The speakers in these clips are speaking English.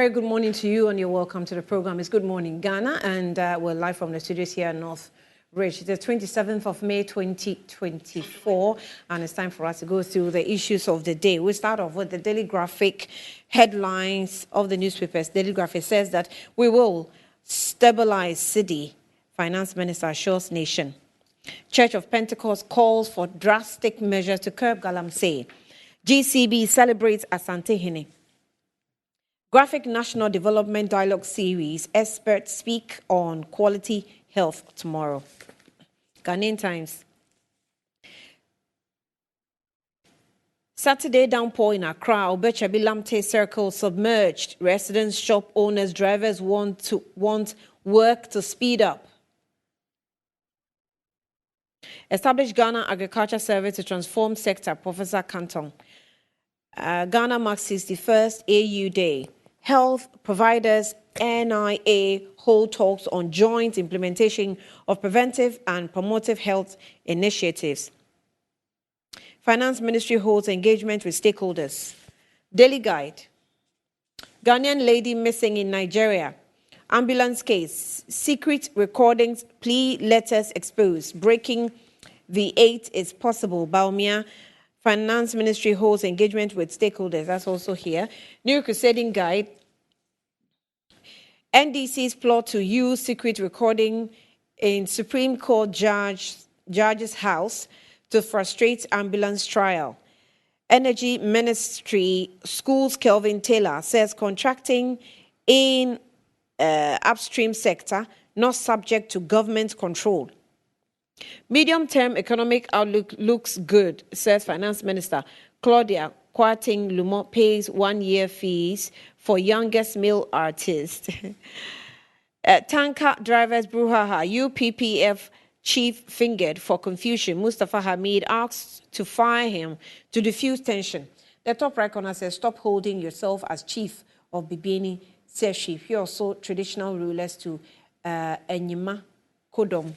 very good morning to you and you're welcome to the program. It's Good Morning Ghana and we're live from the studios here in North Ridge. It's the 27th of May 2024 and it's time for us to go through the issues of the day. We'll start off with the Daily Graphic headlines of the newspapers. Daily Graphic says that we will stabilize city, Finance Minister assures nation. Church of Pentecost calls for drastic measures to curb galamsey. GCB celebrates Asante Hene. Graphic National Development Dialogue Series, experts speak on quality health tomorrow. Ghanaian Times. Saturday downpour in Accra, Obechabi Lamte Circle submerged. Residents, shop owners, drivers want work to speed up. Establish Ghana Agriculture Service to transform sector, Professor Canton. Ghana marks 61st AU Day. Health providers, NIA hold talks on joint implementation of preventive and promotive health initiatives. Finance Ministry holds engagement with stakeholders. Daily Guide. Ghanaian lady missing in Nigeria. Ambulance case. Secret recordings, plea letters exposed. Breaking the 8 is possible. Baumia. Finance Ministry holds engagement with stakeholders. That's also here. New Crusading Guide. NDC's plot to use secret recording in Supreme Court judge's house to frustrate ambulance trial. Energy Ministry Schools Kelvin Taylor says contracting in upstream sector not subject to government control. Medium-term economic outlook looks good, says Finance Minister. Claudia Kwarteng Lumot pays 1-year fees for youngest male artist. Tanker drivers brouhaha, UPPF chief fingered for confusion. Mustafa Hamid asks to fire him to diffuse tension. The top right corner says, stop holding yourself as chief of Bibini, says chief. Here also traditional rulers to Enyima Kodom.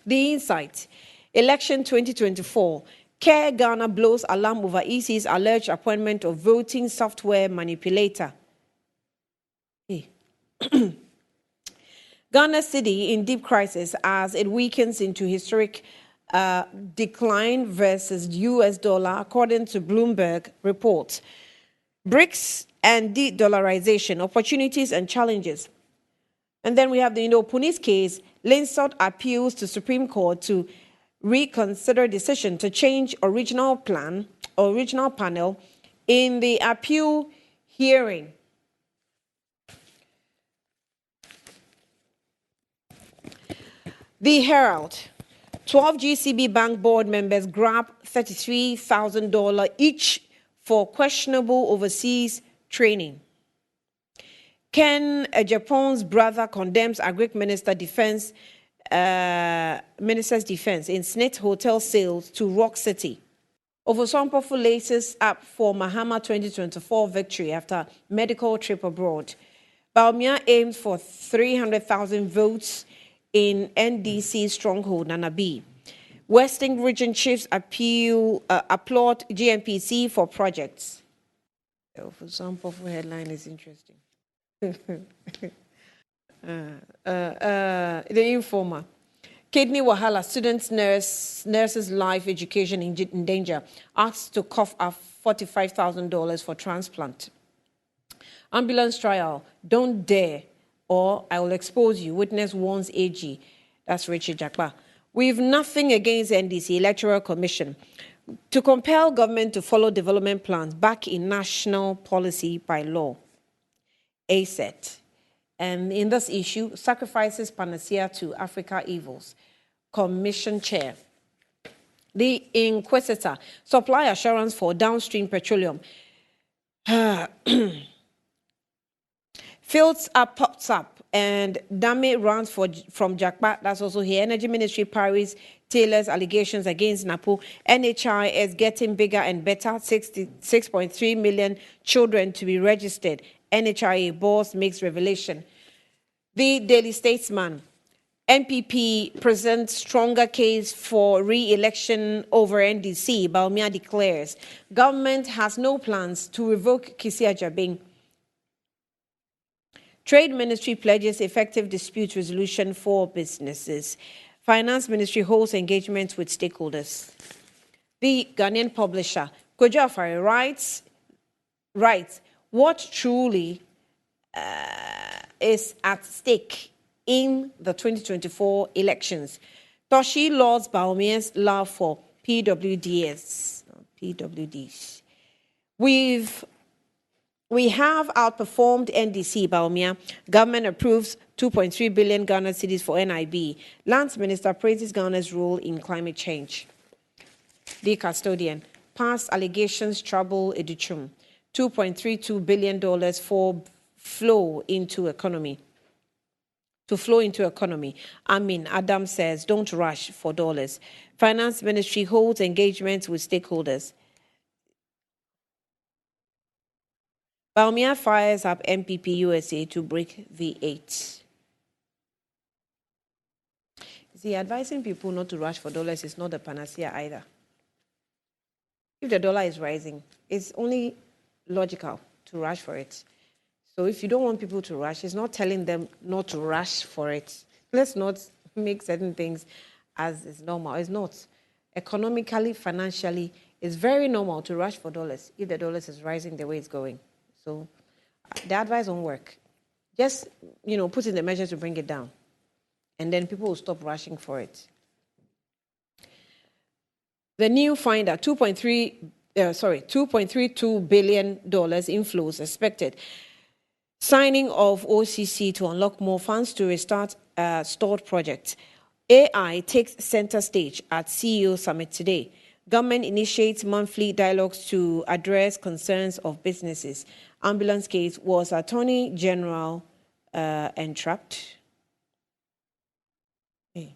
The Insight. Election 2024. Care Ghana blows alarm over EC's alleged appointment of voting software manipulator. Hey. Ghana city in deep crisis as it weakens into historic decline versus US dollar, according to Bloomberg report. BRICS and de-dollarization, opportunities and challenges. And then we have the Punis case. Linsot appeals to Supreme Court to reconsider decision to change original panel in the appeal hearing. The Herald. 12 GCB Bank board members grab $33,000 each for questionable overseas training. Ken Japan's brother condemns Agric Minister's defense in Snit Hotel sales to Rock City. Ovosompofu laces up for Mahama 2024 victory after medical trip abroad. Baumia aims for 300,000 votes in NDC stronghold Nanabi. Western Region Chiefs applaud GMPC for projects. Ovosompofu headline is interesting. The Informer. Kidney wahala, students' nurses' life education in danger. Asked to cough up $45,000 for transplant. Ambulance trial. Don't dare or I will expose you. Witness warns AG. That's Richard Jakpa. We've nothing against NDC Electoral Commission to compel government to follow development plans back in national policy by law. ASET. And in this issue, sacrifices panacea to Africa evils. Commission chair. The Inquisitor. Supply assurance for downstream petroleum. Fields up, pops up, and Dame runs from Jakpa. That's also here. Energy Ministry parries Taylor's allegations against NAPO. NHI is getting bigger and better. 6.3 million children to be registered. NHIA boss makes revelation. The Daily Statesman. NPP presents stronger case for re-election over NDC. Baumia declares government has no plans to revoke Kisia Jabing. Trade Ministry pledges effective dispute resolution for businesses. Finance Ministry holds engagements with stakeholders. The Ghanaian publisher, Kojo Afari, writes what truly is at stake in the 2024 elections. Toshi Lords Baumia's love for PWDs. We have outperformed NDC Baumia. Government approves 2.3 billion Ghana cedis for NIB. Lands Minister praises Ghana's role in climate change. The custodian. Past allegations trouble Educhum. $2.32 billion for flow into economy. To flow into economy. Amin Adam says, don't rush for dollars. Finance Ministry holds engagements with stakeholders. Baumia fires up MPP USA to break V8. See, advising people not to rush for dollars is not the panacea either. If the dollar is rising, it's only logical to rush for it. So if you don't want people to rush, it's not telling them not to rush for it. Let's not make certain things as is normal. It's not. Economically, financially, it's very normal to rush for dollars if the dollars is rising the way it's going. So the advice won't work. Just, put in the measures to bring it down. And then people will stop rushing for it. The new finder, $2.32 billion inflows expected. Signing of OCC to unlock more funds to restart stalled projects. AI takes center stage at CEO Summit today. Government initiates monthly dialogues to address concerns of businesses. Ambulance case, was Attorney General entrapped? Okay.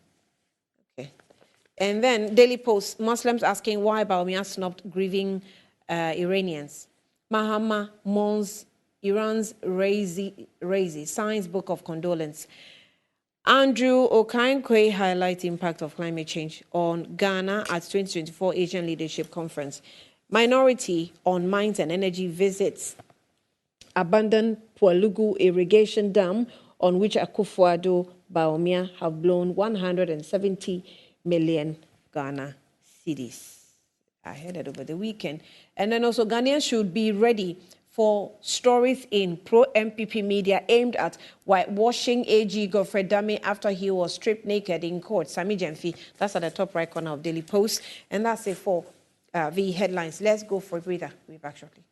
And then Daily Post, Muslims asking why Baumia snubbed grieving Iranians. Mahama mourns Iran's Raisi, signs book of condolence. Andrew Okankwe highlights impact of climate change on Ghana at 2024 Asian Leadership Conference. Minority on Mines and Energy visits abandoned Pualugu irrigation dam on which Akufo-Addo Baumia have blown 170 million Ghana cedis. I heard it over the weekend. And then also Ghanaians should be ready for stories in pro-MPP media aimed at whitewashing AG Godfrey Dame after he was stripped naked in court. Sami Jemfi, that's at the top right corner of Daily Post. And that's it for the headlines. Let's go for a breather. We'll be back shortly.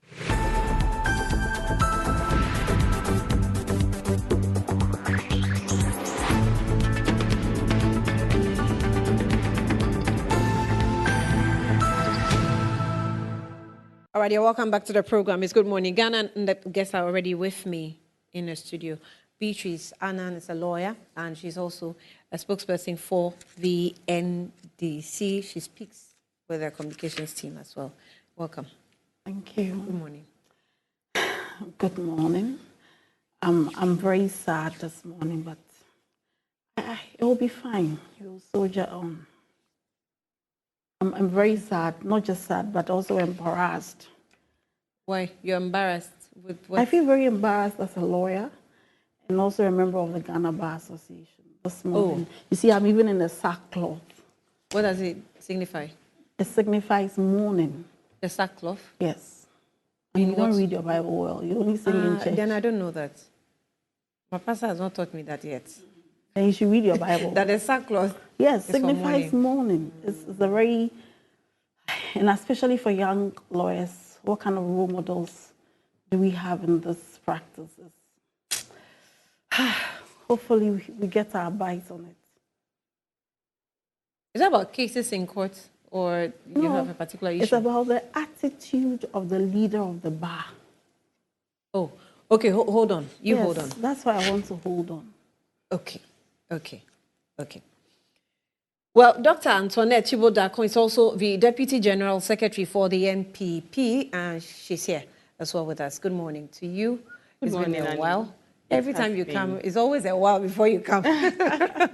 All right, you're welcome back to the program. It's Good Morning Ghana, and the guests are already with me in the studio. Beatrice Annan is a lawyer, and she's also a spokesperson for the NDC. She speaks with the communications team as well. Welcome. Thank you. Good morning. Good morning. I'm very sad this morning, but it will be fine. You'll soldier on. I'm very sad, not just sad, but also embarrassed. Why? You're embarrassed? With what? I feel very embarrassed as a lawyer and also a member of the Ghana Bar Association this morning. Oh. You see, I'm even in a sackcloth. What does it signify? It signifies mourning. The sackcloth? Yes. And you don't read your Bible well. You only sing in church. Then I don't know that. My pastor has not taught me that yet. Then you should read your Bible. That the sackcloth. Yes, signifies mourning. It's a very, and especially for young lawyers, what kind of role models do we have in this practice? Hopefully we get our bites on it. Is that about cases in court, or you have a particular issue? It's about the attitude of the leader of the bar. Oh, okay, hold on. Hold on. That's why I want to hold on. Okay. Well, Dr. Antoinette Chibo-Darko is also the Deputy General Secretary for the NPP, and she's here as well with us. Good morning to you. Good morning, been a while. Every time you come, it's always a while before you come. I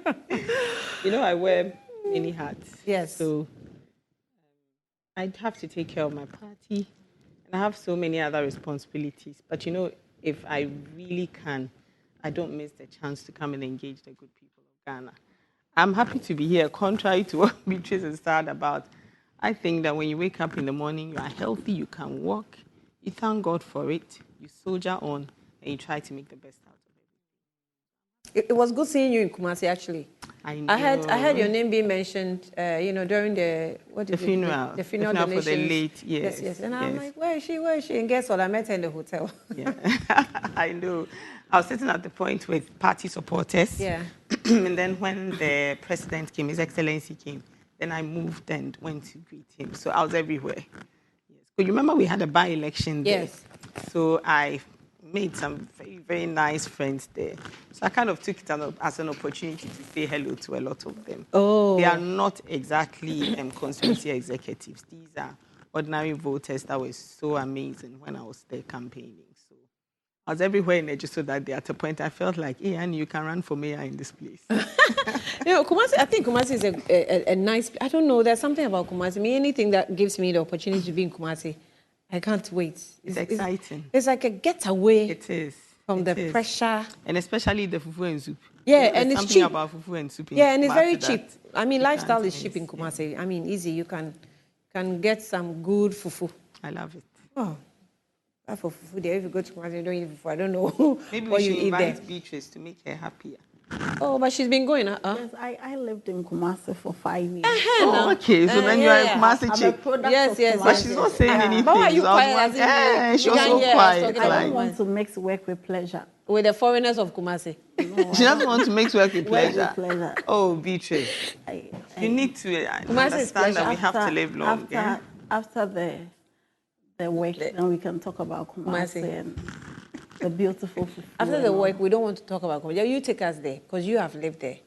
wear many hats. Yes. So I have to take care of my party, and I have so many other responsibilities. But if I really can, I don't miss the chance to come and engage the good people of Ghana. I'm happy to be here, contrary to what Beatrice is sad about. I think that when you wake up in the morning, you are healthy, you can walk, you thank God for it, you soldier on, and you try to make the best out of it. It was good seeing you in Kumasi, actually. I know. I heard your name being mentioned, during the funeral. the funeral The funeral for the donations. late, yes. Yes. And I'm yes. like, where is she? Where is she? And guess what? I met her in the hotel. Yeah, I know. I was sitting at the point with party supporters. Yeah. And then when the president came, His Excellency came, then I moved and went to greet him. So I was everywhere. Yes. So you remember we had a by-election there? Yes. So I made some very, very nice friends there. So I kind of took it as an opportunity to say hello to a lot of them. Oh. They are not exactly constituency executives. These are ordinary voters that were so amazing when I was there campaigning. So I was everywhere in Eju so that day at a point I felt like, hey, Annie, you can run for mayor in this place. Kumasi, I think Kumasi is a nice, I don't know, there's something about Kumasi. Anything that gives me the opportunity to be in Kumasi, I can't wait. It's exciting. It's like a getaway. It is. From the pressure. And especially the fufu and soup. Yeah, and it's something cheap. about fufu and soup. Yeah, and it's very Kumasi cheap. that Lifestyle is miss. cheap in Kumasi. Yeah. Easy. You can get some good fufu. I love it. Oh, that for fufu there. If you go to Kumasi, you don't eat fufu. I don't know Maybe what we you should eat there. invite Beatrice to make her happier. Oh, but she's been going. Yes, I lived in Kumasi for 5 years. Oh, okay, so then you are a Kumasi I'm a chick. product Yes, of yes, Kumasi. But she's not saying anything. But why are you So I was quiet like, as if she you was can't so hear us quiet. talking I about don't Like, want to mix work with pleasure. With the foreigners of Kumasi. she doesn't want to mix work with Work with pleasure. pleasure. Oh, Beatrice, I- you need to Kumasi is understand that we pleasure. have to live long. After the work, then we can talk about Kumasi and the beautiful fufu. After and the all. work, we don't want to talk about Kumasi. You take us there because you have lived there.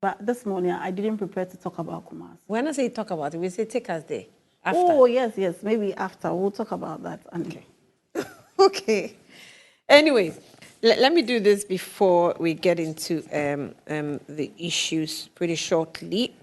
But this morning, I didn't prepare to talk about Kumasi. When I say talk about it, we say take us there. After. Oh, yes, maybe after. We'll talk about that. Okay. Okay. Anyways, let me do this before we get into the issues pretty shortly.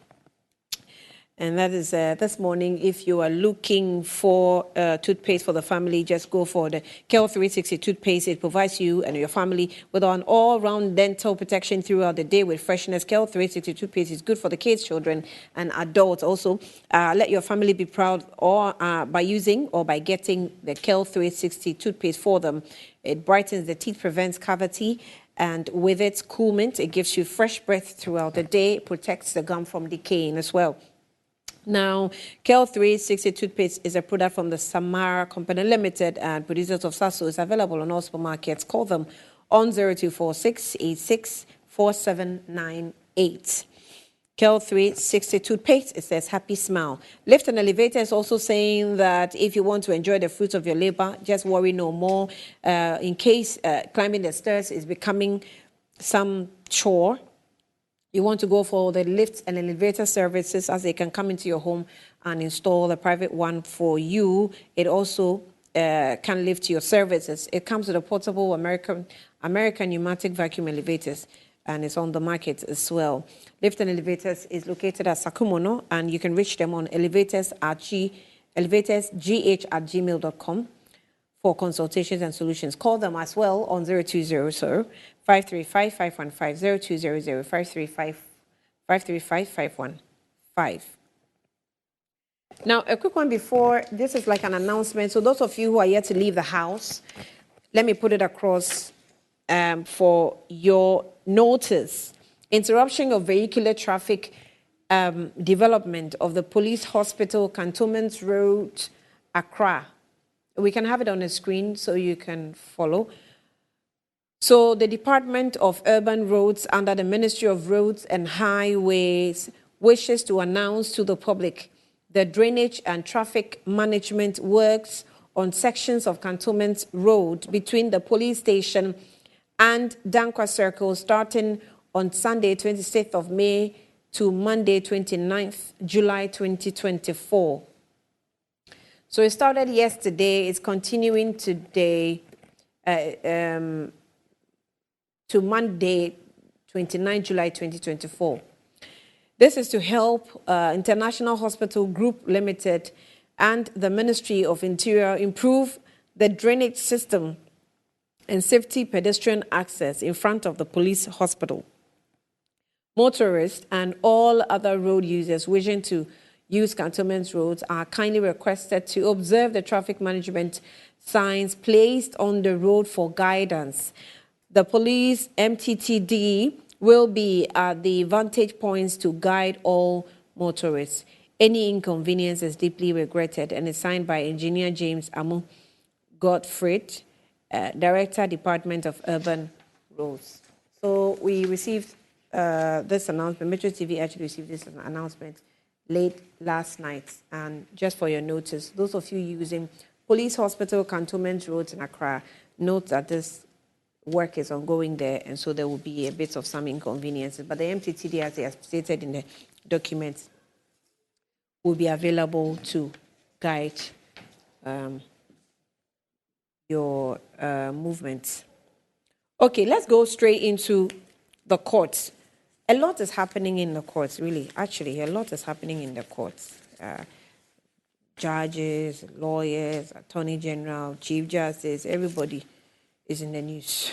And that is this morning, if you are looking for toothpaste for the family, just go for the Kel 360 toothpaste. It provides you and your family with an all-round dental protection throughout the day with freshness. Kel 360 toothpaste is good for the kids, children, and adults. Also, let your family be proud or by using or by getting the Kel 360 toothpaste for them. It brightens the teeth, prevents cavity, and with its cool mint, it gives you fresh breath throughout the day, protects the gum from decaying as well. Now, Kel 360 toothpaste is a product from the Samara Company Limited and producers of Sasso. It's available on all supermarkets. Call them on 0246 86 4798. Kel 360 toothpaste, it says happy smile. Lift and Elevator is also saying that if you want to enjoy the fruits of your labor, just worry no more. In case climbing the stairs is becoming some chore, you want to go for the lift and elevator services as they can come into your home and install a private one for you. It also can lift your services. It comes with a portable American pneumatic vacuum elevators, and it's on the market as well. Lift and Elevators is located at Sakumono, and you can reach them on elevatorsgh@gmail.com for consultations and solutions. Call them as well on 0200 535 515 0200 535 515. Now, a quick one before, this is like an announcement. So those of you who are yet to leave the house, let me put it across for your notice. Interruption of vehicular traffic development of the police hospital, Cantonment Road, Accra. We can have it on the screen so you can follow. So the Department of Urban Roads under the Ministry of Roads and Highways wishes to announce to the public the drainage and traffic management works on sections of Cantonment Road between the police station and Dankwa Circle starting on Sunday, 26th of May to Monday, 29th July 2024. So it started yesterday, it's continuing today to Monday, 29 July 2024. This is to help International Hospital Group Limited and the Ministry of Interior improve the drainage system and safety pedestrian access in front of the police hospital. Motorists and all other road users wishing to use cantonment roads are kindly requested to observe the traffic management signs placed on the road for guidance. The police MTTD will be at the vantage points to guide all motorists. Any inconvenience is deeply regretted and is signed by Engineer James Amu Gottfried, Director, Department of Urban Roads. So we received this announcement. Metro TV actually received this announcement late last night. And just for your notice, those of you using Police Hospital Cantonment Roads in Accra, note that this work is ongoing there, and so there will be a bit of some inconveniences. But the MTTD, as they have stated in the documents, will be available to guide your movements. Okay, let's go straight into the courts. A lot is happening in the courts, really. Actually, a lot is happening in the courts. Judges, lawyers, Attorney General, Chief Justice, everybody is in the news.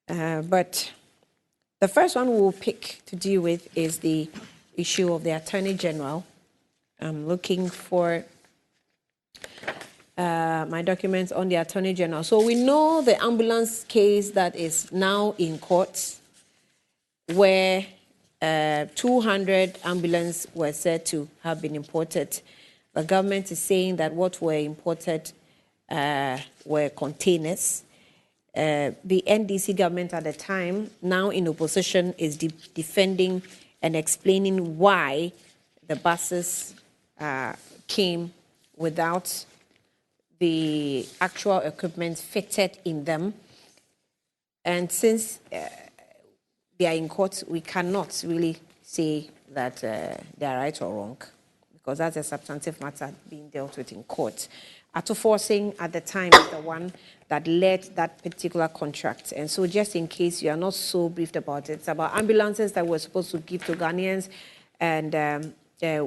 But the first one we'll pick to deal with is the issue of the Attorney General. I'm looking for my documents on the Attorney General. So we know the ambulance case that is now in court, where 200 ambulances were said to have been imported. The government is saying that what were imported were containers. The NDC government at the time, now in opposition, is defending and explaining why the buses came without the actual equipment fitted in them. And since they are in court, we cannot really say that they are right or wrong, because that's a substantive matter being dealt with in court. Ato Forcing at the time is the one that led that particular contract. And so just in case you are not so briefed about it, it's about ambulances that we're supposed to give to Ghanaians. And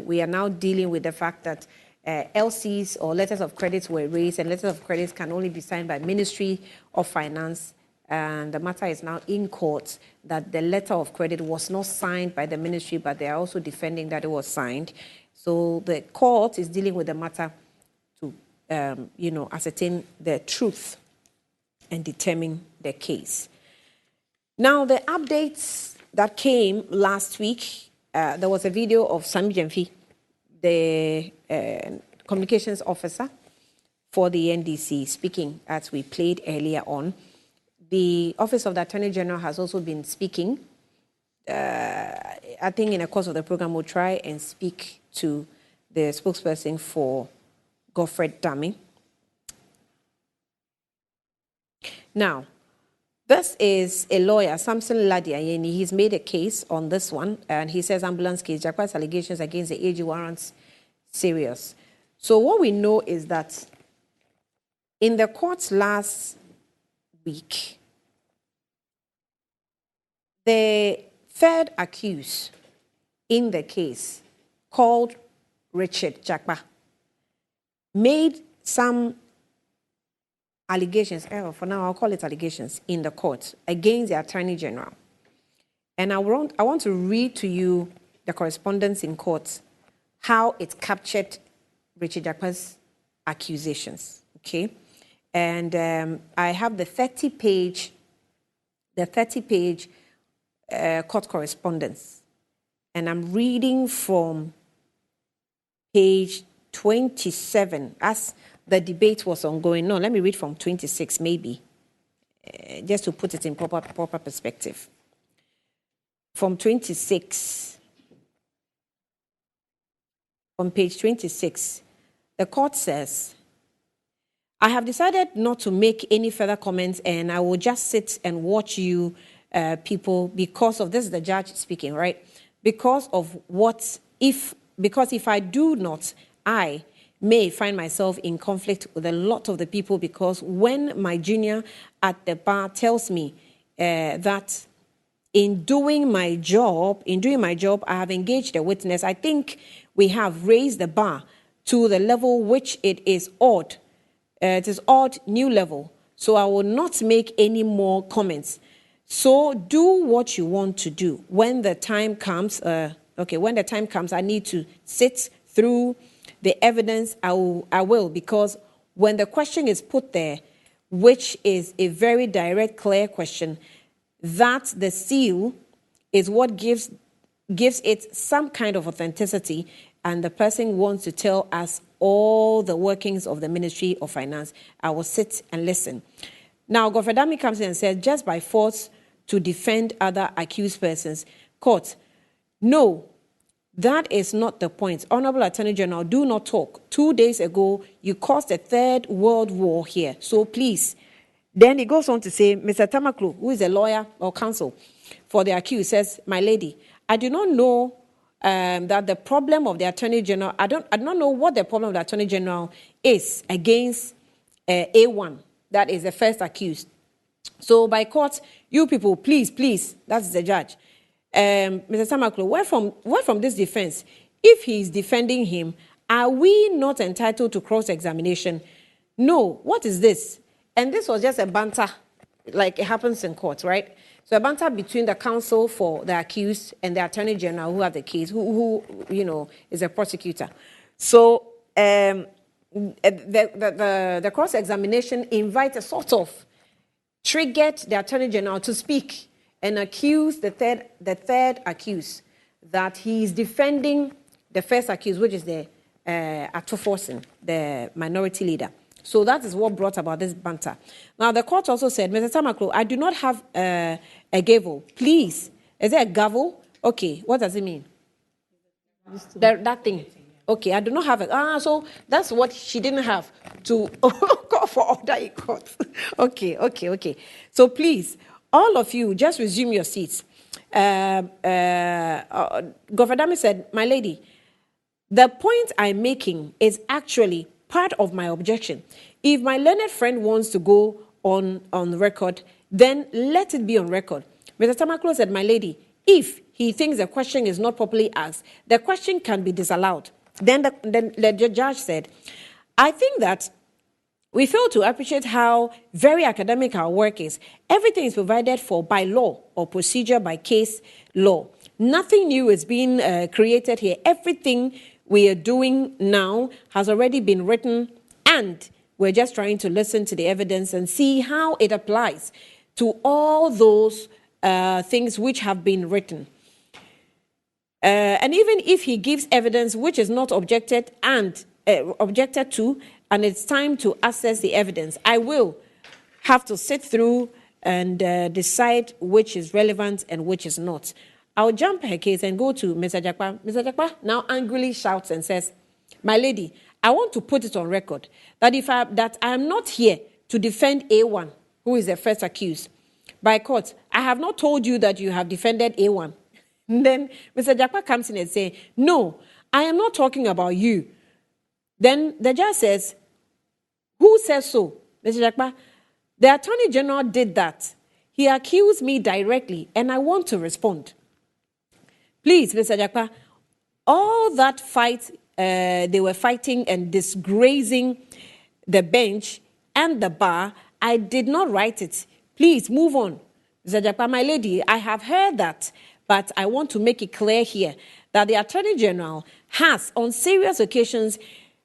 we are now dealing with the fact that LCs or letters of credit were raised, and letters of credit can only be signed by Ministry of Finance. And the matter is now in court that the letter of credit was not signed by the ministry, but they are also defending that it was signed. So the court is dealing with the matter to, ascertain the truth and determine the case. Now, the updates that came last week, there was a video of Sami Gyamfi, the communications officer for the NDC, speaking, as we played earlier on. The Office of the Attorney General has also been speaking. I think in the course of the program, we'll try and speak to the spokesperson for Godfred Dame. Now, this is a lawyer, Samson Ladiayeni. He's made a case on this one, and he says ambulance case, Jakwa's allegations against the AG warrants serious. So what we know is that in the courts last week, the third accused in the case, called Richard Jakpa, made some allegations, for now I'll call it allegations, in the court against the Attorney General. And I want to read to you the correspondence in court, how it captured Richard Jakpa's accusations, okay? And I have the 30-page court correspondence. And I'm reading from page 27 as the debate was ongoing. No, let me read from 26 maybe, just to put it in proper perspective. From 26, on page 26, the court says, I have decided not to make any further comments, and I will just sit and watch you people because of this is the judge speaking, right? Because if I do not, I may find myself in conflict with a lot of the people, because when my junior at the bar tells me that in doing my job, I have engaged a witness, I think we have raised the bar to the level which it is odd. It is odd, new level, So I will not make any more comments. So do what you want to do. When the time comes, I need to sit through the evidence. I will, because when the question is put there, which is a very direct, clear question, that the seal is what gives it some kind of authenticity, and the person wants to tell us all the workings of the Ministry of Finance, I will sit and listen. Now, Godfred Dami comes in and says, just by force to defend other accused persons. Court, no, that is not the point. Honorable Attorney General, do not talk. 2 days ago, you caused a third world war here. So please. Then he goes on to say, Mr. Tamaklo, who is a lawyer or counsel for the accused, says, my lady, I do not know that the problem of the Attorney General, I do not know what the problem of the Attorney General is against A1, that is the first accused. So by court, you people, please, that's the judge. Mr. Tamaklo, where from this defense? If he is defending him, are we not entitled to cross-examination? No, what is this? And this was just a banter, like it happens in court, right? So a banter between the counsel for the accused and the Attorney General who have the case, who is a prosecutor. So the cross-examination invites a sort of triggered the Attorney General to speak and accuse the third accused that he is defending the first accused, which is the Atuforsen, the minority leader. So that is what brought about this banter. Now, the court also said, Mr. Tamaklo, I do not have a gavel. Please. Is there a gavel? Okay, what does it mean? That thing. Okay, I do not have it. So that's what she didn't have to call for order in court. Okay. So please, all of you, just resume your seats. Governor Dami said, my lady, the point I'm making is actually part of my objection. If my learned friend wants to go on record, then let it be on record. Mr. Tamaklo said, my lady, if he thinks the question is not properly asked, the question can be disallowed. Then the judge said, I think that we fail to appreciate how very academic our work is. Everything is provided for by law or procedure by case law. Nothing new is being created here. Everything we are doing now has already been written, and we're just trying to listen to the evidence and see how it applies to all those things which have been written. And even if he gives evidence which is not objected to, and it's time to assess the evidence, I will have to sit through and decide which is relevant and which is not. I'll jump her case and go to Mr. Jakpa. Mr. Jakpa now angrily shouts and says, my lady, I want to put it on record that I am not here to defend A1, who is the first accused. By court, I have not told you that you have defended A1. And then Mr. Jakpa comes in and says, no, I am not talking about you. Then the judge says, who says so? Mr. Jakpa, the Attorney General did that. He accused me directly, and I want to respond. Please, Mr. Jakpa, all that fight, they were fighting and disgracing the bench and the bar, I did not write it. Please, move on. Mr. Jakpa, my lady, I have heard that, but I want to make it clear here that the Attorney General has, on serious occasions,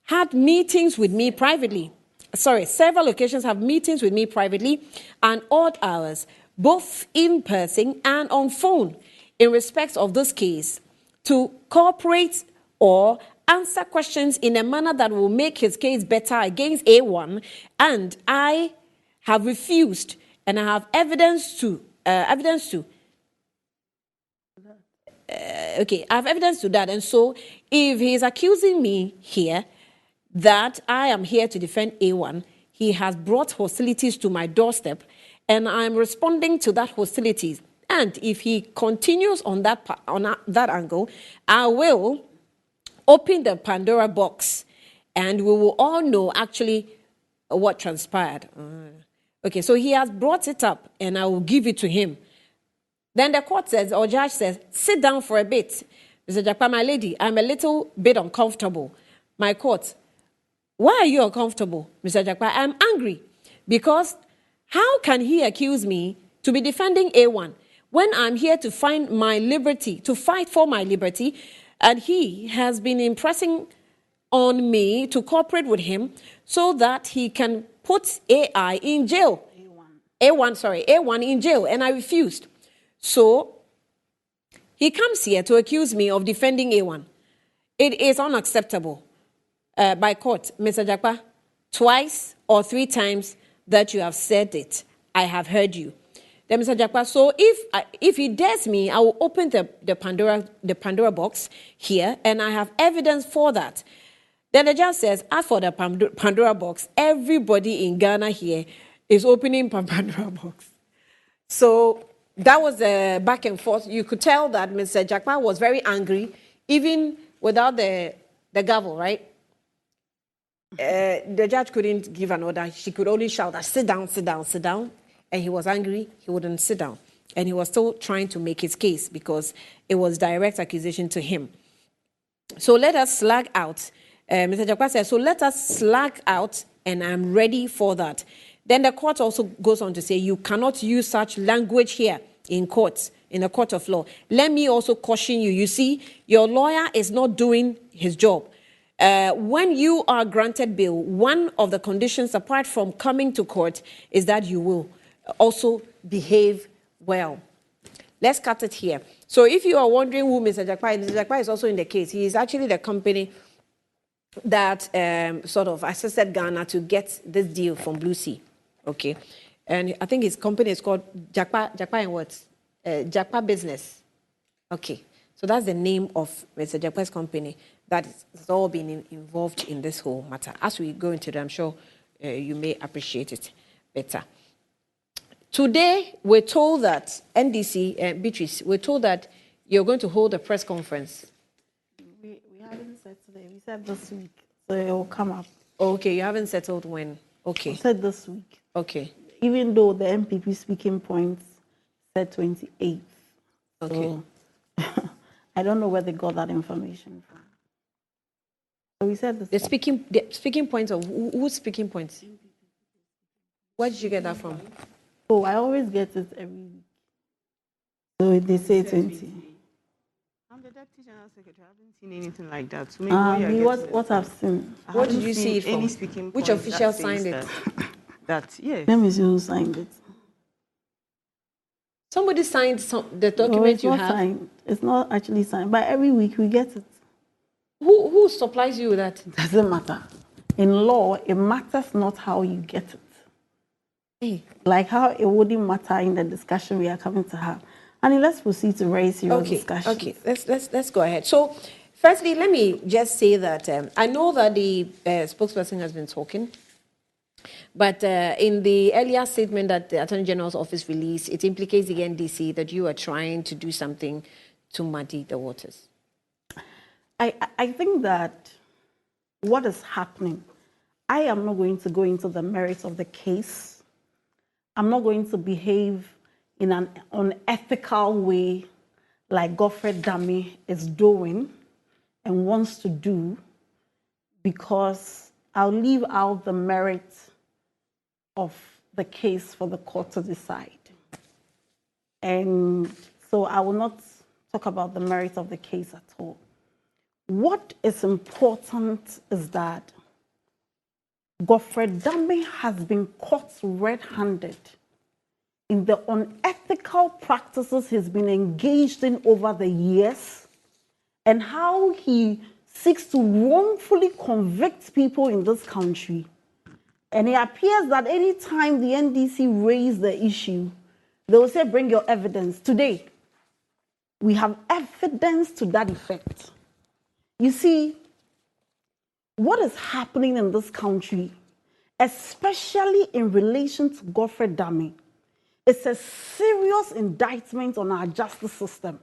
had meetings with me privately. Several occasions have meetings with me privately and odd hours, both in person and on phone, in respect of this case, to cooperate or answer questions in a manner that will make his case better against A1, and I have refused, and I have evidence to I have evidence to that. And so, if he is accusing me here that I am here to defend A1, he has brought hostilities to my doorstep, and I'm responding to that hostilities. And if he continues on that angle, I will open the Pandora box, and we will all know actually what transpired. Okay, so he has brought it up, and I will give it to him. Then the court says, or judge says, sit down for a bit. Mr. Jakpa, my lady, I'm a little bit uncomfortable. My court, why are you uncomfortable, Mr. Jakpa? I'm angry because How can he accuse me to be defending A1 when I'm here to find my liberty, to fight for my liberty, and he has been impressing on me to cooperate with him so that he can put AI in jail. A1 in jail, and I refused. So he comes here to accuse me of defending A1. It is unacceptable by court, Mr. Jakpa. Twice or 3 times that you have said it, I have heard you. Then, Mr. Jakpa, so if he dares me, I will open the Pandora box here, and I have evidence for that. Then the judge says, as for the Pandora box, everybody in Ghana here is opening Pandora box. So that was the back and forth. You could tell that Mr. Jakpa was very angry, even without the gavel, right? The judge couldn't give an order. She could only shout that, sit down, sit down, sit down. And he was angry. He wouldn't sit down. And he was still trying to make his case because it was direct accusation to him. So let us slag out. Mr. Jakpa said, so let us slag out, and I'm ready for that. Then the court also goes on to say, you cannot use such language here in courts, in a court of law. Let me also caution you. You see, your lawyer is not doing his job. When you are granted bail, one of the conditions, apart from coming to court, is that you will also behave well. Let's cut it here. So if you are wondering who Mr. Jakpa is, Mr. Jakpa is also in the case. He is actually the company that sort of assisted Ghana to get this deal from Blue Sea. Okay. And I think his company is called Jakpa and what? Jakpa Business. Okay. So that's the name of Mr. Jakpa's company that has all been involved in this whole matter. As we go into it, I'm sure you may appreciate it better. Today, we're told that NDC, Beatrice, we're told that you're going to hold a press conference. We haven't said today. We said this week, so it will come up. Okay, you haven't settled when. Okay. We said this week. Okay. Even though the MPP speaking points said 28th. Okay. So I don't know where they got that information from. So we said this. The speaking points of who's speaking points? Where did you get that from? Oh, I always get it every week. So they say 20. I'm the Deputy General Secretary. I haven't seen anything like that. So maybe What I've seen. What did you see it from? Any speaking Which point official that says signed it? That yes. Let me see who signed it. Somebody signed the No, document it's you not have. signed. It's not actually signed. But every week we get it. Who supplies you with that? Doesn't matter. In law, it matters not how you get it. Hey. Like how it wouldn't matter in the discussion we are coming to have. And let's proceed to very serious discussion. Okay, let's go ahead. So, firstly, let me just say that I know that the spokesperson has been talking, but in the earlier statement that the Attorney General's office released, it implicates the NDC that you are trying to do something to muddy the waters. I think that what is happening, I am not going to go into the merits of the case. I'm not going to behave in an unethical way like Godfrey Dame is doing and wants to do, because I'll leave out the merit of the case for the court to decide. And so I will not talk about the merit of the case at all. What is important is that Godfrey Dame has been caught red-handed in the unethical practices he's been engaged in over the years, and how he seeks to wrongfully convict people in this country. And it appears that any time the NDC raise the issue, they will say, bring your evidence. Today, we have evidence to that effect. You see, what is happening in this country, especially in relation to Godfrey Dame, is a serious indictment on our justice system.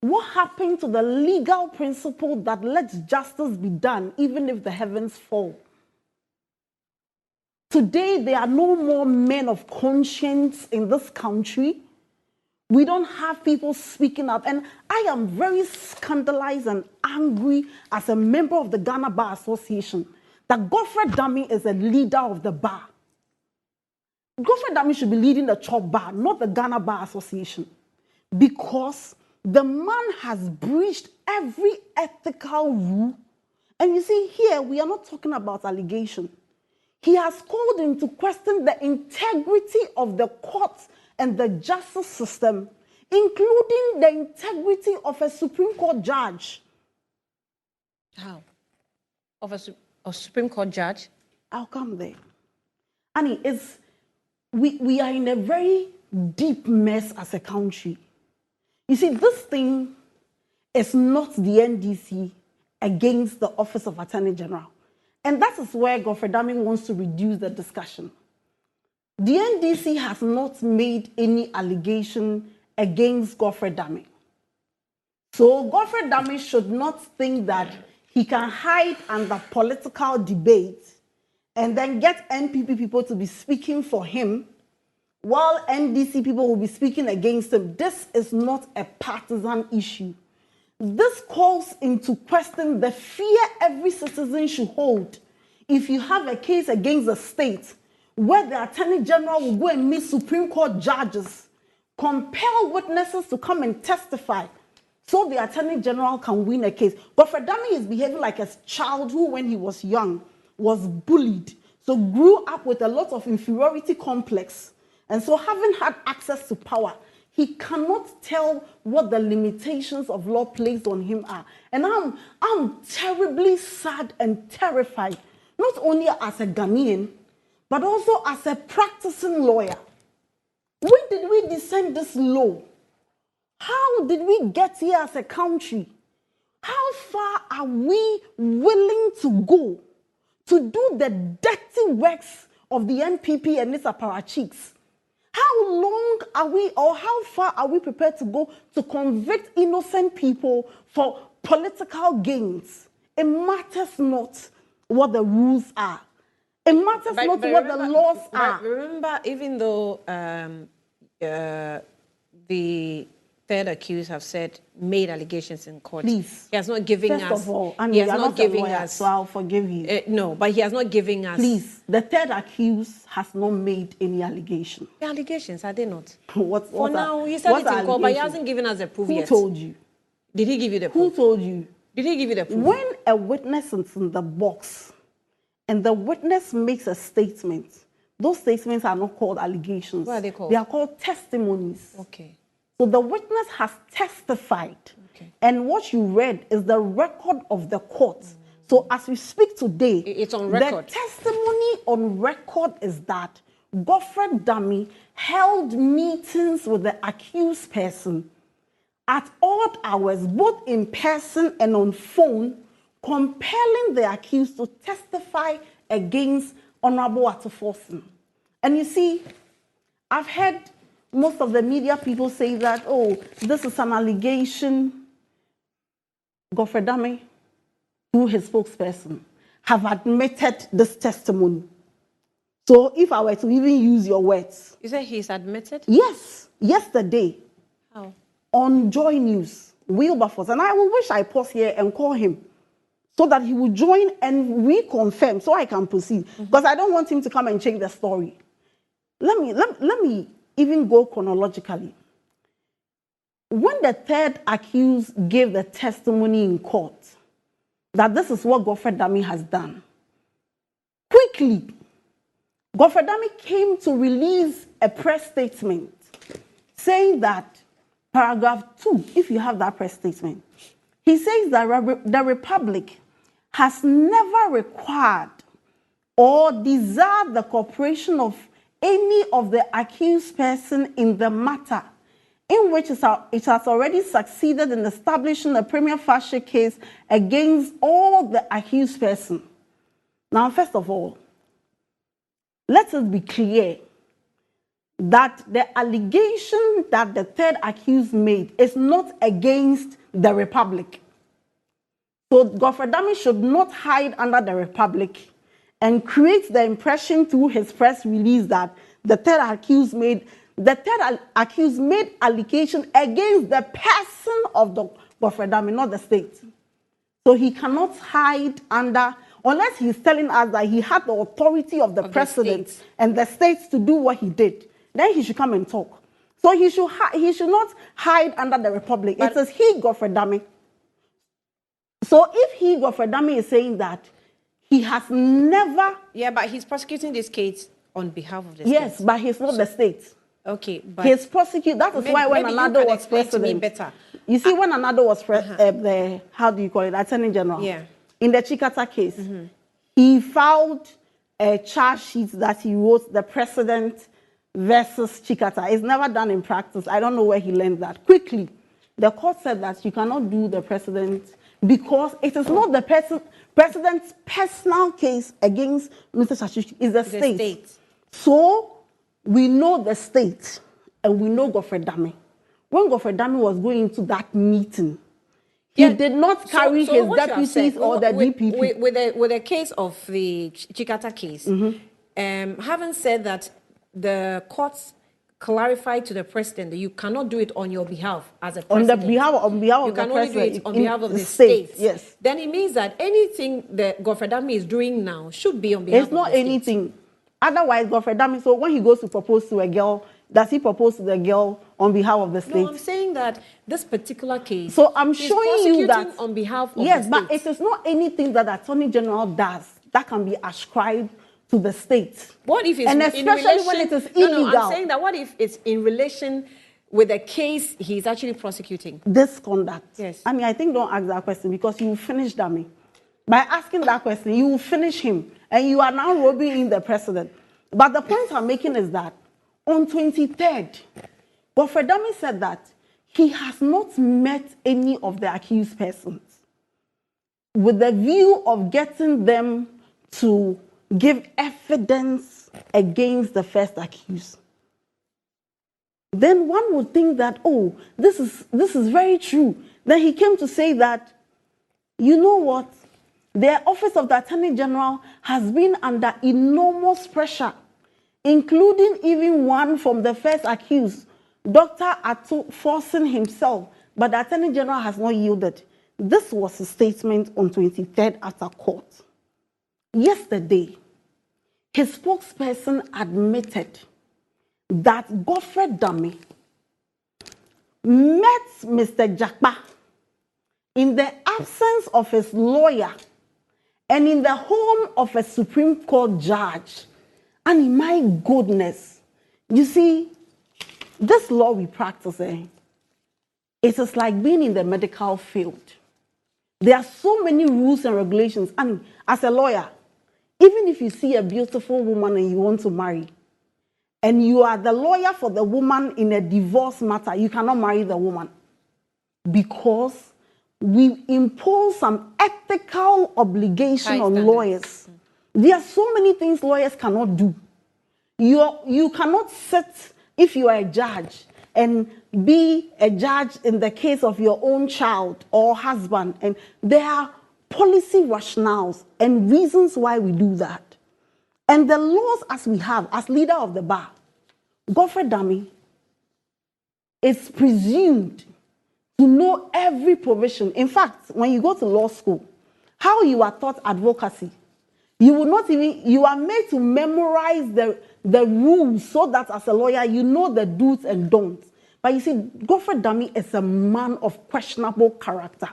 What happened to the legal principle that lets justice be done even if the heavens fall? Today, there are no more men of conscience in this country. We don't have people speaking up. And I am very scandalized and angry as a member of the Ghana Bar Association that Godfrey Dame is a leader of the bar. Godfrey Dami should be leading the CHOP bar, not the Ghana Bar Association, because the man has breached every ethical rule. And you see, here we are not talking about allegation. He has called into question the integrity of the courts and the justice system, including the integrity of a Supreme Court judge. How? Of a Supreme Court judge? I'll come there. Annie, we are in a very deep mess as a country. You see, this thing is not the NDC against the Office of Attorney General. And that is where Godfrey Dami wants to reduce the discussion. The NDC has not made any allegation against Godfrey Dami. So Godfrey Dami should not think that he can hide under political debate and then get NPP people to be speaking for him while NDC people will be speaking against him. This is not a partisan issue. This calls into question the fear every citizen should hold. If you have a case against the state where the Attorney General will go and meet Supreme Court judges, compel witnesses to come and testify so the Attorney General can win a case. Godfrey Dami is behaving like a child who, when he was young, was bullied, so grew up with a lot of inferiority complex. And so having had access to power, he cannot tell what the limitations of law placed on him are. And I'm terribly sad and terrified, not only as a Ghanaian, but also as a practicing lawyer. When did we descend this low? How did we get here as a country? How far are we willing to go to do the dirty works of the NPP and its apparatchiks? How long are we, or how far are we prepared to go to convict innocent people for political gains? It matters not what the rules are. It matters not what the laws are. Remember, even though the third accused have said made allegations in court, Please. he has not given us. First of all, and he you has are not not given a lawyer, us. so I'll forgive you. No, but he has not given us. Please, the third accused has not made any allegation. The allegations, are they not? For now, he said it in court, but he hasn't given us the proof yet. Who told you? Did he give you the Who proof? told you? Did he give you the proof? When a witness is in the box and the witness makes a statement, those statements are not called allegations. What are they called? They are called testimonies. Okay. So the witness has testified. Okay. And what you read is the record of the court. So as we speak today, It's on record. The testimony on record is that Godfrey Dami held meetings with the accused person at odd hours, both in person and on phone, compelling the accused to testify against Honorable Atuforsen. And you see, I've heard most of the media people say that, oh, this is an allegation. Godfrey Dami, through his spokesperson, have admitted this testimony. So if I were to even use your words. You say he's admitted? Yes, yesterday. How? On Joy News, Wilberforce, and I will wish I pause here and call him so that he will join and reconfirm so I can proceed, because I don't want him to come and change the story. Let me even go chronologically. When the third accused gave the testimony in court that this is what Godfrey Dami has done, quickly, Godfrey Dami came to release a press statement saying that paragraph 2, if you have that press statement, he says that the Republic has never required or desired the cooperation of any of the accused person in the matter in which it has already succeeded in establishing a prima facie case against all the accused person. Now, first of all, let us be clear that the allegation that the third accused made is not against the Republic. So Godfrey Dami should not hide under the Republic and create the impression through his press release that the third accused made allegation against the person of Godfrey Dami, not the state. So he cannot hide under unless he's telling us that he had the authority of the president states. and the states to do what he did, then he should come and talk. So he should not hide under the republic. It says he, Godfrey Dame. So if he, Godfrey Dame, is saying that he has never... Yeah, but he's prosecuting this case on behalf of the Yes, state. but he's not the state. Okay, but... He's prosecuted. That is why when maybe Anado you can was explain to me president... better. You see, when Anado was the, how do you call it, Attorney General, Yeah. in the Chikata case, he filed a charge sheet that he wrote, the president versus Chikata. It's never done in practice. I don't know where he learned that. Quickly, the court said that you cannot do the president because it is not the president's personal case against Mr. Shashushi, it's the state. state. So we know the state and we know Godfrey Dame. When Godfrey Dame was going into that meeting, he did not carry his what you have deputies said, or the with, DPP. With the case of the Chikata case, having said that, the courts clarified to the president that you cannot do it on your behalf as a president. On behalf you of the can only do president. it on behalf of the state. state. Yes. Then it means that anything that Godfrey Dame is doing now should be on behalf It's of not the state. anything. Otherwise, Godfrey Dame, so when he goes to propose to a girl, does he propose to the girl on behalf of the state? No, I'm saying that this particular case. So I'm he's showing you that prosecuting on behalf of yes, the but state. it is not anything that the Attorney General does that can be ascribed to the state. What if it's and in especially relation, when it is No, illegal? I'm saying that what if it's in relation with the case he's actually prosecuting? This conduct. Yes. I mean, I think don't ask that question because you will finish Dami. By asking that question, you will finish him, and you are now robbing in the president. But the point I'm making is that on 23rd, Godfrey Dame said that he has not met any of the accused persons with the view of getting them to give evidence against the first accused. Then one would think that, oh, this is very true. Then he came to say that, you know what? The office of the Attorney General has been under enormous pressure, including even one from the first accused, Dr. Atu, forcing himself, but the Attorney General has not yielded. This was a statement on 23rd after court. Yesterday, his spokesperson admitted that Godfrey Dame met Mr. Jakpa in the absence of his lawyer and in the home of a Supreme Court judge. And my goodness, you see, this law we practice, it is like being in the medical field. There are so many rules and regulations. And as a lawyer, even if you see a beautiful woman and you want to marry, and you are the lawyer for the woman in a divorce matter, you cannot marry the woman because we impose some ethical obligation on lawyers. There are so many things lawyers cannot do. You cannot sit, if you are a judge, and be a judge in the case of your own child or husband. And there are policy rationales and reasons why we do that. And the laws as we have, as leader of the bar, Godfrey Dame is presumed to know every provision. In fact, when you go to law school, how you are taught advocacy, you will not even, you are made to memorize the rules so that as a lawyer, you know the do's and don'ts. But you see, Godfrey Dame is a man of questionable character.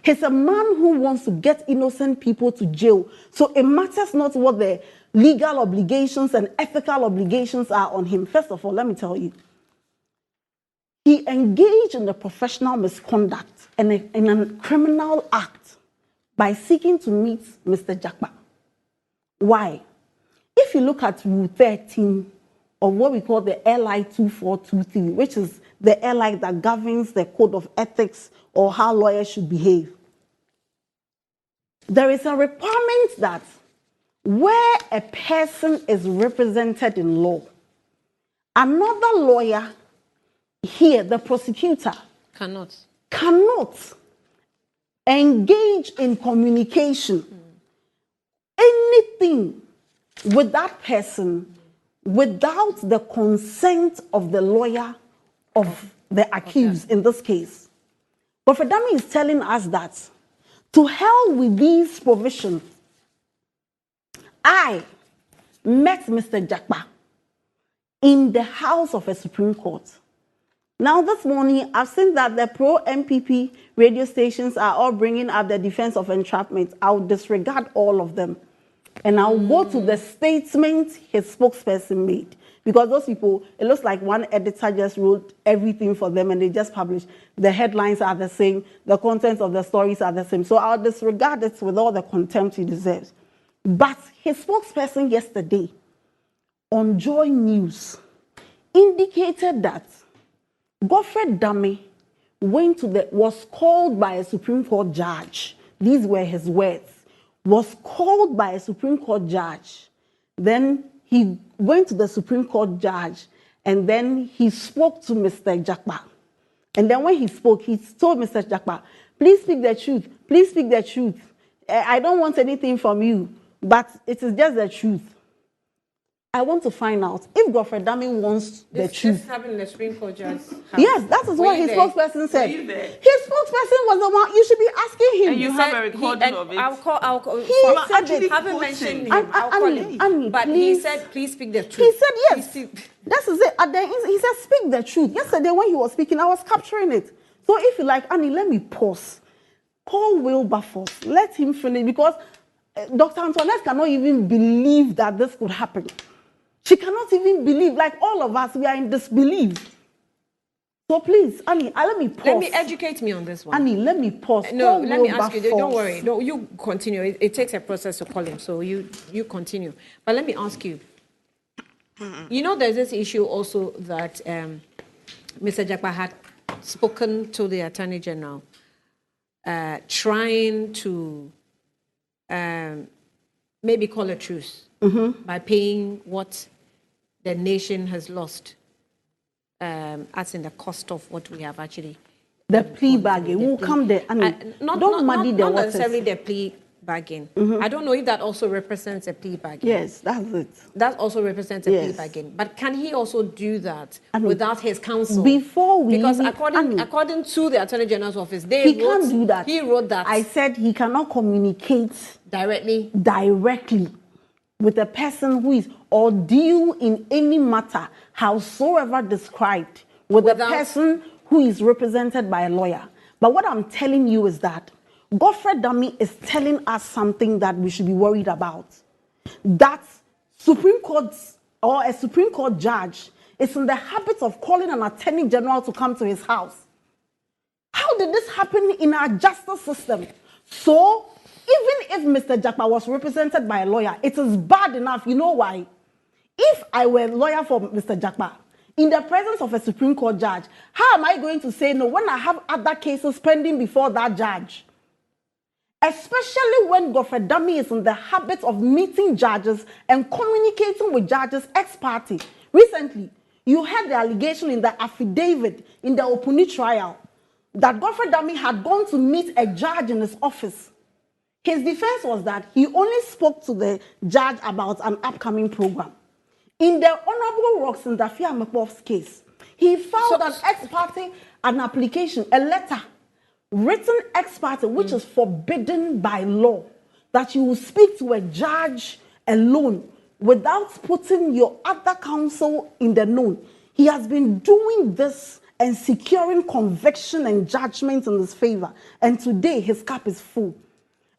He's a man who wants to get innocent people to jail. So it matters not what the legal obligations and ethical obligations are on him. First of all, let me tell you, he engaged in a professional misconduct and in a criminal act by seeking to meet Mr. Jakpa. Why? If you look at Rule 13 of what we call the LI 2423, which is the LI that governs the code of ethics or how lawyers should behave, there is a requirement that where a person is represented in law, another lawyer here, the prosecutor, cannot engage in communication, anything with that person without the consent of the lawyer of the accused in this case. But Dame is telling us that to hell with these provisions, I met Mr. Jakpa in the house of a Supreme Court. Now, this morning, I've seen that the pro-MPP radio stations are all bringing up the defense of entrapment. I'll disregard all of them. And I'll go to the statement his spokesperson made. Because those people, it looks like one editor just wrote everything for them and they just published. The headlines are the same. The contents of the stories are the same. So I'll disregard it with all the contempt he deserves. But his spokesperson yesterday on Joy News indicated that Godfred Dame was called by a Supreme Court judge. These were his words. Was called by a Supreme Court judge. Then he went to the Supreme Court judge and then he spoke to Mr. Jakpa. And then when he spoke, he told Mr. Jakpa, please speak the truth. Please speak the truth. I don't want anything from you, but it is just the truth. I want to find out if Godfred Dame wants the truth. This happened in the Supreme Court judge. Yes, that is what his spokesperson said. His spokesperson was the one you should be asking him. And you have a recording of it. I'll call. He said it. Haven't mentioned him. I'll call him. Annie, but please. he said, please speak the truth. He said yes. Please. That is it. He said, speak the truth. Yesterday when he was speaking, I was capturing it. So if you like, Annie, let me pause. Call Wilberforce. Let him finish because Dr. Antoinette cannot even believe that this could happen. She cannot even believe, like all of us, we are in disbelief. So please, Annie, let me pause. Let me educate me on this one. Annie, let me pause. No, let me ask you. Don't worry. No, you continue. It takes a process to call him, so you continue. But let me ask you. You know, there's this issue also that Mr. Jakpa had spoken to the Attorney General, trying to maybe call a truce by paying what the nation has lost, as in the cost of what we have actually. The plea bargain will come there. Don't muddy the waters. Not necessarily the plea bargain. I don't know if that also represents a plea bargain. Yes, that's it. That also represents a plea bargain. But can he also do that without his counsel? Before we because according to the Attorney General's office, can't do that. He wrote that. I said he cannot communicate directly with a person who is or deal in any matter, howsoever described, with a person who is represented by a lawyer. But what I'm telling you is that Godfred Dame is telling us something that we should be worried about. That Supreme Court or a Supreme Court judge is in the habit of calling an Attorney General to come to his house. How did this happen in our justice system? So, even if Mr. Jakpa was represented by a lawyer, it is bad enough. You know why? If I were a lawyer for Mr. Jakpa, in the presence of a Supreme Court judge, how am I going to say no when I have other cases pending before that judge? Especially when Godfred Dame is in the habit of meeting judges and communicating with judges ex parte. Recently, you heard the allegation in the affidavit in the Opuni trial that Godfred Dame had gone to meet a judge in his office. His defense was that he only spoke to the judge about an upcoming program. In the Honorable Roxanne Dafia-Mepov's case, he filed an application, a letter, written ex parte, which is forbidden by law, that you will speak to a judge alone without putting your other counsel in the know. He has been doing this and securing conviction and judgment in his favor. And today, his cup is full.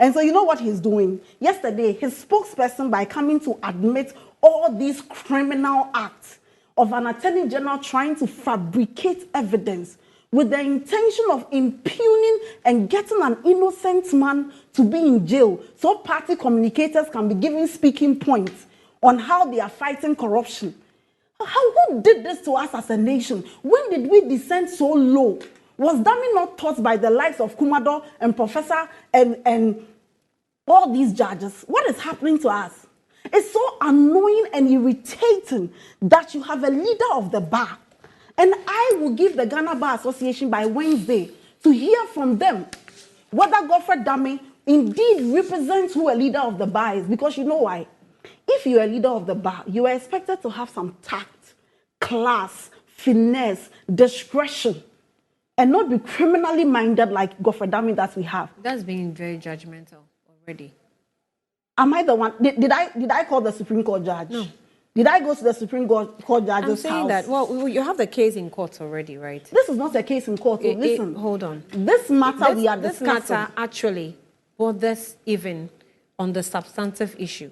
And so you know what he's doing? Yesterday, his spokesperson, by coming to admit all these criminal acts of an Attorney General trying to fabricate evidence with the intention of impugning and getting an innocent man to be in jail so party communicators can be given speaking points on how they are fighting corruption. Who did this to us as a nation? When did we descend so low? Was Dame not taught by the likes of Kumado and Professor and all these judges? What is happening to us? It's so annoying and irritating that you have a leader of the bar. And I will give the Ghana Bar Association by Wednesday to hear from them whether Godfred Dame indeed represents who a leader of the bar is. Because you know why? If you're a leader of the bar, you are expected to have some tact, class, finesse, discretion, and not be criminally minded like Godfred Dame that we have. That's being very judgmental already. Am I the one? Did I call the Supreme Court judge? No. Did I go to the Supreme Court judge's I'm saying house? that, well, you have the case in court already, right? This is not a case in court. Listen. Hold on. This matter we are This discussing. matter actually borders even on the substantive issue.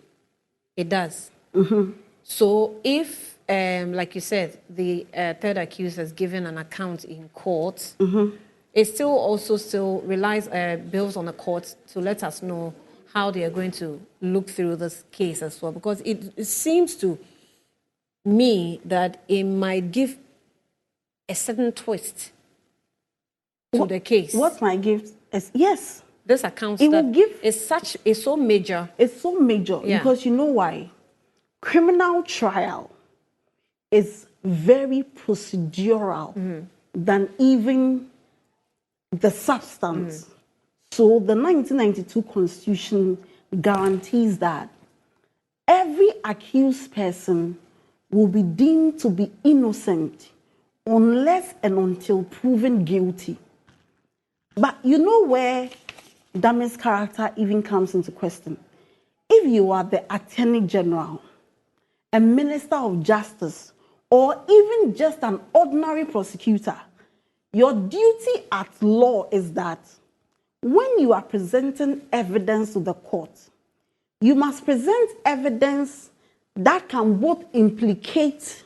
It does. So if, like you said, the third accused has given an account in court, it still relies, bills on the court to let us know how they are going to look through this case as well. Because it seems to me that it might give a certain twist to the case. What my gift is, yes. This account It that will give- is so major. It's so major Yeah. because you know why? Criminal trial is very procedural than even the substance. So the 1992 Constitution guarantees that every accused person will be deemed to be innocent unless and until proven guilty. But you know where Dame's character even comes into question? If you are the Attorney General, a Minister of Justice, or even just an ordinary prosecutor, your duty at law is that when you are presenting evidence to the court, you must present evidence that can both implicate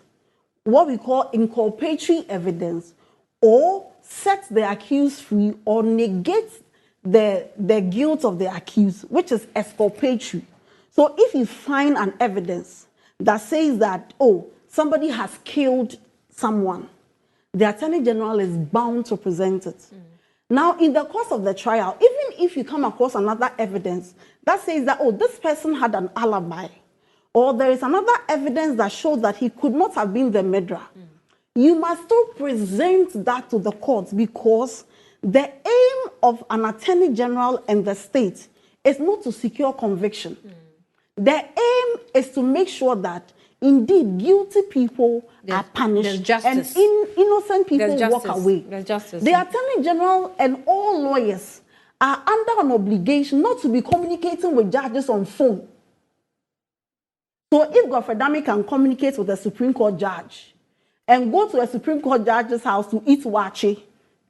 what we call inculpatory evidence or set the accused free or negate the guilt of the accused, which is exculpatory. So if you find an evidence that says that, oh, somebody has killed someone, the Attorney General is bound to present it. Now, in the course of the trial, even if you come across another evidence that says that, oh, this person had an alibi, or there is another evidence that shows that he could not have been the murderer, you must still present that to the court, because the aim of an Attorney General and the state is not to secure conviction. The aim is to make sure that indeed guilty people are punished and innocent people walk away. There's justice. The Attorney General and all lawyers are under an obligation not to be communicating with judges on phone. So if Godfrey Dame can communicate with a Supreme Court judge and go to a Supreme Court judge's house to eat wache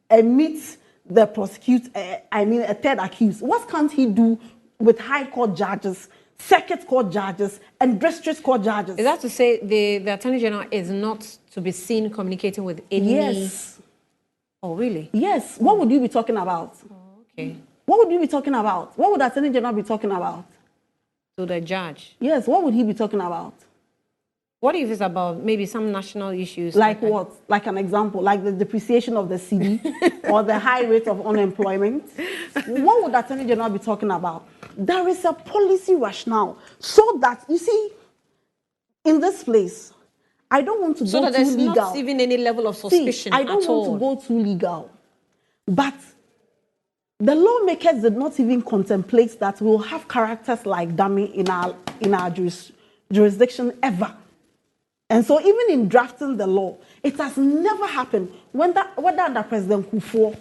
and meet the a third accused, what can't he do with High Court judges, Circuit Court judges, and District Court judges? Is that to say the Attorney General is not to be seen communicating with any? Yes. Oh, really? Yes. What would you be talking about? Okay. What would you be talking about? What would the Attorney General be talking about? To the judge. Yes. What would he be talking about? What if it's about maybe some national issues? Like what? Like an example, like the depreciation of the cedi or the high rate of unemployment. What would the Attorney General be talking about? There is a policy rationale so that, you see, in this place, I don't want to so go that too there's legal. not even any level of suspicion I don't at want all. to go too legal. But the lawmakers did not even contemplate that we'll have characters like Dame in our jurisdiction ever. And so even in drafting the law, it has never happened, whether under President Kufuor,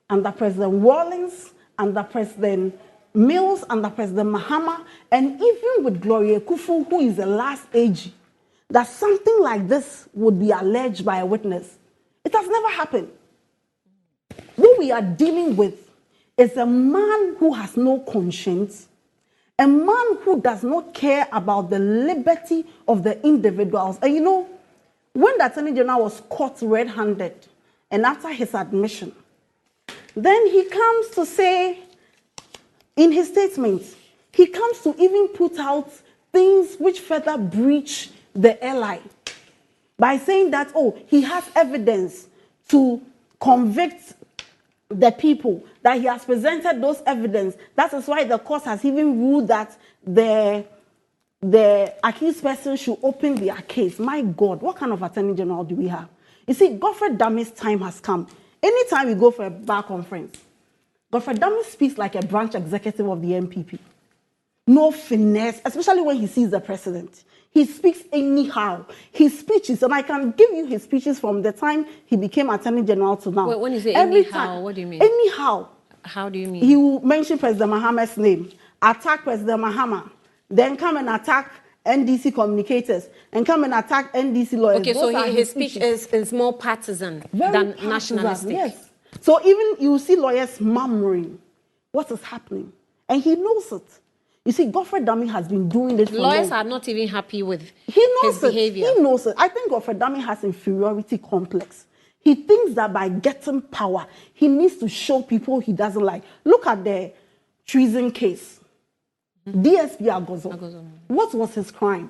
under President Rawlings, under President Mills, under President Mahama, and even with Gloria Kufu, who is the last AG, that something like this would be alleged by a witness. It has never happened. What we are dealing with is a man who has no conscience, a man who does not care about the liberty of the individuals. And you know, when the Attorney General was caught red-handed, and after his admission, then he comes to say, in his statement, he comes to even put out things which further breach the LI by saying that, oh, he has evidence to convict the people, that he has presented those evidence. That is why the court has even ruled that the accused person should open their case. My God, what kind of Attorney General do we have? You see, Godfrey Dame's time has come. Anytime we go for a bar conference, Godfrey Dame speaks like a branch executive of the MPP. No finesse, especially when he sees the president. He speaks anyhow. His speeches, and I can give you his speeches from the time he became Attorney General to now. Well, when you say Every anyhow, time, what do you mean? Anyhow. How do you mean? He will mention President Mahama's name attack President Mahama, then come and attack NDC communicators, and come and attack NDC lawyers. Okay, Those so are his speech issues. is more partisan Very than partisan, nationalistic. yes. So even you see lawyers murmuring what is happening, and he knows it. You see, Godfrey Dami has been doing this for Lawyers long. are not even happy with He knows his it. behavior. He knows it. I think Godfrey Dami has inferiority complex. He thinks that by getting power, he needs to show people he doesn't like. Look at the treason case. DSP Agozo. What was his crime?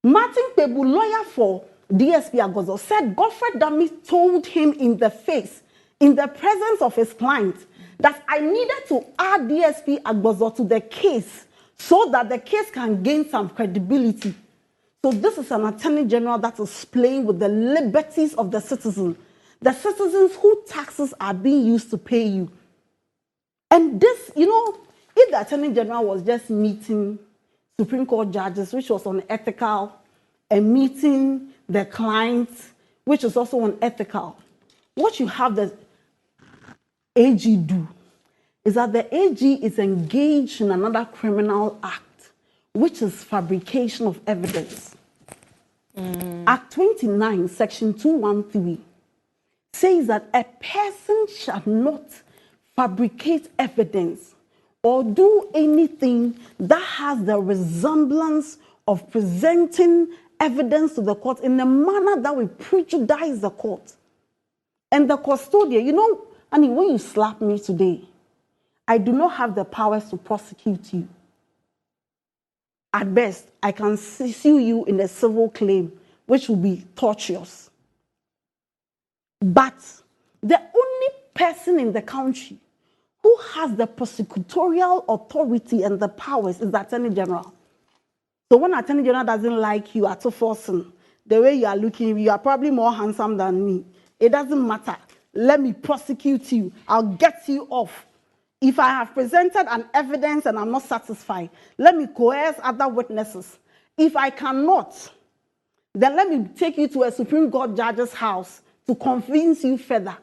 Martin Pebu, lawyer for DSP Agozo, said Godfrey Dami told him in the face, in the presence of his client, that I needed to add DSP Agozo to the case so that the case can gain some credibility. So this is an attorney general that is playing with the liberties of the citizen, the citizens whose taxes are being used to pay you. And this, you know, if the attorney general was just meeting Supreme Court judges, which was unethical, and meeting the clients, which is also unethical, what you have the AG do is that the AG is engaged in another criminal act, which is fabrication of evidence. Act 29, Section 213, says that a person shall not fabricate evidence or do anything that has the resemblance of presenting evidence to the court in a manner that will prejudice the court. And the custodian, you know, Annie, when you slap me today, I do not have the powers to prosecute you. At best, I can sue you in a civil claim, which will be tortuous. But the only person in the country who has the prosecutorial authority and the powers is the Attorney General. So when Attorney General doesn't like you at all forcing, the way you are looking, you are probably more handsome than me. It doesn't matter. Let me prosecute you. I'll get you off. If I have presented an evidence and I'm not satisfied, let me coerce other witnesses. If I cannot, then let me take you to a Supreme Court judge's house to convince you further.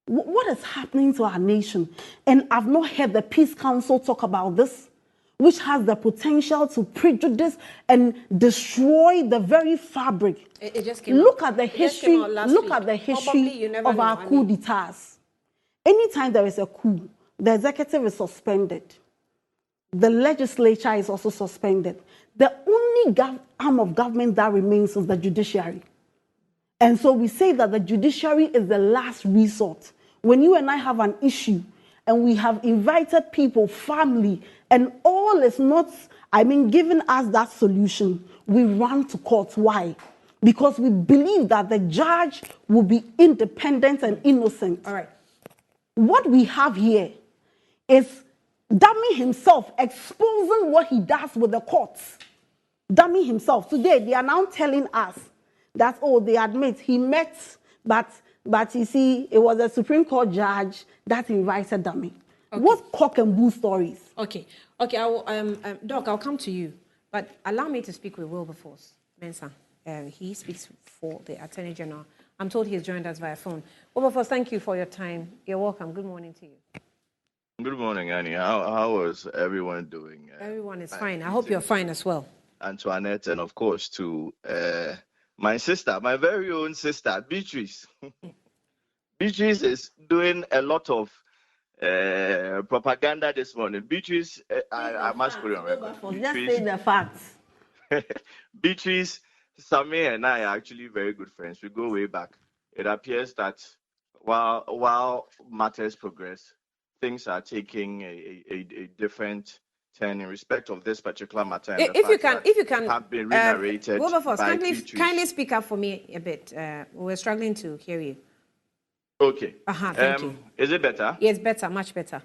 What is happening to our nation? And I've not heard the Peace Council talk about this, which has the potential to prejudice and destroy the very fabric. It just came Look out. at the It just history. came out last Look week. at the Probably history you never of know. our coup d'etats. Anytime there is a coup, the executive is suspended. The legislature is also suspended. The only arm of government that remains is the judiciary. And so we say that the judiciary is the last resort. When you and I have an issue and we have invited people, family, and all is not, giving us that solution, we run to court. Why? Because we believe that the judge will be independent and innocent. All right. What we have here is Dami himself exposing what he does with the courts. Dami himself. Today, they are now telling us that, they admit he met, but you see, it was a Supreme Court judge that invited Dami. Okay. What cock and bull stories? Okay. I will, Doc, I'll come to you, but allow me to speak with Wilberforce Mensah. He speaks for the Attorney General. I'm told he's joined us via phone. Wilberforce, thank you for your time. You're welcome. Good morning to you. Good morning, Annie. How is everyone doing? Everyone is fine. I hope you're fine as well. Antoinette, and of course to my sister, my very own sister, Beatrice. Beatrice is doing a lot of propaganda this morning. Beatrice, I must put it on record. Just say the facts. Beatrice, Samir, and I are actually very good friends. We go way back. It appears that while matters progress, things are taking a different turn in respect of this particular matter. And If you can, have been narrated. Wilberforce, kindly speak up for me a bit. We're struggling to hear you. Okay. Thank you. Is it better? Yes, better, much better.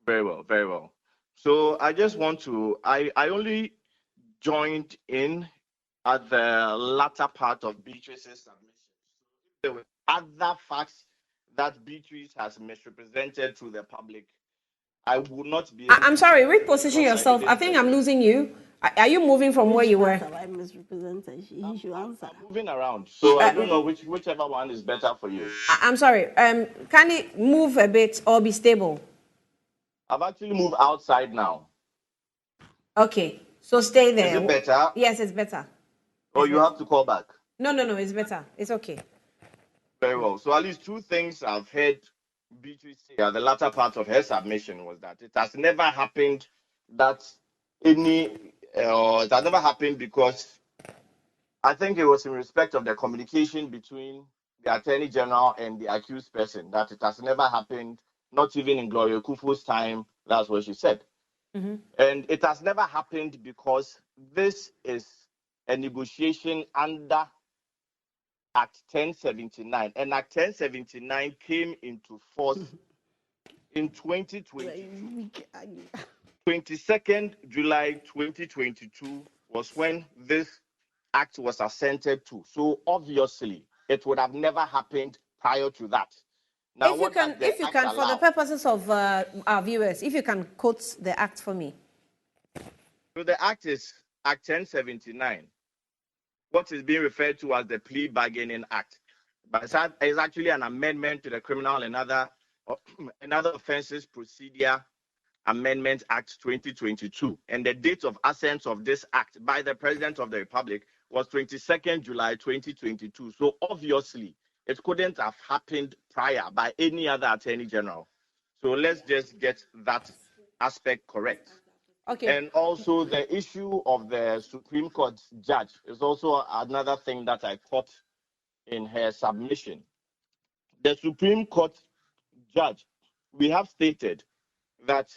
Very well, very well. So I just want to, I only joined in at the latter part of Beatrice's submission. There were other facts that Beatrice has misrepresented to the public. I would not be. I'm sorry, reposition yourself. I think I'm losing you. Are you moving from where you were? I misrepresented. He should answer. I'm moving around, so I don't know whichever one is better for you. I'm sorry. Can you move a bit or be stable? I've actually moved outside now. Okay, so stay there. Is it better? Yes, it's better. Or It's you better. have to call back? No, it's better. It's okay. Very well. So at least two things I've heard Beatrice say at the latter part of her submission was that it has never happened that it has never happened because I think it was in respect of the communication between the Attorney General and the accused person that it has never happened, not even in Gloria Kufuor's time. That's what she said. Mm-hmm. And it has never happened because this is a negotiation under Act 1079. And Act 1079 came into force in 2022. 22nd July 2022 was when this act was assented to. So obviously, it would have never happened prior to that. Now, If you can, for the purposes of our viewers, if you can quote the act for me. So the act is Act 1079. What is being referred to as the Plea Bargaining Act. But it's actually an amendment to the Criminal and Other Offences Procedure Amendment Act 2022. And the date of assent of this act by the President of the Republic was 22nd July 2022. So obviously, it couldn't have happened prior by any other Attorney General. So let's just get that aspect correct. Okay. And also the issue of the Supreme Court judge is also another thing that I caught in her submission. The Supreme Court judge, we have stated that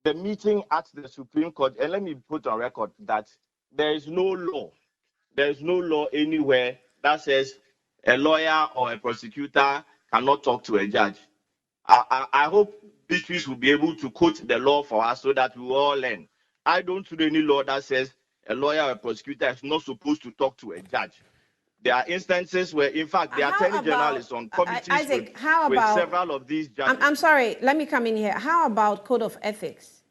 the meeting at the Supreme Court, and let me put on record that there is no law anywhere that says a lawyer or a prosecutor cannot talk to a judge. I hope Beatrice will be able to quote the law for us so that we will all learn. I don't know any law that says a lawyer or a prosecutor is not supposed to talk to a judge. There are instances where, in fact, the Attorney General is on committees Isaac, with several of these judges. I'm sorry, let me come in here. How about Code of Ethics?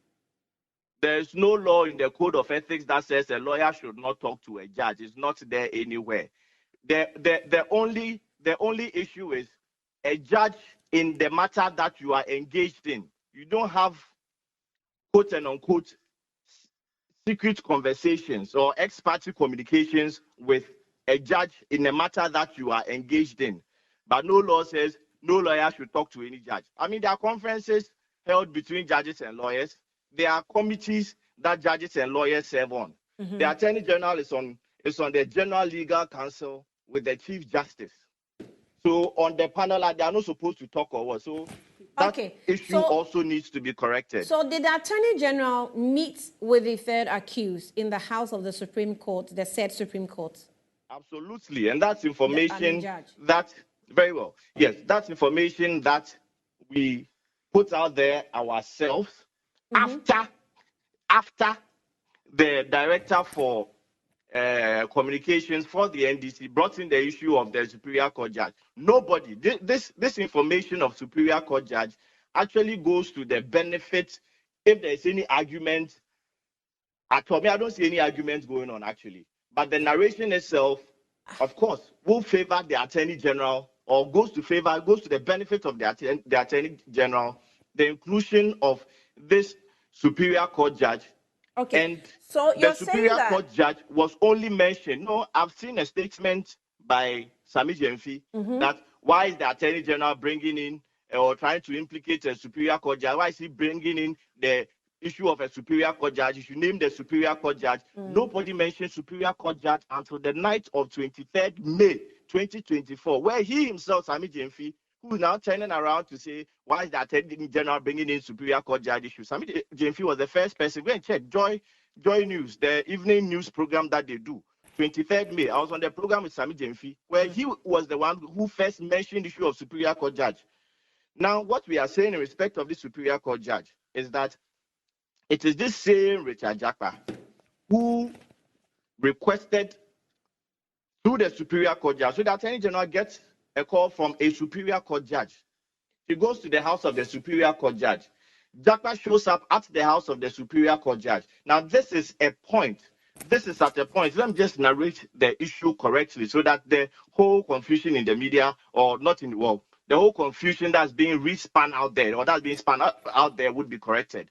There is no law in the Code of Ethics that says a lawyer should not talk to a judge. It's not there anywhere. The only issue is a judge in the matter that you are engaged in. You don't have quote and unquote secret conversations or ex-parte communications with a judge in a matter that you are engaged in. But no law says no lawyer should talk to any judge. I mean, there are conferences held between judges and lawyers. There are committees that judges and lawyers serve on. Mm-hmm. The Attorney General is on the General Legal Council with the Chief Justice. So on the panel, they are not supposed to talk or what. So that issue also needs to be corrected. So did the Attorney General meet with the third accused in the House of the Supreme Court, the said Supreme Court? Absolutely. And that's information that, very well, yes, that's information that we put out there ourselves after the Director for Communications for the NDC brought in the issue of the Superior Court judge. Nobody, this information of Superior Court judge actually goes to the benefit if there is any argument at all. I don't see any arguments going on actually. But the narration itself, of course, will favor the Attorney General or goes to the benefit of the Attorney General, the inclusion of this Superior Court judge. Okay. And so the Superior Court judge was only mentioned. No, I've seen a statement by Sammy Gyamfi that why is the Attorney General bringing in or trying to implicate a Superior Court judge? Why is he bringing in the issue of a Superior Court judge? You should name the Superior Court judge. Nobody mentioned Superior Court judge until the night of 23rd May 2024, where he himself, Sammy Gyamfi, who is now turning around to say, why is the Attorney General bringing in Superior Court judge issue? Sammy Gyamfi was the first person. Go and check Joy News, the evening news program that they do. 23rd May, I was on the program with Sammy Gyamfi, where he was the one who first mentioned the issue of Superior Court judge. Now, what we are saying in respect of the Superior Court judge is that it is this same Richard Jakpa who requested through the Superior Court judge. So the Attorney General gets a call from a Superior Court judge. He goes to the house of the Superior Court judge. Jakpa shows up at the house of the Superior Court judge. Now, this is at a point. Let me just narrate the issue correctly so that the whole confusion in the media, or not in, well, the whole confusion that's being re-spun out there, or that's being spun out there, would be corrected.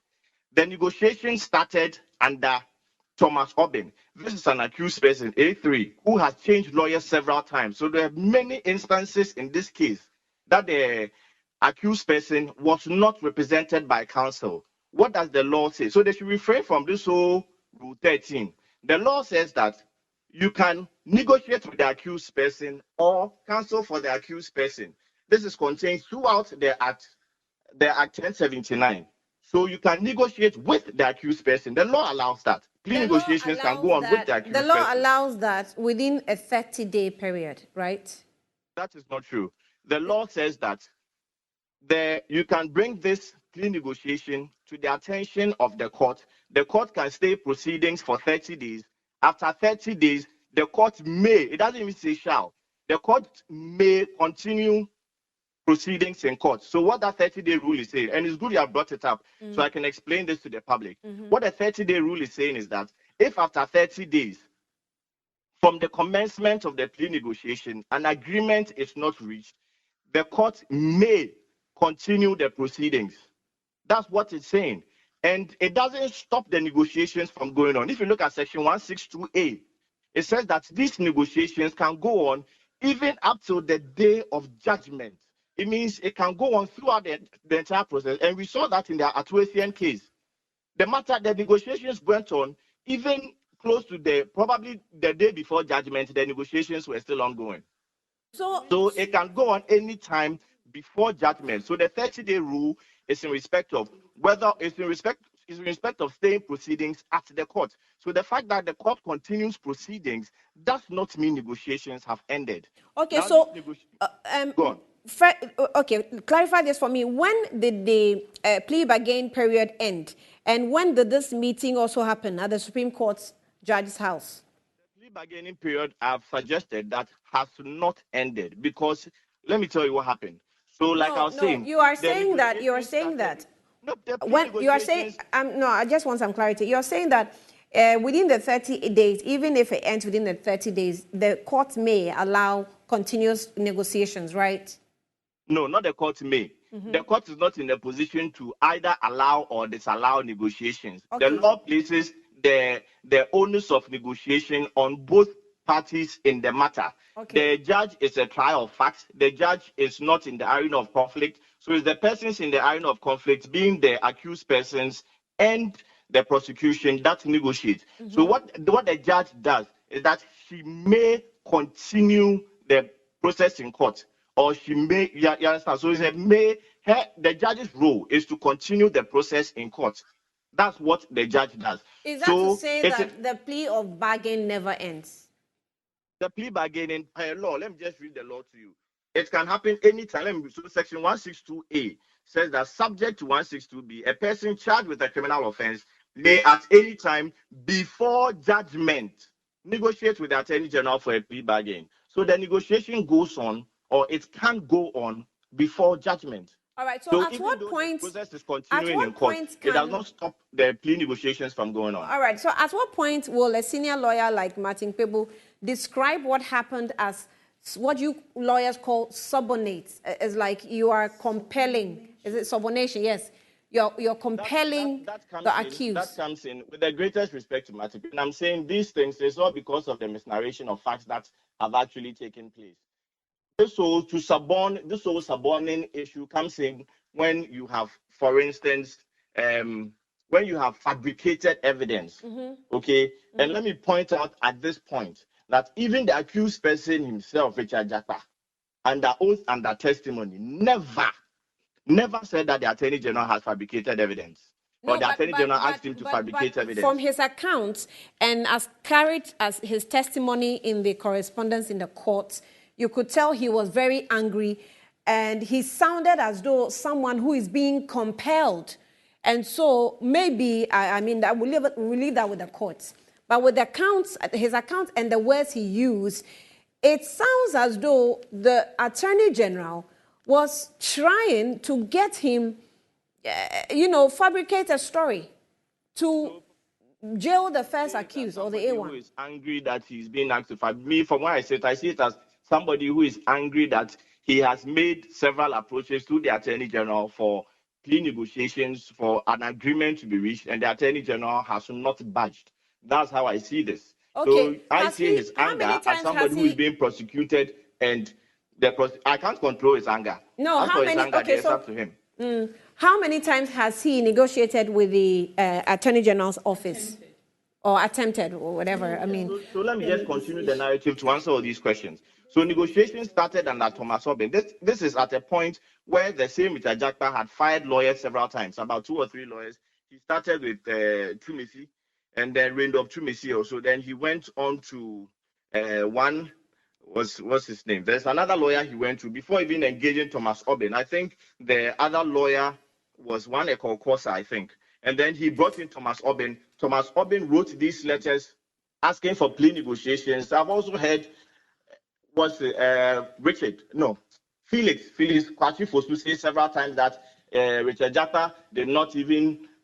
The negotiation started under Thomas Obin. This is an accused person, A3, who has changed lawyers several times. So there are many instances in this case that the accused person was not represented by counsel. What does the law say? So they should refrain from this whole Rule 13. The law says that you can negotiate with the accused person or counsel for the accused person. This is contained throughout the Act 1079. So you can negotiate with the accused person. The law allows that. Plea negotiations can go on with the accused The law person. allows that within a 30-day period, right? That is not true. The law says that you can bring this plea negotiation to the attention of the court. The court can stay proceedings for 30 days. After 30 days, the court may, it doesn't even say shall, the court may continue proceedings in court. So what that 30-day rule is saying, and it's good you have brought it up, so I can explain this to the public. What the 30-day rule is saying is that if after 30 days, from the commencement of the plea negotiation, an agreement is not reached, the court may continue the proceedings. That's what it's saying. And it doesn't stop the negotiations from going on. If you look at section 162A, it says that these negotiations can go on even up till the day of judgment. It means it can go on throughout the entire process. And we saw that in the Atuasian case. The negotiations went on even close to probably the day before judgment, the negotiations were still ongoing. So it can go on any time before judgment. So the 30-day rule is in respect of whether it's in respect of staying proceedings at the court. So the fact that the court continues proceedings does not mean negotiations have ended. Okay, now, so go on. Okay, clarify this for me. When did the plea bargain period end? And when did this meeting also happen at the Supreme Court's judge's house? The plea bargaining period I've suggested that has not ended, because let me tell you what happened. So like I was saying, you are saying that. No, the plea When you are saying, negotiations- no, I just want some clarity. You're saying that within the 30 days, even if it ends within the 30 days, the court may allow continuous negotiations, right? No, not the court may. The court is not in a position to either allow or disallow negotiations. Okay. The law places the onus of negotiation on both parties in the matter. Okay. The judge is a trial of facts. The judge is not in the arena of conflict. So it's the persons in the arena of conflict, being the accused persons and the prosecution, that negotiate. So what the judge does is that she may continue the process in court, or she may, you understand? So it's the judge's role is to continue the process in court. That's what the judge does. Is that So to say that the plea of bargain never ends? The plea bargaining law, let me just read the law to you. It can happen anytime. So section 162A says that subject to 162B, a person charged with a criminal offense may at any time before judgment negotiate with the Attorney General for a plea bargain. So the negotiation goes on, or it can go on before judgment. All right, so at even what though point? the process is continuing what in court, point it does not stop the plea negotiations from going on. All right, so at what point will a senior lawyer like Martin Kpebu describe what happened as what you lawyers call subordinates? It's like you are compelling. Is it subordination? Yes. You're compelling the accused. That comes in with the greatest respect to Martin. And I'm saying these things, it's not because of the misnarration of facts that have actually taken place. This whole suborning issue comes in when you have, for instance, when you have fabricated evidence. Okay? And let me point out at this point that even the accused person himself, Richard Japa, under oath, under testimony, never said that the Attorney General has fabricated evidence. Or the Attorney General asked him to fabricate evidence. From his accounts and as carried as his testimony in the correspondence in the court, you could tell he was very angry, and he sounded as though someone who is being compelled. And so maybe, I mean, we'll leave that with the courts. But with the accounts, his accounts and the words he used, it sounds as though the Attorney General was trying to get him, fabricate a story to jail the first accused or the A1. Who is angry that he's being asked to fabricate. Me, from what I see it as somebody who is angry that he has made several approaches to the Attorney General for plea negotiations, for an agreement to be reached, and the Attorney General has not budged. That's how I see this. So Okay. I see his How many anger as times somebody has who is he? being prosecuted, and I can't control his anger. No, As how for his many? anger, Okay, it's so up to him. How many times has he negotiated with the Attorney General's office? Or attempted, or whatever? I mean, So let me just continue the narrative to answer all these questions. So negotiations started under Thomas Obeng. This is at a point where the same Mr. Jakpa had fired lawyers several times, about 2 or 3 lawyers. He started with Tumisi, and then Raindrop Tumisi also. Then he went on to one, what's his name? There's another lawyer he went to before even engaging Thomas Obeng. I think the other lawyer was one called Kosa, I think. And then he brought in Thomas Obeng. Thomas Obeng wrote these letters asking for plea negotiations. I've also heard Felix Kwachi Fosu say several times that Richard Jakpa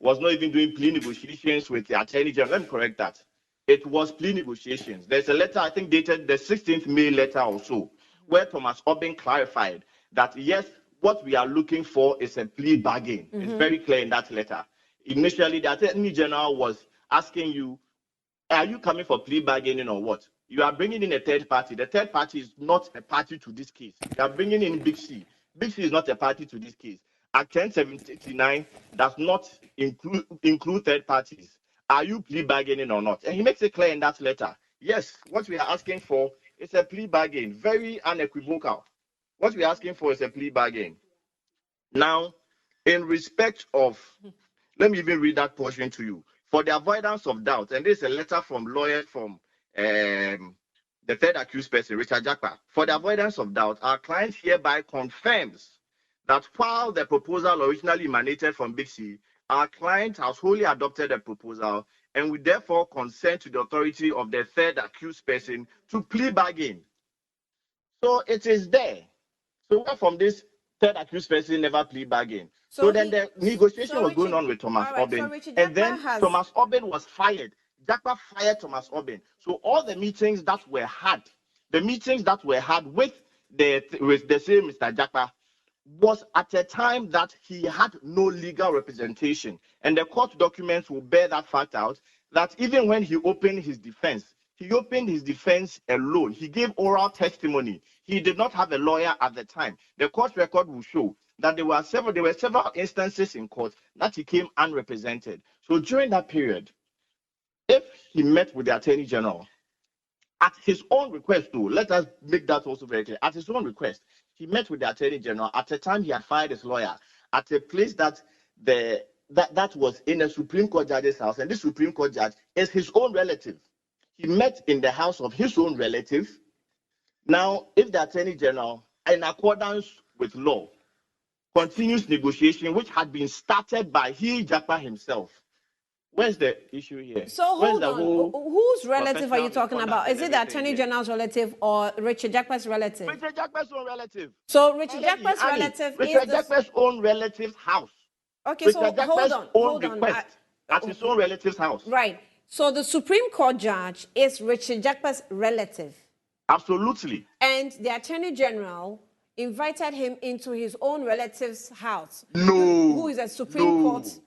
was not even doing plea negotiations with the Attorney General. Let me correct that. It was plea negotiations. There's a letter, I think, dated the 16th May letter or so, where Thomas Obeng clarified that, yes, what we are looking for is a plea bargain. It's very clear in that letter. Initially, the Attorney General was asking you, are you coming for plea bargaining or what? You are bringing in a third party. The third party is not a party to this case. You are bringing in Big C. Big C is not a party to this case. Act 1079 does not include third parties. Are you plea bargaining or not? And he makes it clear in that letter. Yes, what we are asking for is a plea bargain, very unequivocal. What we are asking for is a plea bargain. Now, in respect of, let me even read that portion to you. For the avoidance of doubt, and this is a letter from lawyers from the third accused person, Richard Jakpa. For the avoidance of doubt, our client hereby confirms that while the proposal originally emanated from Big C, our client has wholly adopted the proposal and we therefore consent to the authority of the third accused person to plea bargain. So it is there. So where from this third accused person never plea bargain? So then the negotiation was going on with Thomas Obeng, and then Thomas Obeng was fired. Jakpa fired Thomas Obeng. So all the meetings that were had with the same Mr. Jakpa was at a time that he had no legal representation. And the court documents will bear that fact out, that even when he opened his defense alone. He gave oral testimony. He did not have a lawyer at the time. The court record will show that there were several instances in court that he came unrepresented. So during that period, if he met with the Attorney General, at his own request, though, let us make that also very clear. At his own request, he met with the Attorney General at the time he had fired his lawyer at a place that was in a Supreme Court judge's house, and this Supreme Court judge is his own relative. He met in the house of his own relative. Now, if the Attorney General, in accordance with law, continues negotiation, which had been started by Jakpa himself, where's the issue here? So hold on. Whose relative are you talking about? Is it the Attorney General's relative or Richard Jakpa's relative? Richard Jakpa's own relative. So Richard Jakpa's relative is Richard Jakpa's own relative's house. Okay, so hold on. At his own relative's house. Right. So the Supreme Court judge is Richard Jakpa's relative. Absolutely. And the Attorney General invited him into his own relative's house. No. Who is a Supreme Court?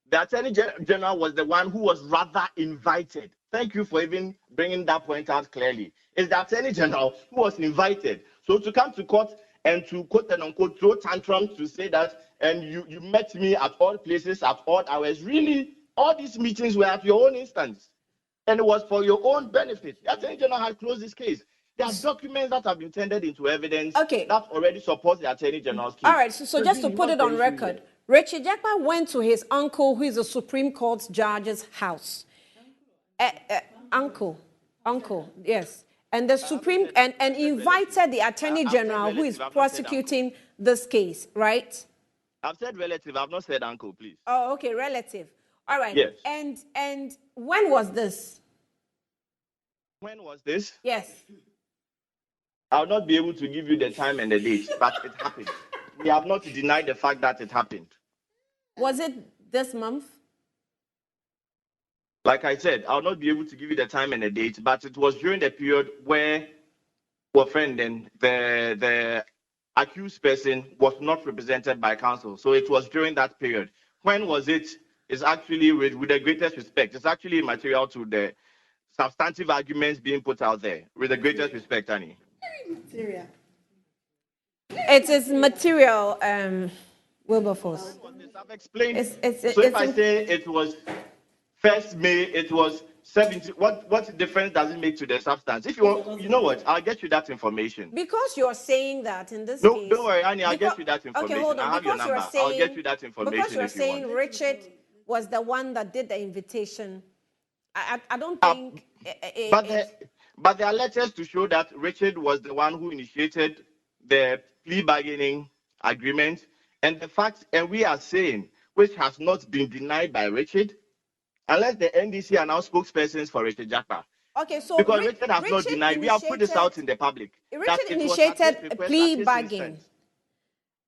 The Attorney General was the one who was rather invited. Thank you for even bringing that point out clearly. It's the Attorney General who was invited. So to come to court and to quote and unquote throw tantrums to say that, and you met me at all places at all hours, really, all these meetings were at your own instance. And it was for your own benefit. The Attorney General had closed this case. There are documents that have been tendered into evidence that already support the Attorney General's case. All right, so just to put it on record, Richard Jakpa went to his uncle, who is a Supreme Court judge's house. Uncle, yes. And the Supreme, and invited the Attorney General, who is prosecuting this case, right? I've said relative, I've not said uncle, please. Oh, okay, relative. All right. Yes. And when was this? When was this? Yes. I'll not be able to give you the time and the date, but it happened. We have not denied the fact that it happened. Was it this month? Like I said, I'll not be able to give you the time and the date, but it was during the period where our friend and the accused person was not represented by counsel. So it was during that period. When was it? It's actually, with the greatest respect, it's actually immaterial to the substantive arguments being put out there. With the greatest respect, Annie. It is material, Wilberforce. I've explained. It's So if I say it was 1st May, it was 70. What difference does it make to the substance? If you want, you know what? I'll get you that information. Because you're saying that in this No, case. don't worry, Annie. I'll because- get you that information. Okay, hold on. I have your Because you're number. saying, I'll get you that information because you're if you saying want. Richard was the one that did the invitation. I don't think. But there are letters to show that Richard was the one who initiated the plea bargaining agreement, and the fact, and we are saying, which has not been denied by Richard, unless the NDC are now spokespersons for Richard Jakpa. Okay, so Because Richard has not denied. We have put this out in the public. Richard initiated a plea bargain,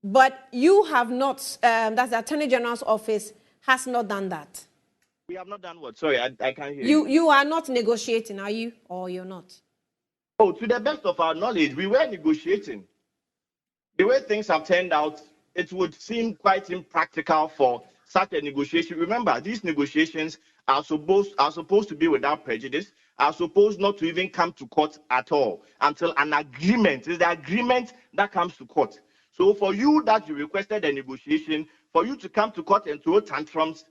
but you have not. That's the Attorney General's office has not done that. We have not done what? Sorry, I can't hear you. You are not negotiating, are you, or you're not? Oh, to the best of our knowledge, we were negotiating. The way things have turned out, it would seem quite impractical for such a negotiation. Remember, these negotiations are supposed to be without prejudice, are supposed not to even come to court at all until an agreement is the agreement that comes to court. So for you that you requested a negotiation, for you to come to court and throw tantrums,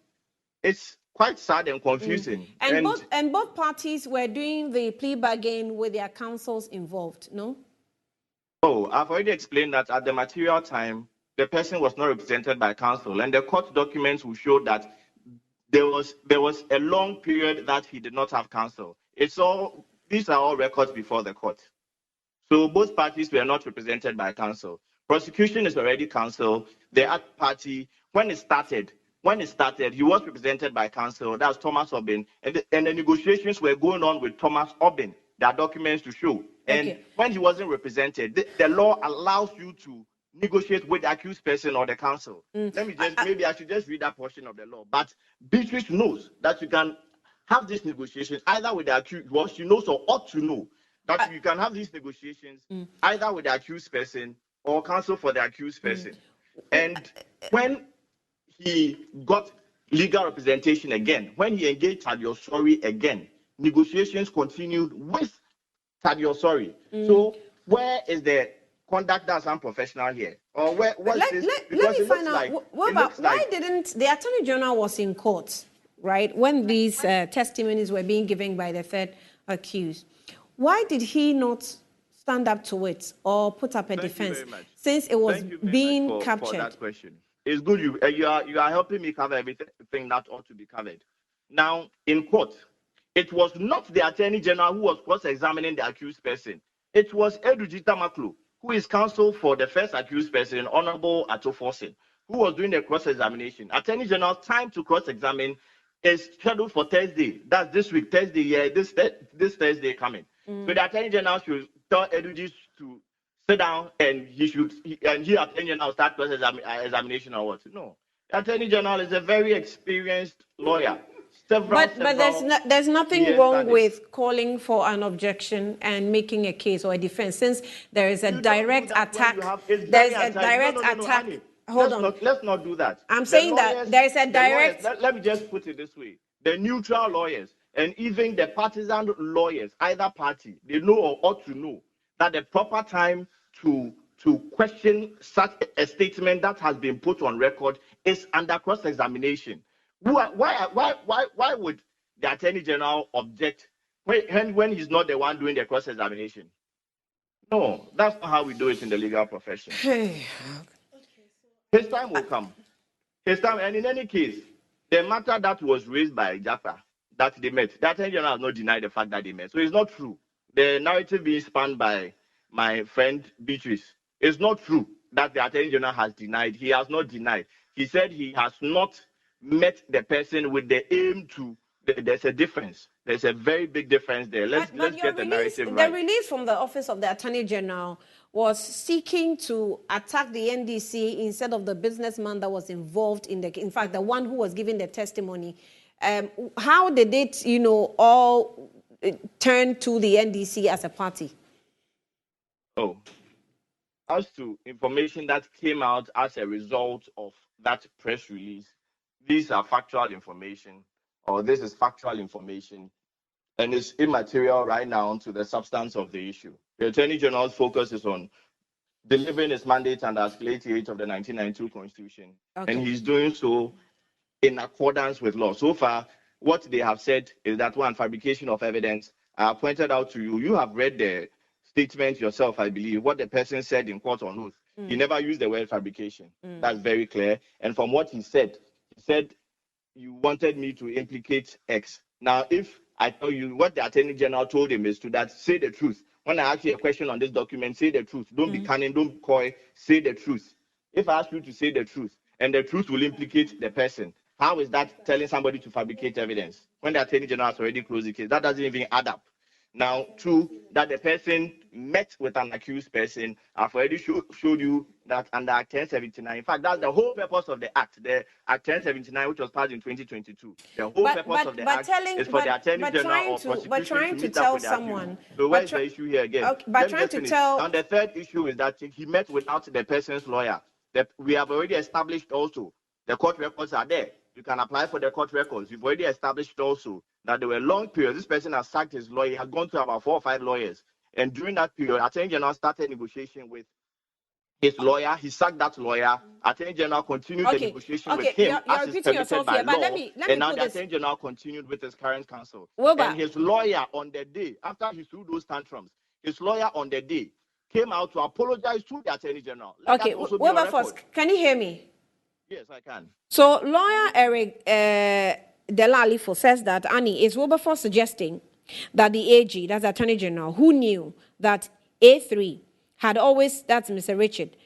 it's quite sad and confusing. And both parties were doing the plea bargain with their counsels involved, no? Oh, I've already explained that at the material time, the person was not represented by counsel, and the court documents will show that there was a long period that he did not have counsel. These are all records before the court. So both parties were not represented by counsel. Prosecution is already counsel. The other party, when it started, he was represented by counsel. That's Thomas Obin, and the negotiations were going on with Thomas Obin. There are documents to show. And when he wasn't represented, the law allows you to negotiate with the accused person or the counsel. Let me maybe I should just read that portion of the law. But Beatrice knows that you can have these negotiations either with the accused, well, she knows or ought to know that you can have these negotiations either with the accused person or counsel for the accused person. And when he got legal representation again, when he engaged Tadio Sori again, negotiations continued with Tadio Sori. So where is the conduct that's unprofessional here? Or what is this? Let me find out. Why didn't the Attorney General was in court, right, when these testimonies were being given by the third accused? Why did he not stand up to it or put up a defense since it was being captured? For that question. It's good you are helping me cover everything that ought to be covered. Now, in court, it was not the Attorney General who was cross-examining the accused person. It was Edujita Maklo, who is counsel for the first accused person, Honorable Ato Forsen, who was doing the cross-examination. Attorney General's time to cross-examine is scheduled for Thursday. That's this week, Thursday, this Thursday coming. So the Attorney General should tell Eduji to sit down and he Attorney General start cross-examination or what? No. The Attorney General is a very experienced lawyer. But there's nothing wrong with calling for an objection and making a case or a defense, since there is a direct attack. There's a direct attack. Hold on. Let's not do that. I'm saying that there is a direct. Let me just put it this way: the neutral lawyers and even the partisan lawyers, either party, they know or ought to know that the proper time to question such a statement that has been put on record is under cross-examination. Why would the Attorney General object when he's not the one doing the cross-examination? No, that's not how we do it in the legal profession. His time will come. His time, and in any case, the matter that was raised by Jaffa, that they met, the Attorney General has not denied the fact that they met. So it's not true. The narrative being spun by my friend Beatrice, it's not true that the Attorney General has denied. He has not denied. He said he has not met the person with the aim to. There's a difference. There's a very big difference there. Let's get the narrative right. The release from the Office of the Attorney General was seeking to attack the NDC instead of the businessman that was involved in fact, the one who was giving the testimony. How did it, all turn to the NDC as a party? Oh, as to information that came out as a result of that press release, these are factual information, or this is factual information, and it's immaterial right now to the substance of the issue. The Attorney General's focus is on delivering his mandate under Article 88 of the 1992 Constitution, and he's doing so in accordance with law. So far, what they have said is that one, fabrication of evidence. I pointed out to you, you have read the statement yourself, I believe, what the person said in court on oath. He never used the word fabrication. That's very clear. And from what he said you wanted me to implicate X. Now, if I tell you what the Attorney General told him is to that, say the truth. When I ask you a question on this document, say the truth. Don't be cunning, don't be coy, say the truth. If I ask you to say the truth, and the truth will implicate the person, how is that telling somebody to fabricate evidence? When the Attorney General has already closed the case, that doesn't even add up. Now, true that the person met with an accused person, I've already showed you that under Act 1079. In fact, that's the whole purpose of the Act, the Act 1079, which was passed in 2022. The whole purpose of the Act is for the Attorney General or prosecution to meet up with the accused. So where's the issue here again? Okay, but trying to tell. And the third issue is that he met without the person's lawyer. We have already established also, the court records are there. You can apply for the court records. You've already established also that there were long periods. This person has sacked his lawyer. He had gone to about 4 or 5 lawyers. And during that period, Attorney General started negotiation with his lawyer. He sacked that lawyer. Attorney General continued the negotiation with him as is permitted by law. And now the Attorney General continued with his current counsel. And his lawyer on the day, after he threw those tantrums, his lawyer on the day came out to apologize to the Attorney General. Okay, Wilberforce, can you hear me? Yes, I can. So, lawyer Eric Delalifo says that, Annie, is Wilberforce suggesting that the AG, that's the Attorney General, who knew that A3 had always, that's Mr. Richard,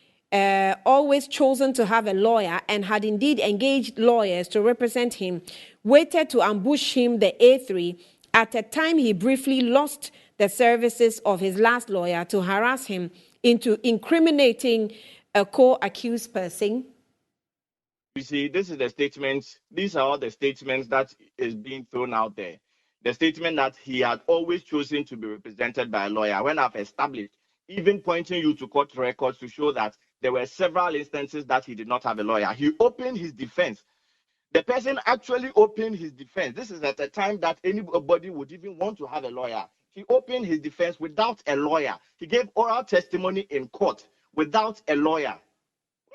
always chosen to have a lawyer and had indeed engaged lawyers to represent him, waited to ambush him, the A3, at a time he briefly lost the services of his last lawyer to harass him into incriminating a co-accused person? You see, this is the statement. These are all the statements that is being thrown out there. The statement that he had always chosen to be represented by a lawyer. When I've established, even pointing you to court records to show that there were several instances that he did not have a lawyer. He opened his defense. The person actually opened his defense. This is at a time that anybody would even want to have a lawyer. He opened his defense without a lawyer. He gave oral testimony in court without a lawyer.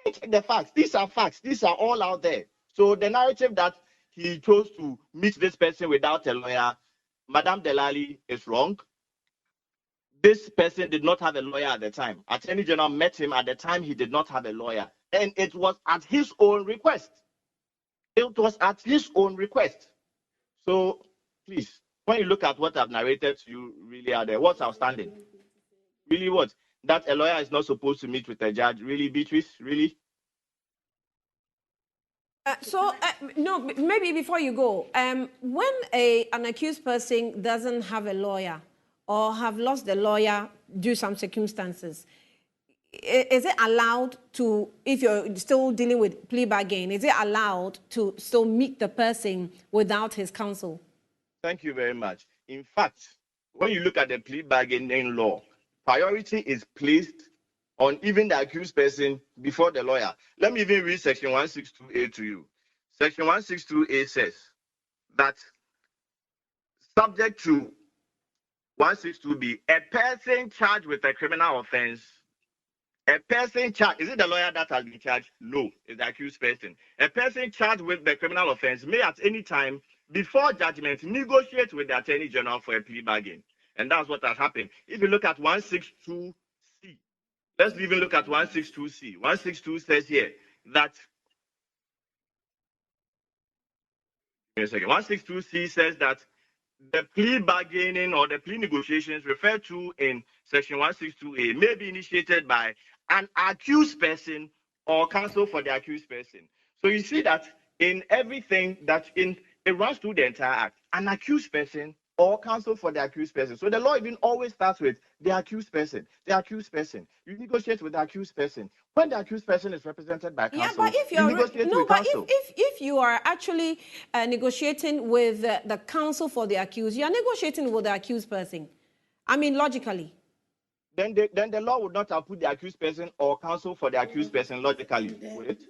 Check the facts. These are facts. These are all out there. So the narrative that he chose to meet this person without a lawyer, Madame Delali, is wrong. This person did not have a lawyer at the time. Attorney General met him at the time he did not have a lawyer. And it was at his own request. It was at his own request. So please, when you look at what I've narrated to you, really are there. What's outstanding? Really what? That a lawyer is not supposed to meet with a judge. Really, Beatrice? Really? No, maybe before you go, when an accused person doesn't have a lawyer or have lost the lawyer due to some circumstances, is it allowed to, if you're still dealing with plea bargain, is it allowed to still meet the person without his counsel? Thank you very much. In fact, when you look at the plea bargaining law, priority is placed on even the accused person before the lawyer. Let me even read Section 162A to you. Section 162A says that subject to 162B, a person charged with a criminal offense, a person charged, is it the lawyer that has been charged? No, it's the accused person. A person charged with the criminal offense may at any time before judgment negotiate with the Attorney General for a plea bargain. And that's what has happened. If you look at 162C, let's even look at 162C. 162 says here that, 162C says that the plea bargaining or the plea negotiations referred to in Section 162A may be initiated by an accused person or counsel for the accused person. So you see that in everything it runs through the entire act, an accused person or counsel for the accused person. So the law even always starts with the accused person. The accused person. You negotiate with the accused person. When the accused person is represented by counsel, but if you're you negotiate with counsel. If you are actually negotiating with the counsel for the accused, you are negotiating with the accused person. I mean, logically. then the law would not have put the accused person or counsel for the accused person logically. Would it?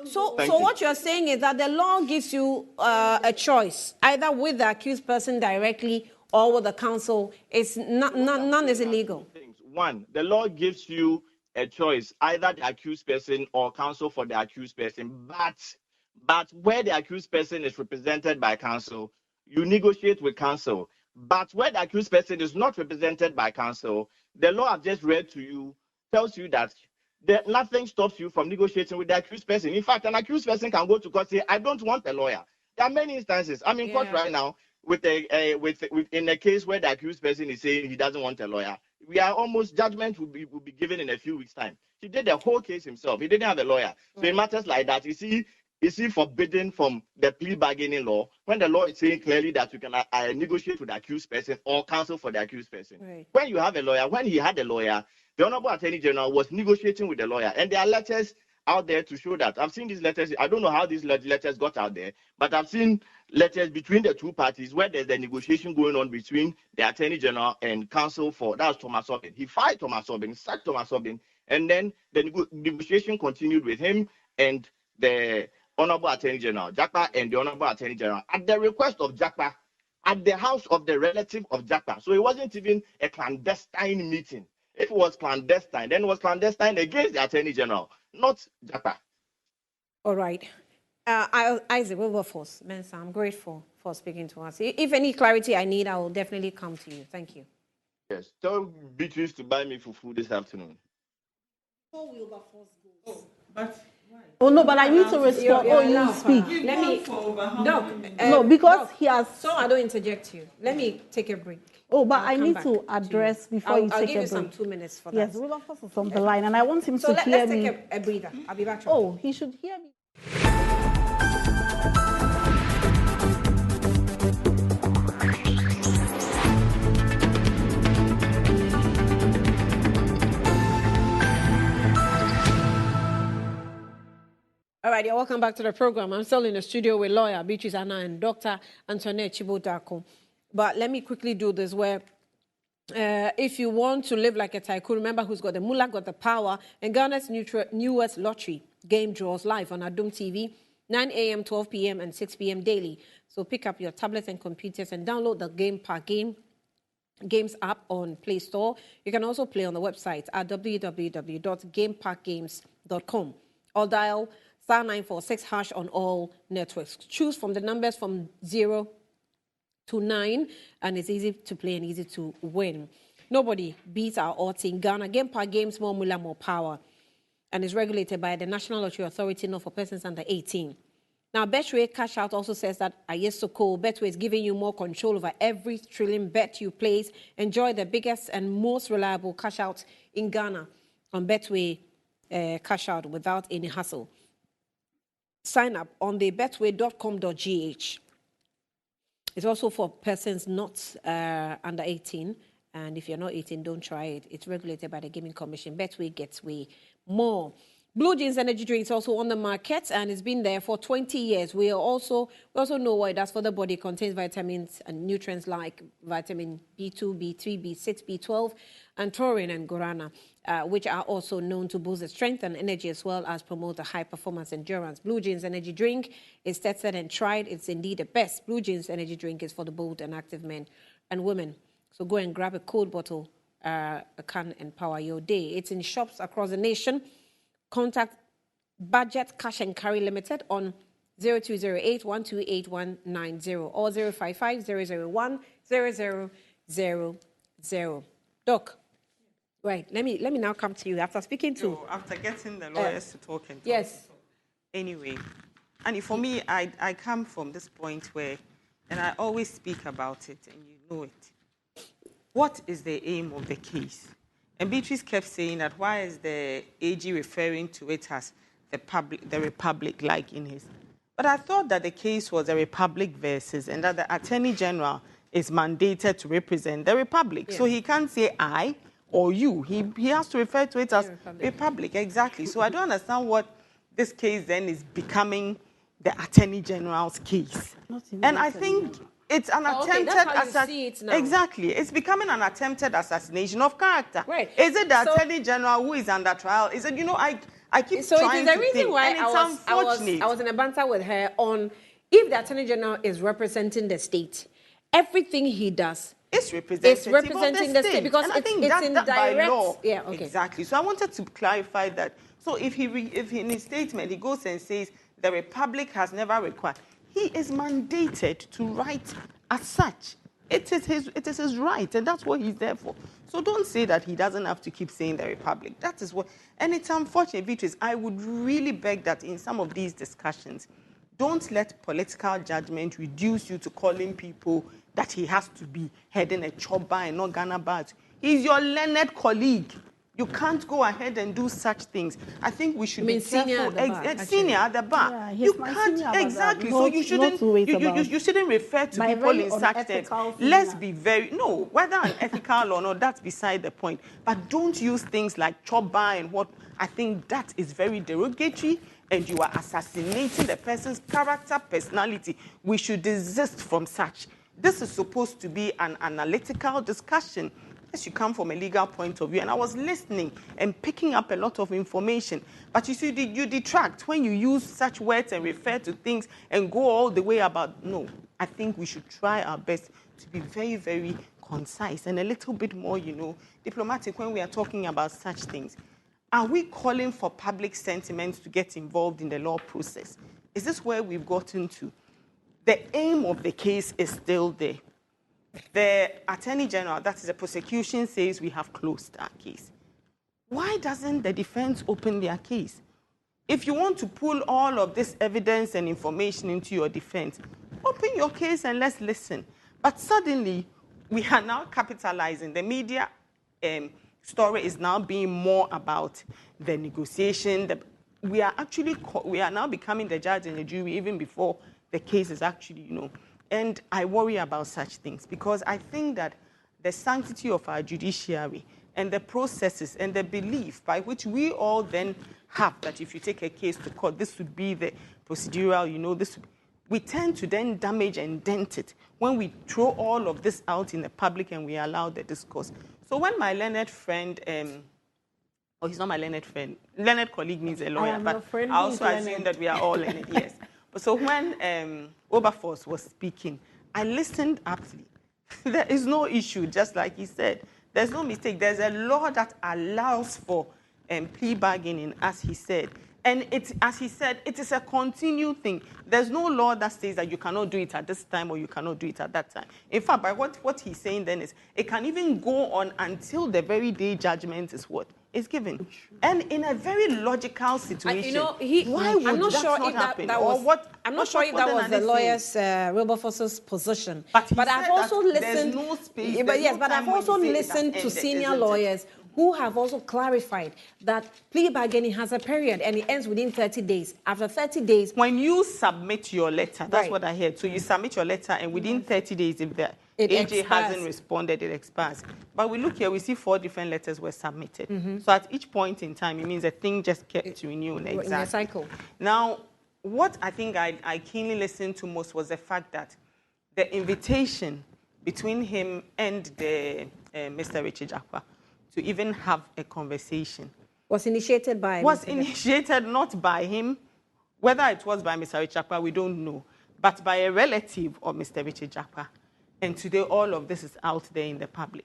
So Thank you. what you're saying is that the law gives you a choice, either with the accused person directly or with the counsel. It's none is illegal. One, the law gives you a choice, either the accused person or counsel for the accused person. But where the accused person is represented by counsel, you negotiate with counsel. But where the accused person is not represented by counsel, the law I've just read to you tells you that nothing stops you from negotiating with the accused person. In fact, an accused person can go to court and say, I don't want a lawyer. There are many instances. I'm in court right now in a case where the accused person is saying he doesn't want a lawyer. We are almost, judgment will be given in a few weeks' time. He did the whole case himself. He didn't have a lawyer. So in matters like that, is he forbidden from the plea bargaining law when the law is saying clearly that you can negotiate with the accused person or counsel for the accused person? Right. When you have a lawyer, when he had a lawyer, the Honorable Attorney General was negotiating with the lawyer, and there are letters out there to show that. I've seen these letters. I don't know how these letters got out there, but I've seen letters between the two parties where there's the negotiation going on between the Attorney General and counsel for, that was Thomas Obin. He fired Thomas Obin, sacked Thomas Obin, and then the negotiation continued with him and the Honorable Attorney General, Jakpa, and the Honorable Attorney General at the request of Jakpa, at the house of the relative of Jakpa. So it wasn't even a clandestine meeting. If it was clandestine, then it was clandestine against the Attorney General, not Jakpa. All right. Isaac Wilberforce, Mensa, I'm grateful for speaking to us. If any clarity I need, I will definitely come to you. Thank you. Yes. Tell Beatrice to buy me fufu this afternoon. Before Wilberforce goes. But why? Oh no, but I need to respond. You speak. Let me, Doc. No, because Doc, he has. So I don't interject you. Let me take a break. Oh, but I'll I come need back to address before you I'll take give a you some break. 2 minutes for Yes, that. Wilberforce is on the line, and I want him So to hear let's me. take a breather. I'll be back shortly. Oh, he should hear me. All right, you're welcome back to the program. I'm still in the studio with lawyer Beatrice Anna and Dr. Antoinette Chibodako. But let me quickly do this where if you want to live like a tycoon, remember who's got the mullah, got the power, and Ghana's newest lottery game draws live on Adum TV, 9 a.m., 12 p.m., and 6 p.m. daily. So pick up your tablets and computers and download the Game Park Games app on Play Store. You can also play on the website at www.gameparkgames.com or dial *946# on all networks. Choose from the numbers from 0 to 9, and it's easy to play and easy to win. Nobody beats our odds in Ghana. Game Park Games, more mullah, more power, and is regulated by the National Lottery Authority, not for persons under 18. Now, Betway Cash Out also says that Ayesoko, Betway is giving you more control over every thrilling bet you place. Enjoy the biggest and most reliable cash out in Ghana on Betway Cash Out without any hassle. Sign up on the betway.com.gh. It's also for persons not under 18. And if you're not 18, don't try it. It's regulated by the Gaming Commission. Betway gets way more. Blue Jeans energy drink is also on the market and it's been there for 20 years. We also know what it does for the body. It contains vitamins and nutrients like vitamin B2, B3, B6, B12, and taurine and guarana, which are also known to boost the strength and energy as well as promote the high performance endurance. Blue Jeans energy drink is tested and tried. It's indeed the best. Blue Jeans energy drink is for the bold and active men and women. So go and grab a cold bottle, a can, and power your day. It's in shops across the nation. Contact Budget Cash and Carry Limited on 0208-128190 or 055-001-0000. Doc, right, let me now come to you after speaking to... No, after getting the lawyers to talk and talk. Yes. Anyway, and for me, I come from this point where, and I always speak about it, and you know it. What is the aim of the case? And Beatrice kept saying that why is the AG referring to it as the Republic, like in his... But I thought that the case was the Republic versus, and that the Attorney General is mandated to represent the Republic. Yeah. So he can't say I or you. He has to refer to it as Republic. Exactly. So I don't understand what this case then is becoming the Attorney General's case. And I think it's an Oh, okay, attempted that's how you see it now. Exactly. It's becoming an attempted assassination of character. Right. Is it the So- Attorney General who is under trial? Is it, I keep So it trying is the to reason think, why and it's I unfortunate. was in a banter with her on if the Attorney General is representing the state, everything he does It's representative representing of the state because and I think it's that, in that by direct. law. Yeah, okay. Exactly. So I wanted to clarify that. So if in his statement he goes and says the Republic has never required, he is mandated to write as such. It is his right, and that's what he's there for. So don't say that he doesn't have to keep saying the Republic. That is what, and it's unfortunate, Beatrice. I would really beg that in some of these discussions, don't let political judgment reduce you to calling people that he has to be heading a choba and not Ghana Bat. He's your learned colleague. You can't go ahead and do such things. I think we should be careful. Senior at the bar, actually. Senior at the bar. Yeah, You he's my can't senior at the bar. exactly. No- So you no shouldn't two ways you about it. you shouldn't refer to My people very in such terms. unethical Let's senior. be very no, whether unethical or not, that's beside the point. But don't use things like choba and what. I think that is very derogatory, and you are assassinating the person's character, personality. We should desist from such. This is supposed to be an analytical discussion. Yes, you come from a legal point of view, and I was listening and picking up a lot of information. But you see, you detract when you use such words and refer to things and go all the way about. No, I think we should try our best to be very, very concise and a little bit more, diplomatic when we are talking about such things. Are we calling for public sentiment to get involved in the law process? Is this where we've gotten to? The aim of the case is still there. The Attorney General, that is the prosecution, says we have closed our case. Why doesn't the defense open their case? If you want to pull all of this evidence and information into your defense, open your case and let's listen. But suddenly, we are now capitalizing. The media story is now being more about the negotiation. We are now becoming the judge and the jury even before the case is actually, And I worry about such things because I think that the sanctity of our judiciary and the processes and the belief by which we all then have that if you take a case to court, this would be the procedural, we tend to then damage and dent it when we throw all of this out in the public and we allow the discourse. So when my learned friend, he's not my learned friend, learned colleague means a lawyer, but I also assume that we are all learned, yes. So when Wilberforce was speaking, I listened aptly. There is no issue, just like he said. There's no mistake. There's a law that allows for plea bargaining, as he said. And as he said, it is a continued thing. There's no law that says that you cannot do it at this time or you cannot do it at that time. In fact, by what he's saying then is it can even go on until the very day judgment is given. And in a very logical situation, why would I'm not that sure not if happen? that was, I'm not sure if that was the analysis? lawyer's Wilberforce's position. But I've also listened. No space, But I've also listened to senior lawyers who have also clarified that plea bargaining has a period and it ends within 30 days. After 30 days, when you submit your letter, that's Right. what I heard. So you submit your letter, and within 30 days, if the It AJ expires. hasn't responded, it expires. But we look here, we see 4 different letters were submitted. So at each point in time, it means a thing just kept renewing. in a cycle. Now, what I think I keenly listened to most was the fact that the invitation between him and the Mr. Richard Jakwa to even have a conversation Was initiated by was Mr. initiated not by him, whether it was by Mr. Richard Jakwa, we don't know, but by a relative of Mr. Richard Jakwa. And today, all of this is out there in the public.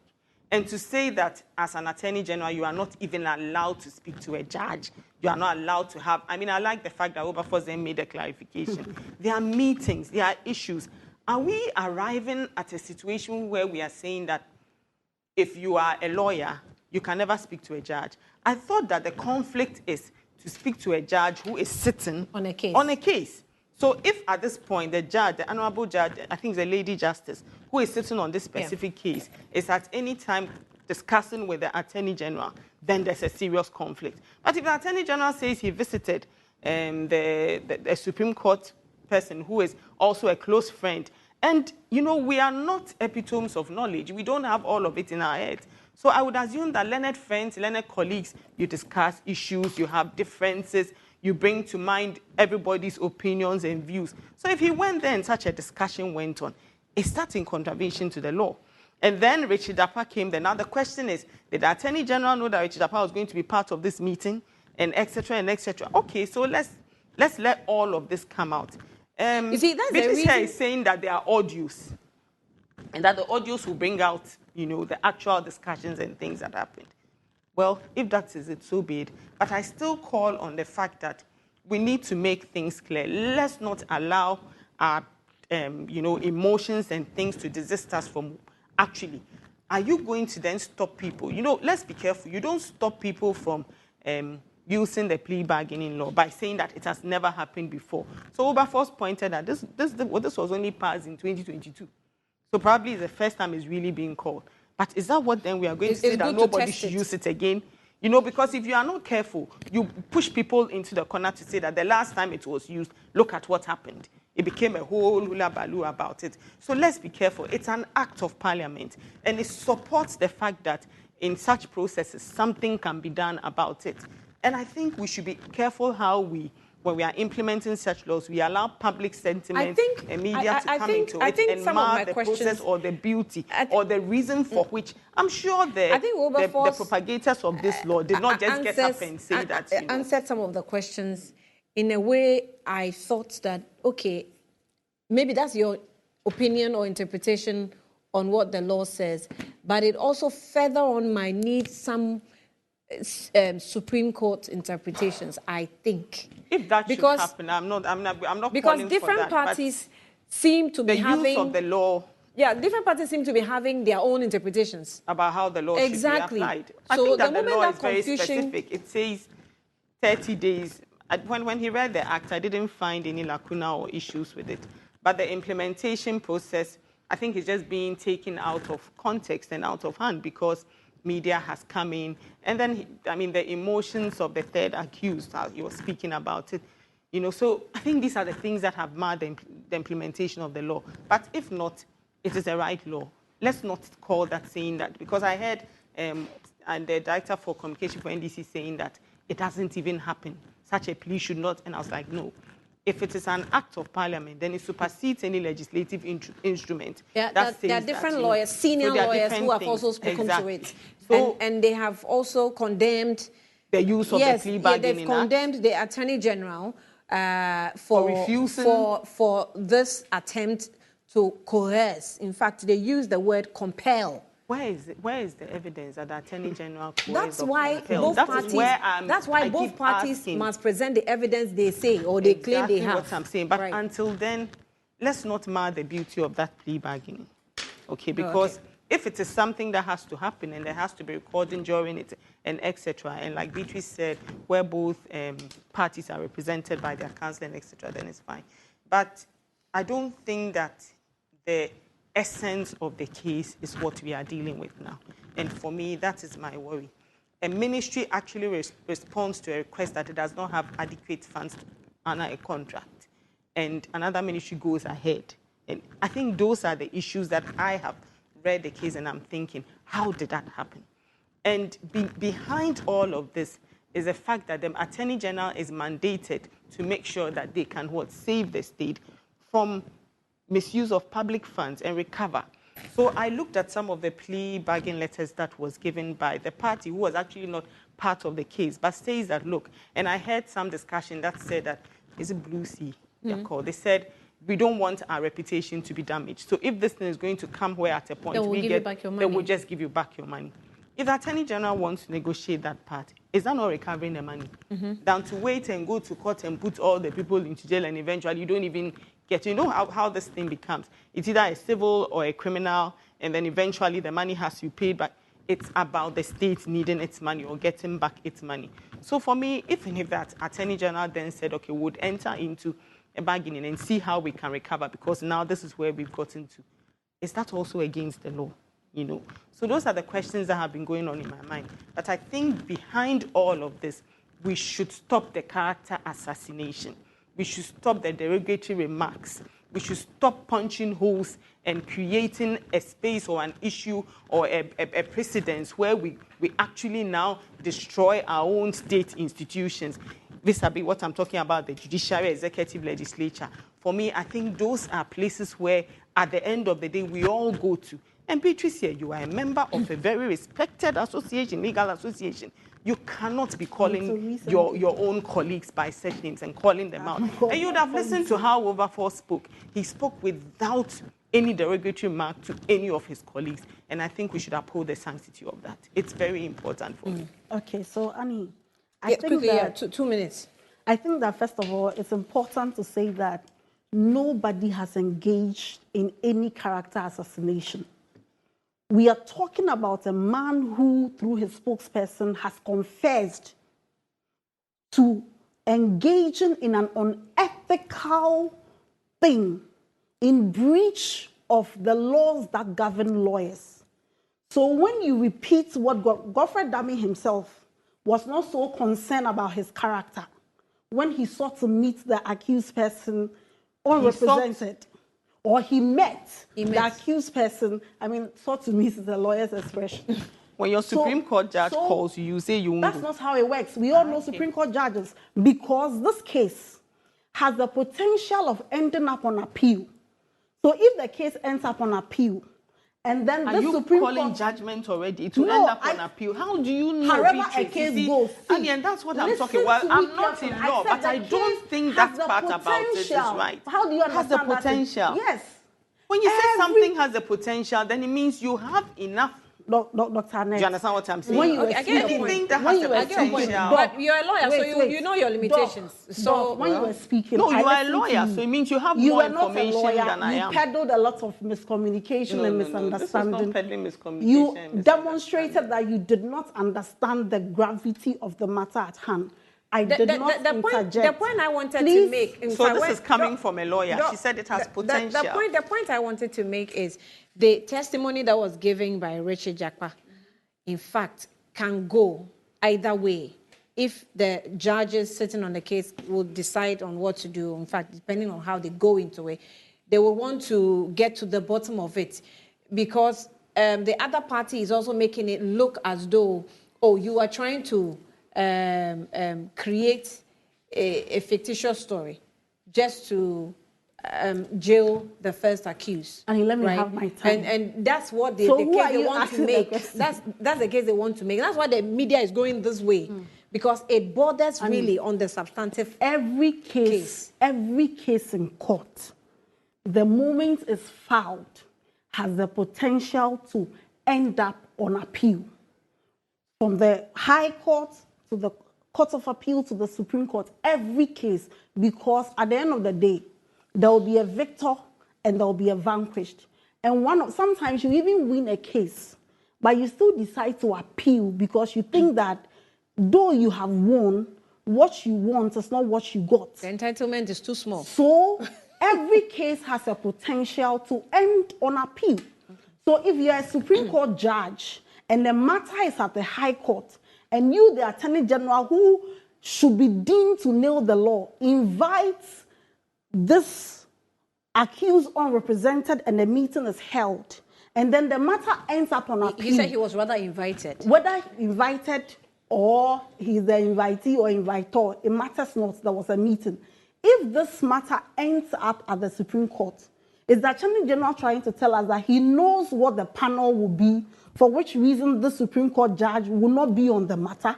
And to say that as an Attorney General, you are not even allowed to speak to a judge, you are not allowed to have, I like the fact that Wilberforce then made a clarification. There are meetings, there are issues. Are we arriving at a situation where we are saying that if you are a lawyer, you can never speak to a judge? I thought that the conflict is to speak to a judge who is sitting On a case. On a case. So if at this point the judge, the honorable judge, I think the lady justice, who is sitting on this specific case, is at any time discussing with the Attorney General, then there's a serious conflict. But if the Attorney General says he visited the Supreme Court person who is also a close friend, and, we are not epitomes of knowledge. We don't have all of it in our heads. So I would assume that learned friends, learned colleagues, you discuss issues, you have differences, you bring to mind everybody's opinions and views. So if he went there and such a discussion went on, Is that in contravention to the law? And then Richard Dapa came there. Now the question is, did the Attorney General know that Richard Dapa was going to be part of this meeting, and etc. and etc.? Okay, so let's let all of this come out. You see, that's the Beatrice reason. here is saying that there are audios, and that the audios will bring out, the actual discussions and things that happened. Well, if that is it, so be it. But I still call on the fact that we need to make things clear. Let's not allow our, emotions and things to desist us from actually. Are you going to then stop people? Let's be careful. You don't stop people from using the plea bargaining law by saying that it has never happened before. So Wilberforce pointed that this was only passed in 2022. So probably the first time it's really being called. But is that what then we are going to say that nobody should use it again? Because if you are not careful, you push people into the corner to say that the last time it was used, look at what happened. It became a whole hula-baloo about it. So let's be careful. It's an act of parliament, and it supports the fact that in such processes, something can be done about it. And I think we should be careful how when we are implementing such laws, we allow public sentiment and media to come into it and mar the process or the beauty or the reason for which I'm sure the propagators of this law did not just get up and say that. Answered some of the questions in a way I thought that, okay, maybe that's your opinion or interpretation on what the law says, but it also further on might need some Supreme Court interpretations, I think. If that should happen, I'm not because different parties seem to be having the use of the law. Yeah, different parties seem to be having their own interpretations about how the law should be applied. I think that the law is very specific. It says 30 days. When he read the act, I didn't find any lacuna or issues with it. But the implementation process, I think, is just being taken out of context and out of hand because media has come in. And then, the emotions of the third accused, you were speaking about it. So I think these are the things that have marred the implementation of the law. But if not, it is the right law. Let's not call that saying that, because I heard and the Director for Communication for NDC saying that it hasn't even happened. Such a plea should not, and I was like, no. If it is an act of parliament, then it supersedes any legislative instrument. Yeah, there are different lawyers, senior lawyers who have also spoken to it. So, and they have also condemned the use of the plea bargaining they've condemned the Attorney General for refusing for this attempt to coerce. In fact, they use the word compel. Where is the evidence that the Attorney General coerced? That's why both parties must present the evidence they say or they claim they have. That's what I'm saying. But until then, let's not mar the beauty of that plea bargaining. Okay, because if it is something that has to happen and there has to be recording during it and etc., and like Beatrice said, where both parties are represented by their counsel and etc., then it's fine. But I don't think that the essence of the case is what we are dealing with now. And for me, that is my worry. A ministry actually responds to a request that it does not have adequate funds to honor a contract. And another ministry goes ahead. And I think those are the issues that I have read the case and I'm thinking, how did that happen? And behind all of this is the fact that the Attorney General is mandated to make sure that they can save the state from misuse of public funds and recover. So I looked at some of the plea bargain letters that was given by the party who was actually not part of the case, but says that, look, and I heard some discussion that said that, is it Blue Sea? They said, we don't want our reputation to be damaged. So if this thing is going to come where at a point they will just give you back your money. If the Attorney General wants to negotiate that part, is that not recovering the money? Than to wait and go to court and put all the people into jail and eventually you don't even get, how this thing becomes. It's either a civil or a criminal, and then eventually the money has to be paid back. It's about the state needing its money or getting back its money. So for me, even if that Attorney General then said, okay, we'll enter into a bargaining and see how we can recover, because now this is where we've gotten to, is that also against the law? So those are the questions that have been going on in my mind. But I think behind all of this, we should stop the character assassination. We should stop the derogatory remarks. We should stop punching holes and creating a space or an issue or a precedence where we actually now destroy our own state institutions. vis-a-vis what I'm talking about, the judiciary, executive, legislature. For me, I think those are places where, at the end of the day, we all go to. And Beatrice, here, you are a member of a very respected association, legal association. You cannot be calling your own colleagues by such names and calling them out. And you would have listened to how Wilberforce spoke. He spoke without any derogatory mark to any of his colleagues. And I think we should uphold the sanctity of that. It's very important for me. Okay, so Annie, I Yeah, think quickly, that 2 minutes. I think that first of all, it's important to say that nobody has engaged in any character assassination. We are talking about a man who, through his spokesperson, has confessed to engaging in an unethical thing in breach of the laws that govern lawyers. So when you repeat what Godfred Dame himself was not so concerned about his character when he sought to meet the accused person unrepresented, or he met the accused person, sought to meet is a lawyer's expression. When your Supreme Court judge calls you, you say you won't That's go. not how it works. We all know Supreme Court judges, because this case has the potential of ending up on appeal. So if the case ends up on appeal, and then Are the you Supreme calling Court judgment already to No, end up on appeal? How do you know? however Beatrice? a case You see, goes, see, and that's what I'm listen talking about. to me I'm not in carefully. law, said but the I don't case think has that the part about it is potential. right. How do you Has the understand that? potential. Yes. When you say something has the potential, then it means you have enough. Dr. Annette, Do you understand what I'm saying? when you were Okay, I get your speaking, point. Anything that when has you the were I get your point. potential. But you're a lawyer, so Wait. you know your limitations. Doc, when you were speaking, No, you I are a listened to lawyer, you. so it means you have You more were not a information lawyer. than I am. You peddled a lot of miscommunication and No, this was misunderstanding. not peddling miscommunication. You and demonstrated that you did not understand the gravity of the matter at hand. I did not interject. The point I wanted to Please. make. in So fact, this when- is coming no, from a lawyer. no, She said it has the potential. The point I wanted to make is the testimony that was given by Richard Jakpa, in fact, can go either way. If the judges sitting on the case will decide on what to do, in fact, depending on how they go into it, they will want to get to the bottom of it, because the other party is also making it look as though, oh, you are trying to create a fictitious story just to jail the first accused. And let me have my time. And that's what the So case who are they you want to asking the make. question? That's the case they want to make. That's why the media is going this way, because it borders really on the substantive. Every case in court, the moment it's filed, has the potential to end up on appeal. From the High Court to the Court of Appeal to the Supreme Court, every case, because at the end of the day, there will be a victor and there will be a vanquished. And sometimes you even win a case, but you still decide to appeal because you think that though you have won, what you want is not what you got. The entitlement is too small. So every case has a potential to end on appeal. So if you're a Supreme Court judge and the matter is at the High Court, and you, the Attorney General, who should be deemed to know the law, invites this accused unrepresented and the meeting is held, and then the matter ends up on appeal. He said he was rather invited. Whether invited or he's the invitee or inviter, it matters not. There was a meeting. If this matter ends up at the Supreme Court, is the Attorney General trying to tell us that he knows what the panel will be, for which reason the Supreme Court judge will not be on the matter?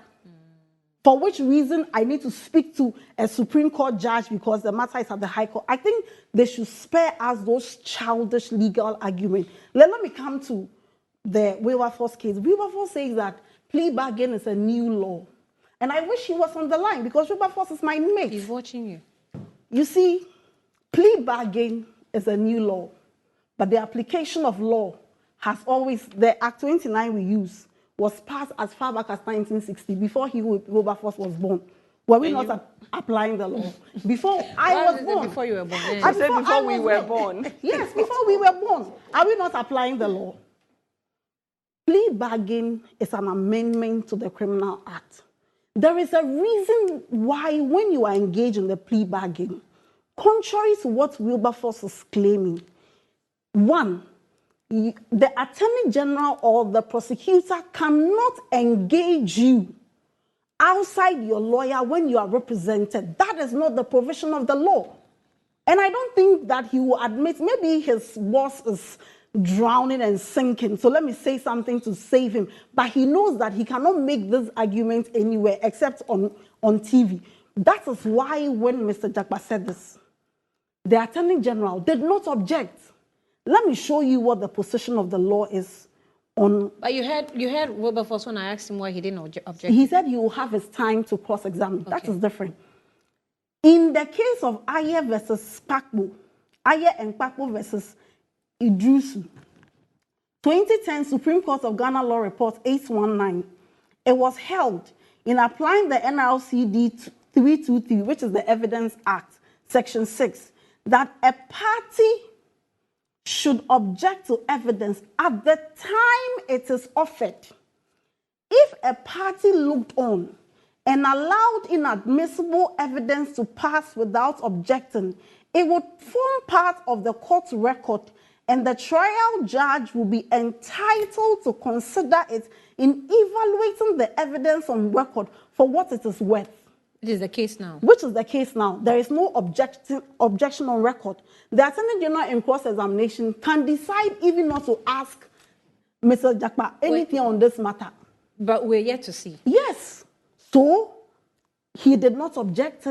For which reason I need to speak to a Supreme Court judge because the matter is at the High Court? I think they should spare us those childish legal arguments. Let me come to the Wilberforce case. Wilberforce says that plea bargain is a new law. And I wish he was on the line because Wilberforce is my mate. He's watching you. You see, plea bargain is a new law, but the application of law has always, the Act 29 we use, was passed as far back as 1960, before Wilberforce was born. Were we not applying the law? Before I was born. Before you were born. I said before we were born. Yes, before we were born. Are we not applying the law? Plea bargain is an amendment to the Criminal Act. There is a reason why when you are engaged in the plea bargain, contrary to what Wilberforce is claiming, one, the Attorney General or the prosecutor cannot engage you outside your lawyer when you are represented. That is not the provision of the law. And I don't think that he will admit, maybe his boss is drowning and sinking, so let me say something to save him. But he knows that he cannot make this argument anywhere except on TV. That is why when Mr. Jakpa said this, the Attorney General did not object. Let me show you what the position of the law is on. But you heard Wilberforce when I asked him why he didn't object. He said he will have his time to cross-examine. Okay. That is different. In the case of Aye versus Kpakpo, Aye and Kpakpo versus Idrusu, 2010 Supreme Court of Ghana Law Report 819, it was held in applying the NRCD 323, which is the Evidence Act, Section 6, that a party should object to evidence at the time it is offered. If a party looked on and allowed inadmissible evidence to pass without objecting, it would form part of the court record, and the trial judge will be entitled to consider it in evaluating the evidence on record for what it is worth. It is the case now. Which is the case now. There is no objection on record. The Attorney General in cross-examination can decide even not to ask Mr. Jakpa anything on this matter. But we're yet to see. Yes. So he did not object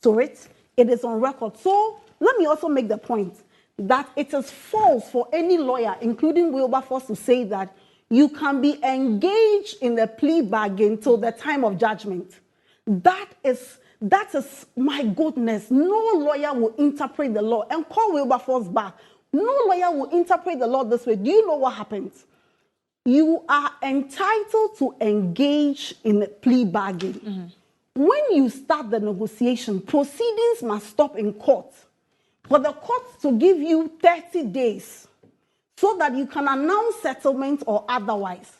to it. It is on record. So let me also make the point that it is false for any lawyer, including Wilberforce, to say that you can be engaged in a plea bargain till the time of judgment. That is, my goodness, no lawyer will interpret the law. And call Wilberforce back. No lawyer will interpret the law this way. Do you know what happens? You are entitled to engage in a plea bargain. Mm-hmm. When you start the negotiation, proceedings must stop in court. For the court to give you 30 days so that you can announce settlement or otherwise.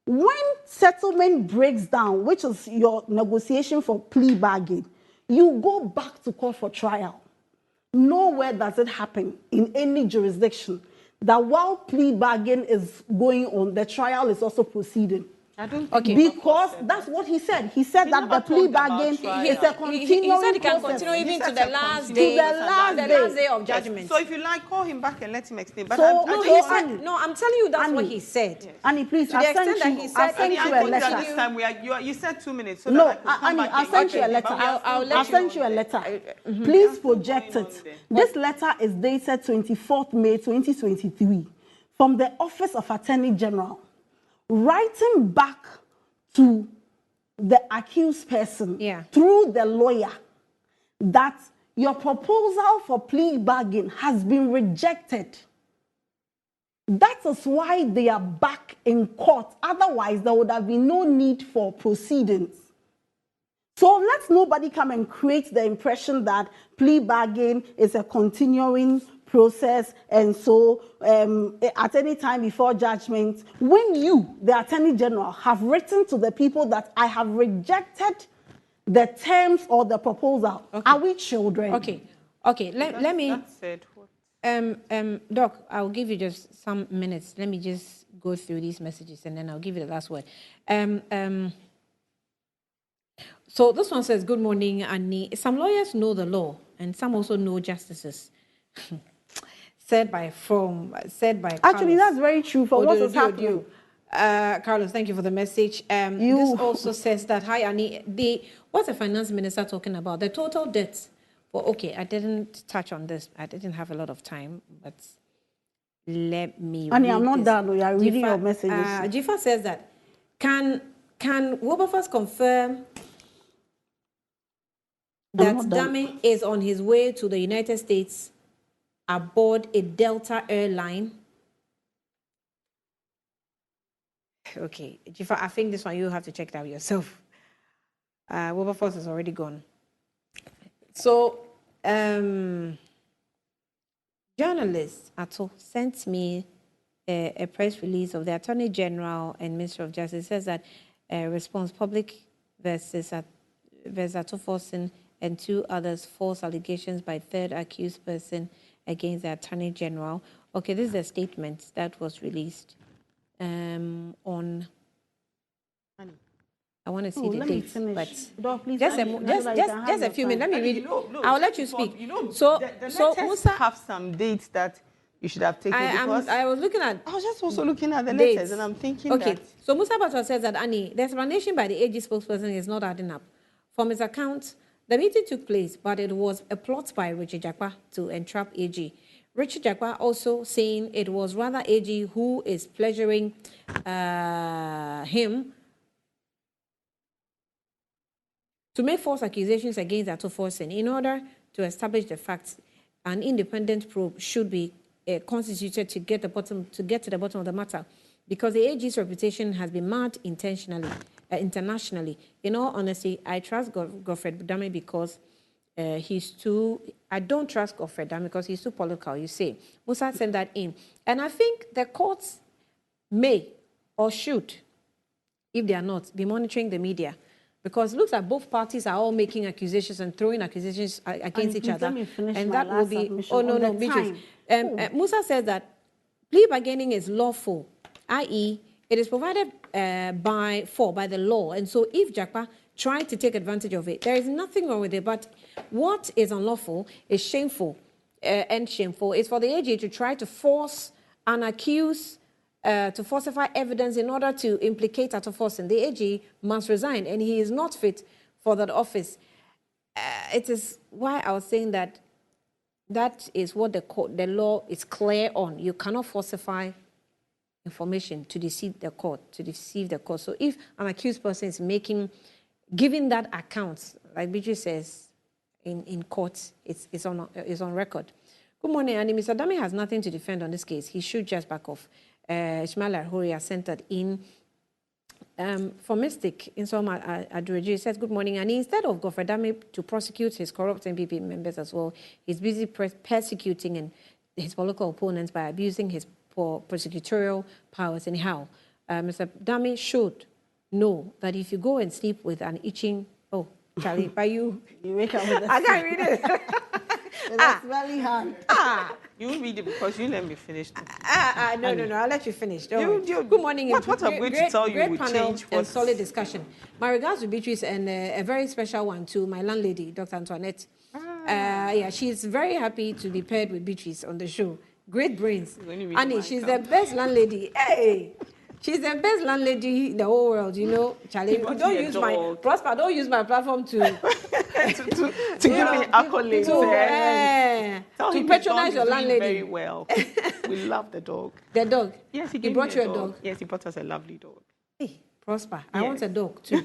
When settlement breaks down, which is your negotiation for plea bargain, you go back to court for trial. Nowhere does it happen in any jurisdiction that while plea bargain is going on, the trial is also proceeding. I don't Okay. Because that's what he said. He said that the plea bargain is a continuing He said he can process. continue even to He the said last to day, the last day. of judgment. So if you like, call him back and let him explain. But So- I No, think he So, said, Annie- no, I'm telling you that's what Annie- he said. Annie, please, To the I extent sent that you, he I said- sent I you a think that letter. this time you said 2 minutes. So No, that I could come Annie, back I and sent you a explain. letter. But we are I'll still let I you sent you a going letter. on Please still project going it. on there. This letter is dated 24th May 2023 from the Office of Attorney General, writing back to the accused person through the lawyer that your proposal for plea bargain has been rejected. That is why they are back in court. Otherwise, there would have been no need for proceedings. So let nobody come and create the impression that plea bargain is a continuing process, and so at any time before judgment, when you, the Attorney General, have written to the people that I have rejected the terms or the proposal, are we children? Okay. Let me. That said, what? Doc, I'll give you just some minutes. Let me just go through these messages and then I'll give you the last word. So this one says, "Good morning, Annie. Some lawyers know the law and some also know justices." said by Actually, Carlos. that's very true for what is happening. Carlos, thank you for the message. This also says that, "Hi, Annie, what's the finance minister talking about? The total debt." Well, okay, I didn't touch on this. I didn't have a lot of time, but let me Annie, read I'm not this. done. We are reading Jifa, your messages. Jifa says that, can Wilberforce confirm that not done. Dame is on his way to the United States aboard a Delta airline? Okay, Jifa, I think this one you have to check it out yourself. Wilberforce is already gone. So, journalist Ato sent me a press release of the Attorney General and Minister of Justice. It says that response public versus Ato Forson and two others false allegations by third accused person against the Attorney General. Okay, this is a statement that was released on I want to see Oh, the let me dates, finish. but Doc, please, just Annie, just so that you can have just a your few time. minutes. Let me read. I'll let you speak. So so letters Musa, have some dates that you should have taken because I was looking at I was just also looking at the dates. letters and I'm thinking Okay, that so Musa Batwa says that Annie, the explanation by the AG spokesperson is not adding up. From his account, the meeting took place, but it was a plot by Richard Jakpa to entrap AG. Richard Jakpa also saying it was rather AG who is pleasuring him to make false accusations against Ato Forsen. In order to establish the facts, an independent probe should be constituted to get to the bottom of the matter, because the AG's reputation has been marred internationally. In all honesty, I trust Godfred Dame because he's too. I don't trust Godfred Dame because he's too political. You say Musa sent that in, and I think the courts may or should, if they are not, be monitoring the media. Because it looks like both parties are all making accusations and throwing accusations against each other. And that will be, oh, no, Beatrice. Musa says that plea bargaining is lawful, i.e., it is provided by the law. And so if Jakpa tried to take advantage of it, there is nothing wrong with it. But what is unlawful is shameful and shameful. It's for the AG to try to force an accused to falsify evidence in order to implicate Ato Forsen. The AG must resign, and he is not fit for that office. It is why I was saying that is what the law is clear on. You cannot falsify information to deceive the court, So if an accused person is giving that account, like Beatrice says, in court, it's on record. Good morning, Annie. Mr. Dame has nothing to defend on this case. He should just back off. Ishmael Horia centered in for Mystic in Soma Adreji says, good morning. And instead of Godfred Dame to prosecute his corrupt MPP members as well, he's busy persecuting his political opponents by abusing his prosecutorial powers. Anyhow, Mr. Dame should know that if you go and sleep with an itching, Charlie, by you wake up with I can't read it. That's very hard. you read it because you let me finish. No, I'll let you finish. Good morning. What I'm going to tell you will change and solid discussion. My regards to Beatrice and a very special one to my landlady, Dr. Antoinette. She's very happy to be paired with Beatrice on the show. Great brains. Annie, she's the best landlady. Hey! She's the best landlady in the whole world, Charlie. Don't use my platform to give me accolades. To patronize your landlady. Very well. We love the dog. The dog? Yes, he brought you a dog. Yes, he brought us a lovely dog. Hey, Prosper. I want a dog too.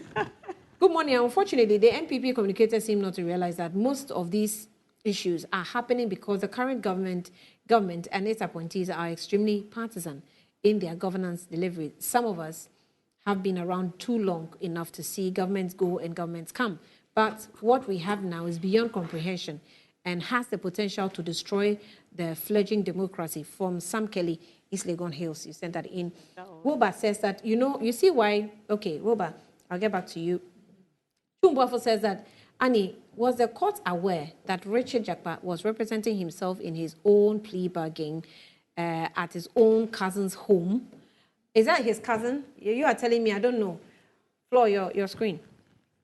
Good morning. Unfortunately, the NPP communicators seem not to realize that most of these issues are happening because the current government and its appointees are extremely partisan in their governance delivery. Some of us have been around too long enough to see governments go and governments come. But what we have now is beyond comprehension and has the potential to destroy the fledgling democracy. From Sam Kelly, East Legon Hills, you sent that in. Woba says that, you see why, okay, Woba, I'll get back to you. Chumbwafo says that, Annie, was the court aware that Richard Jakpa was representing himself in his own plea bargain at his own cousin's home? Is that his cousin? You are telling me, I don't know. Flo, your screen.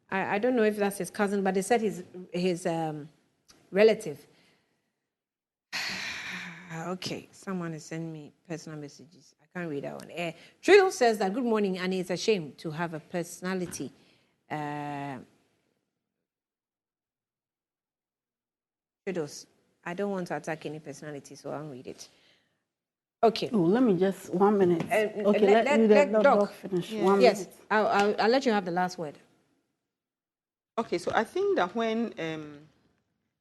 I don't know if that's his cousin, but they said his relative. Okay, someone is sending me personal messages. I can't read that one. Trill says that, good morning, and it's a shame to have a personality. Triddles, I don't want to attack any personality, so I'll read it. Okay. Oh, let me just 1 minute. Okay, let Doc finish. Yeah. 1 yes, minute. I'll let you have the last word. Okay, so I think that when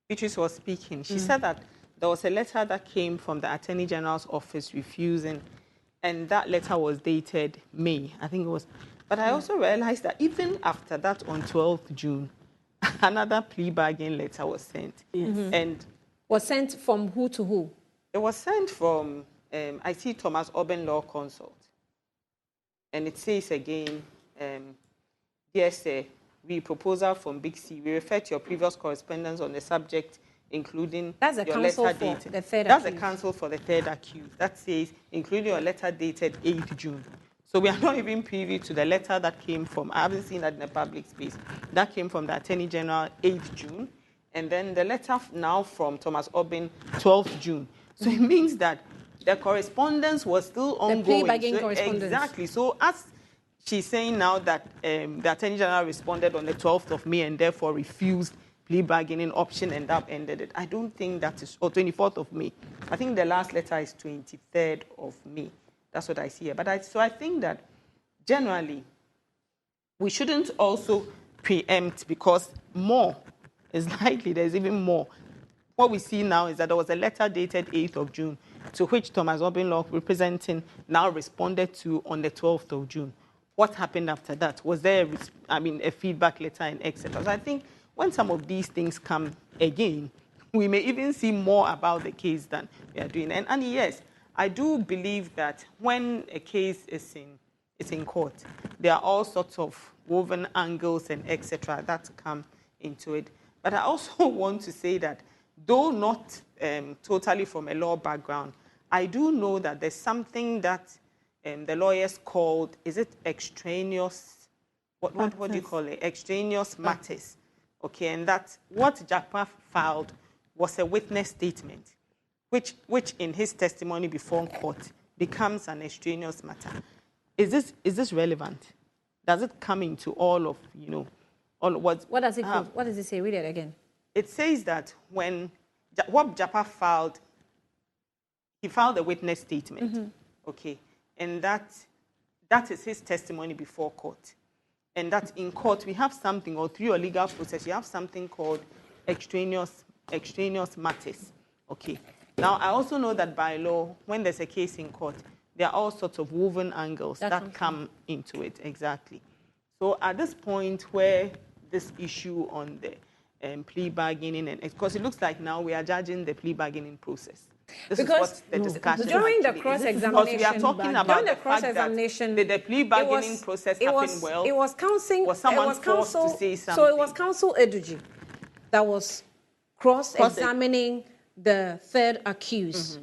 Beatrice was speaking, she said that there was a letter that came from the Attorney General's office refusing, and that letter was dated May, I think it was. But I also realized that even after that, on 12th June, another plea bargain letter was sent. Yes. And was sent from who to who? It was sent from, I see Thomas Urban Law Consult. And it says again, dear sir, we proposal from Big C. We refer to your previous correspondence on the subject, including that's your letter dated. The third that's accused. the counsel for the third accused. That says, including your letter dated 8th June. So we are not even privy to the letter that came from, I haven't seen that in the public space, that came from the Attorney General 8th June, and then the letter now from Thomas Obin 12th June. So it means that the correspondence was still ongoing. plea bargain So, correspondence. exactly. So as she's saying now that the Attorney General responded on the 12th of May and therefore refused plea bargaining option and that ended it. I don't think that is, or 24th of May. I think the last letter is 23rd of May. That's what I see here. But I think that generally we shouldn't also preempt because more is likely, there's even more. What we see now is that there was a letter dated 8th of June to which Thomas Obinlock representing now responded to on the 12th of June. What happened after that? Was there, a feedback letter and etc.? So I think when some of these things come again, we may even see more about the case than we are doing. And yes, I do believe that when a case is in court, there are all sorts of woven angles and etc. that come into it. But I also want to say that though not totally from a law background, I do know that there's something that the lawyers called, is it extraneous, what do you call it? Extraneous matters. Okay, and that what Jakpa filed was a witness statement, which in his testimony before court becomes an extraneous matter. Is this relevant? Does it come into all of, all what does it call? What does it say? Read it again. It says that when what Jakpa filed, he filed a witness statement, okay, and that is his testimony before court. And that in court we have something, or through a legal process, you have something called extraneous matters. Okay. Now I also know that by law, when there's a case in court, there are all sorts of woven angles that come into it. Exactly. So at this point where this issue on the plea bargaining, and because it looks like now we are judging the plea bargaining process. This because is what the discussion during the actually is. cross-examination, Because we are talking about during the the fact that cross-examination, the plea bargaining process happened well. It was counsel. Was someone it was forced counsel, to say something? So it was counsel Eduji that was cross-examining the third accused.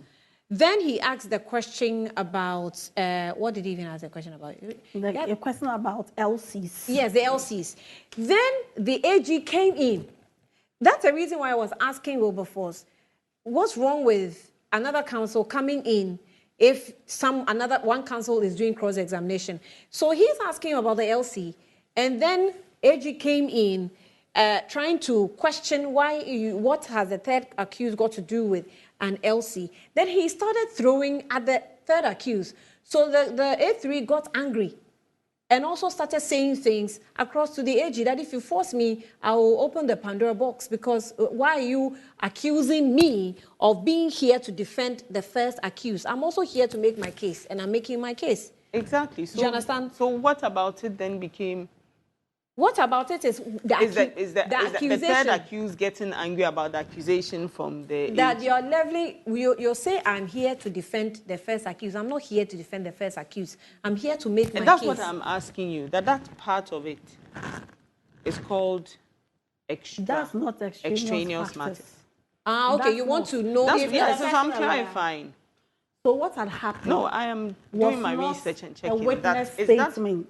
Then he asked the question about what did he even ask the question about? A question about LCs. Yes, the LCs. Then the AG came in. That's the reason why I was asking Wilberforce, what's wrong with another counsel coming in if one counsel is doing cross-examination? So he's asking about the LC, and then AG came in trying to question what has the third accused got to do with an LC. Then he started throwing at the third accused. So the A3 got angry and also started saying things across to the AG that if you force me, I will open the Pandora box, because why are you accusing me of being here to defend the first accused? I'm also here to make my case, and I'm making my case. Exactly. So, do you understand? So what about it then became... What about it is the accusation. The third accused getting angry about the accusation from the that AG? you're leveling, you say I'm here to defend the first accused. I'm not here to defend the first accused. I'm here to make my case. And that's what I'm asking you, that part of it is called That's not extraneous matters. Okay, That's you want to know if yes, so I'm clarifying. So what had happened? No, I am doing my research and checking. A witness statement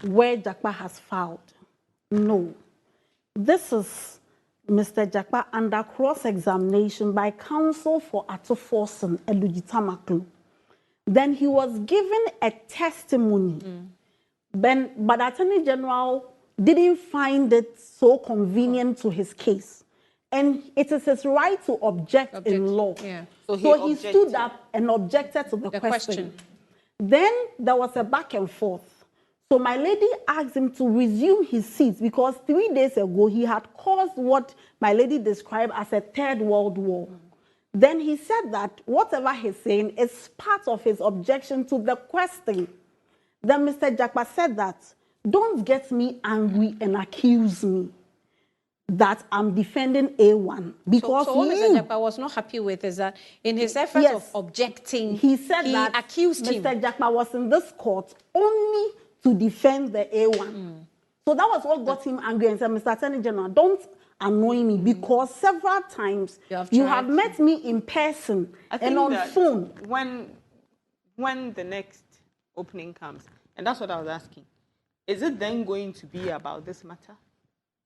where Jakpa has filed. No. This is Mr. Jakpa under cross-examination by counsel for Ato Forson, Eluditamaklu. Then he was given a testimony. But the Attorney General didn't find it so convenient to his case. And it is his right to object in law. Yeah. So he stood up and objected to the question. Then there was a back and forth. So my lady asked him to resume his seat because 3 days ago he had caused what my lady described as a third world war. Then he said that whatever he's saying is part of his objection to the question. Then Mr. Jakpa said that, don't get me angry and accuse me that I'm defending A1. Because so what Mr. Jakpa was not happy with is that in his effort of objecting, he said that accused him. Mr. Jakpa was in this court only to defend the A1. So that was what got him angry and said, Mr. Attorney General, don't annoy me because several times you have met me in person and on phone. When the next opening comes, and that's what I was asking, is it then going to be about this matter?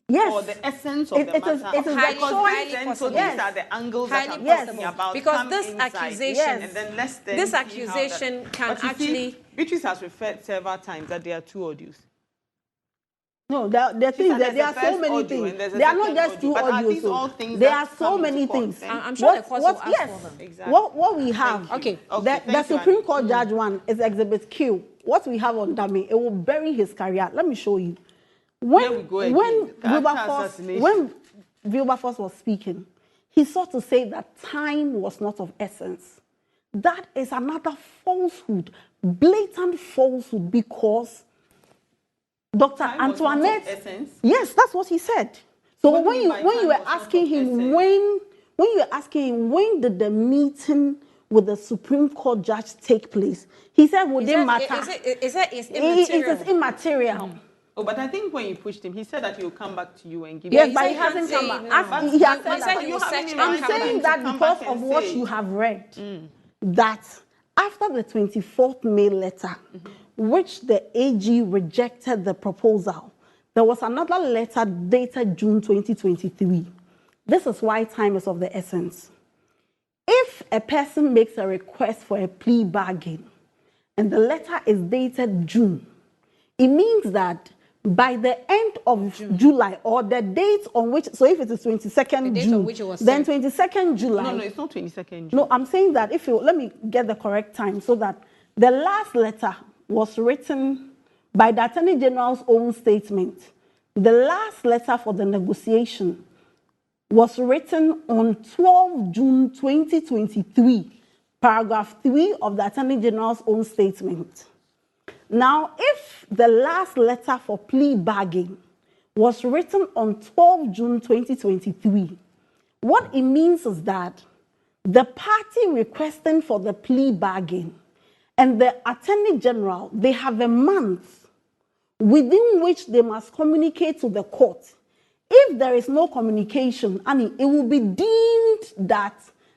Yes. Or the essence of the matter? It is Highly- the highly choice. possible. So these are the angles Highly that I'm possible. talking about. Because Come this inside. accusation- and then let's then this see how accusation can But you see, actually- Beatrice has referred several times that there are two audios. No, the thing is that there are so many things. There are not just two But are these audios. all things There that are so come into many court things. then? I'm sure the court will ask yes. for them. Exactly. What we have, Thank you. Okay. Okay, the thank you, Supreme Annie. Court Judge 1 is Exhibit Q. What we have on Dami, it will bury his career. Let me show you. Here we go again. When Character assassination. When Wilberforce was speaking, he sought to say that time was not of essence. That is another falsehood, blatant falsehood, because Dr. Time was not of Antoinette. essence? Yes, that's what he said. So What do when you you mean by when time you were was not asking of him essence? when you were asking him when did the meeting with the Supreme Court judge take place, he said would it matter? Is it It immaterial? is immaterial. Oh, but I think when you pushed him, he said that he'll come back to you and give Yes, you. but said he he hasn't can't come say back. it now. As he has He said said that. he will search any my I'm right saying to that come because back of and what say. you have read, that after the 24th May letter, which the AG rejected the proposal, there was another letter dated June 2023. This is why time is of the essence. If a person makes a request for a plea bargain and the letter is dated June, it means that by the end of July or the date on which, so if it is 22nd The date June, on which it was then sent. 22nd July. No, it's not 22nd June. No, I'm saying that if you, let me get the correct time so that the last letter was written by the Attorney General's own statement. The last letter for the negotiation was written on 12 June 2023, paragraph 3 of the Attorney General's own statement. Now, if the last letter for plea bargain was written on 12 June 2023, what it means is that the party requesting for the plea bargain and the Attorney General, they have a month within which they must communicate to the court. If there is no communication, Annie, it will be deemed that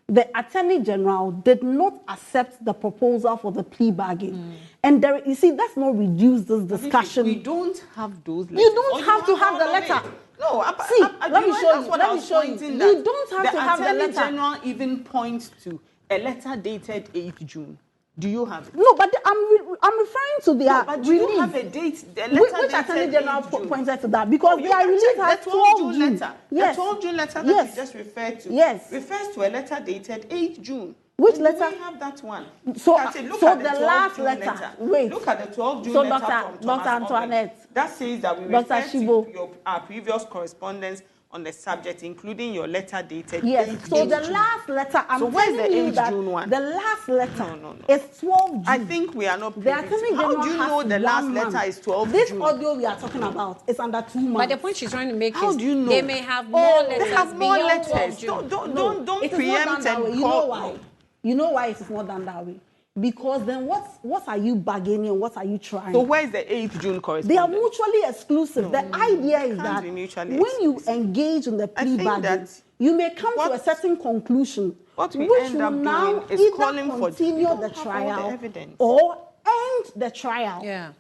the Attorney General did not accept the proposal for the plea bargain. And there, you see, let's not reduce this discussion. We don't have those letters. You don't Or have to have the no, letter. No, See, let me you know, show that's you, what let I me was show you. pointing You that don't have to have the Attorney letter. General even points to a letter dated 8th June. Do you have it? No, but I'm referring to their No, but you release. don't have a date. The letter Which dated Attorney General 8th June. pointed to that? Because You their can release check has the 12 June June. letter. Yes. The 12 June letter that Yes. you just referred to Yes. refers to a letter dated 8th June. Which And letter? Do we have that one? So- Look at it. Look so at the 12 last June letter. Wait. Look at the 12 June So letter Dr. from Thomas Antoinette. Oben. That says that we Dr. refer Shibo. to our previous correspondence on the subject, including your letter dated Yes. 8th So the June. last letter, I'm So where's telling the you 8th that June one? the last letter No. is 12 June. I think we are not The privy Attorney to- General How do you know has the last 1 letter month. is 12 This June? audio we are talking about is under 2 months. But the point she's trying to make How is do you know? they may have more letters They have more beyond 12 letters. June. Don't it is not done preempt that way. and You know call. why? You know why it is not done that way? Because then what are you bargaining? What are you trying? So where is the 8th June correspondence? They are mutually exclusive. The idea is can't that be mutually when you engage in the plea think bargain, that you may come to a what- certain conclusion, what we which end will up now doing is either calling for- continue we don't the have all the trial evidence. or end the trial. Yeah.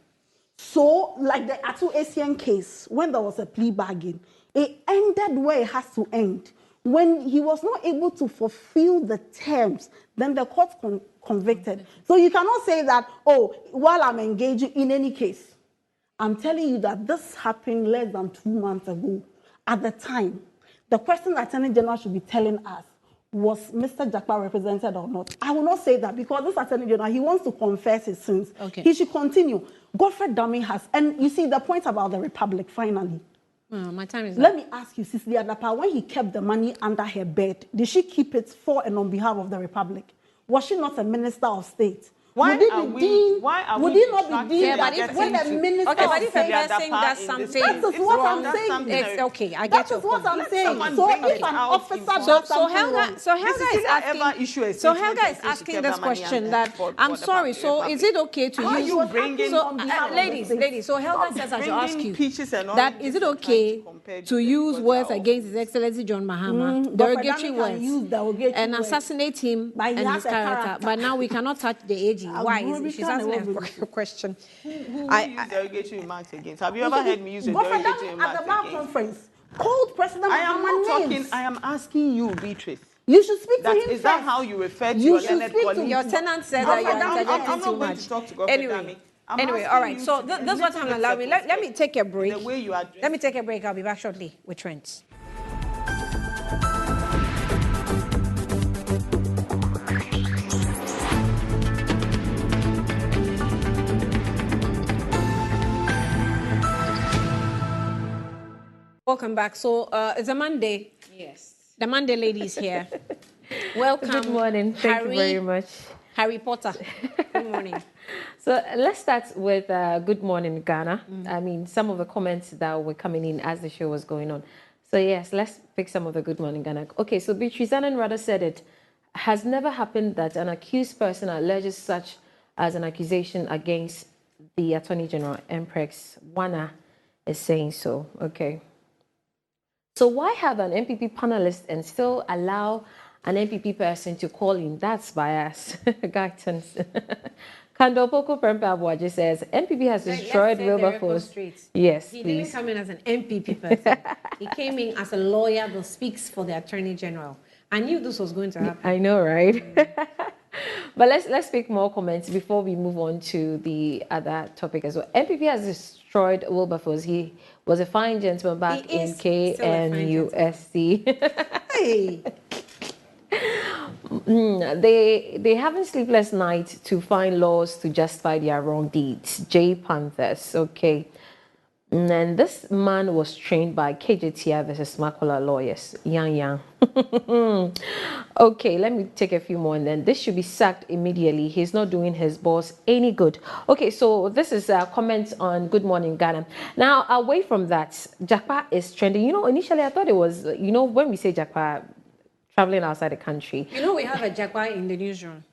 So, like the Atu Asian case, when there was a plea bargain, it ended where it has to end. When he was not able to fulfill the terms, then the court convicted. So you cannot say that, oh, while I'm engaging in any case, I'm telling you that this happened less than 2 months ago. At the time, the question the Attorney General should be telling us, was Mr. Jakpa represented or not? I will not say that because this Attorney General, he wants to confess his sins. Okay. He should continue. Godfrey Dami has, and you see the point about the Republic, finally. My time is Let up. me ask you, Sisi Adapa, when he kept the money under her bed, did she keep it for and on behalf of the Republic? Was she not a minister of state? Why would it are be we- deemed, why are would we it not be distracted? deemed Yeah, but that if- when a minister Okay, of but if a state... person does in something this That is case, what wrong, I'm that's saying. something It's that- okay. I That get is your what point. I'm Let saying. someone So bring if it an out officer in does front. So something Helga, wrong, so Helga Mrs. is Sila ever asking. issue a So statement Helga and is say she asking kept this the money question and that for I'm the sorry. So Republic. is it okay to Why are use? you bringing So on behalf of the ladies, state? so Helga says I should ask bringing you peaches and that is oranges it and okay trying to compare to them use because words they are against His Excellency John Mahama, Dr. derogatory Dami can words, use derogatory and words. assassinate him But he and has his a character? character. But now we cannot touch the AG Lady, why? She's asking a question. Who use derogatory remarks against? Have you ever heard me use a derogatory remarks at the bar against? conference, called President I am not Mahama talking. names. I am asking you, Beatrice. You should speak to him Is that first. how you refer to You your should learned speak to colleague? Your tenant said that you are I'm interjecting not too going much. to talk to Godfrey Dami. I'm Anyway, asking all right. you So to this is what I'm little allowing. Let me take a break. The way you address Let me take a break. I'll be back shortly with Trent. Welcome back. So it's a Monday. Yes. The Monday lady is here. Welcome. Good morning. Thank you very much. Harry Potter. Good morning. So let's start with Good Morning Ghana. I mean, some of the comments that were coming in as the show was going on. So yes, let's pick some of the Good Morning Ghana. Okay, so Beatrice Annan rather said it has never happened that an accused person alleges such as an accusation against the Attorney General, Mprex. Wana is saying so. Okay. So why have an MPP panelist and still allow an MPP person to call in? That's bias. Guidance. Kandopoko Prempa Abuaji says, MPP has destroyed Wilberforce. Yes, He please. didn't come in as an MPP person. He came in as a lawyer that speaks for the Attorney General. I knew this was going to happen. I know, right? But let's pick more comments before we move on to the other topic as well. MPP has destroyed Wilberforce. He was a fine gentleman back in KNUST. Hey. They haven't sleepless night to find laws to justify their wrong deeds. J Panthers, okay. And this man was trained by KJTI versus Makola lawyers. Yang. Okay, let me take a few more and then this should be sacked immediately. He's not doing his boss any good. Okay, so this is a comment on Good Morning Ghana. Now, away from that, Japa is trending. You know, initially I thought it was, you know, when we say Japa, traveling outside the country. You know, we have a Jakpa in the newsroom.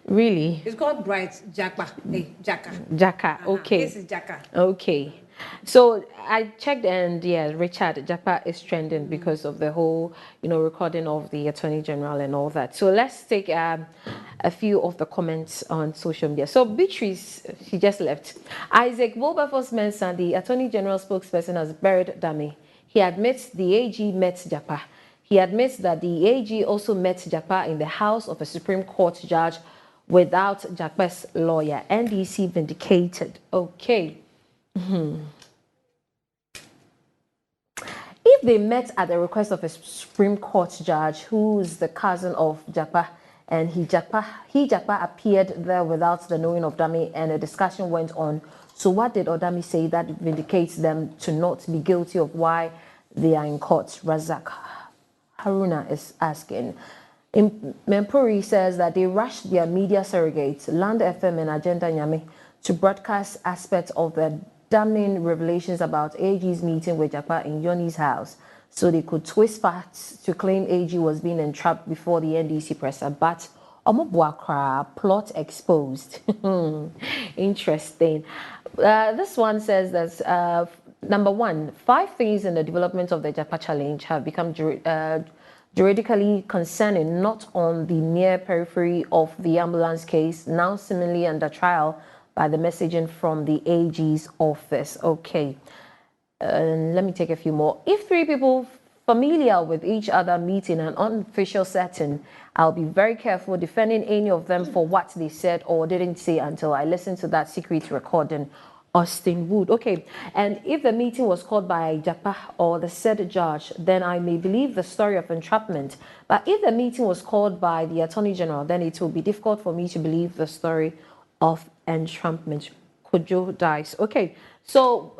Really? It's called Bright Jakpa. Hey, Jaka. Jaka, okay. This is Jaka. Okay. So I checked and yeah, Richard Japa is trending because of the whole, you know, recording of the Attorney General and all that. So let's take a few of the comments on social media. So Beatrice, she just left. Isaac Wilberforce Mensah, the Attorney General spokesperson, has buried Dami. He admits the AG met Japa. He admits that the AG also met Japa in the house of a Supreme Court judge without Japa's lawyer. NDC vindicated. Okay. If they met at the request of a Supreme Court judge who's the cousin of Japa, and Japa appeared there without the knowing of Dami, and a discussion went on. So what did Odami say that vindicates them to not be guilty of why they are in court? Razak Haruna is asking. Mempuri says that they rushed their media surrogates, Land FM and Agenda Nyame, to broadcast aspects of the damning revelations about AG's meeting with Japa in Yoni's house, so they could twist facts to claim AG was being entrapped before the NDC presser. But Omobuakra plot exposed. Interesting. This one says that number one, 5 things in the development of the Japa challenge have become juridically concerning, not on the mere periphery of the ambulance case, now seemingly under trial by the messaging from the AG's office. Okay, let me take a few more. If 3 people familiar with each other meet in an unofficial setting, I'll be very careful defending any of them for what they said or didn't say until I listen to that secret recording. Austin Wood. Okay, and if the meeting was called by Japa or the said judge, then I may believe the story of entrapment. But if the meeting was called by the Attorney General, then it will be difficult for me to believe the story of entrapment. Kojo dies. Okay, so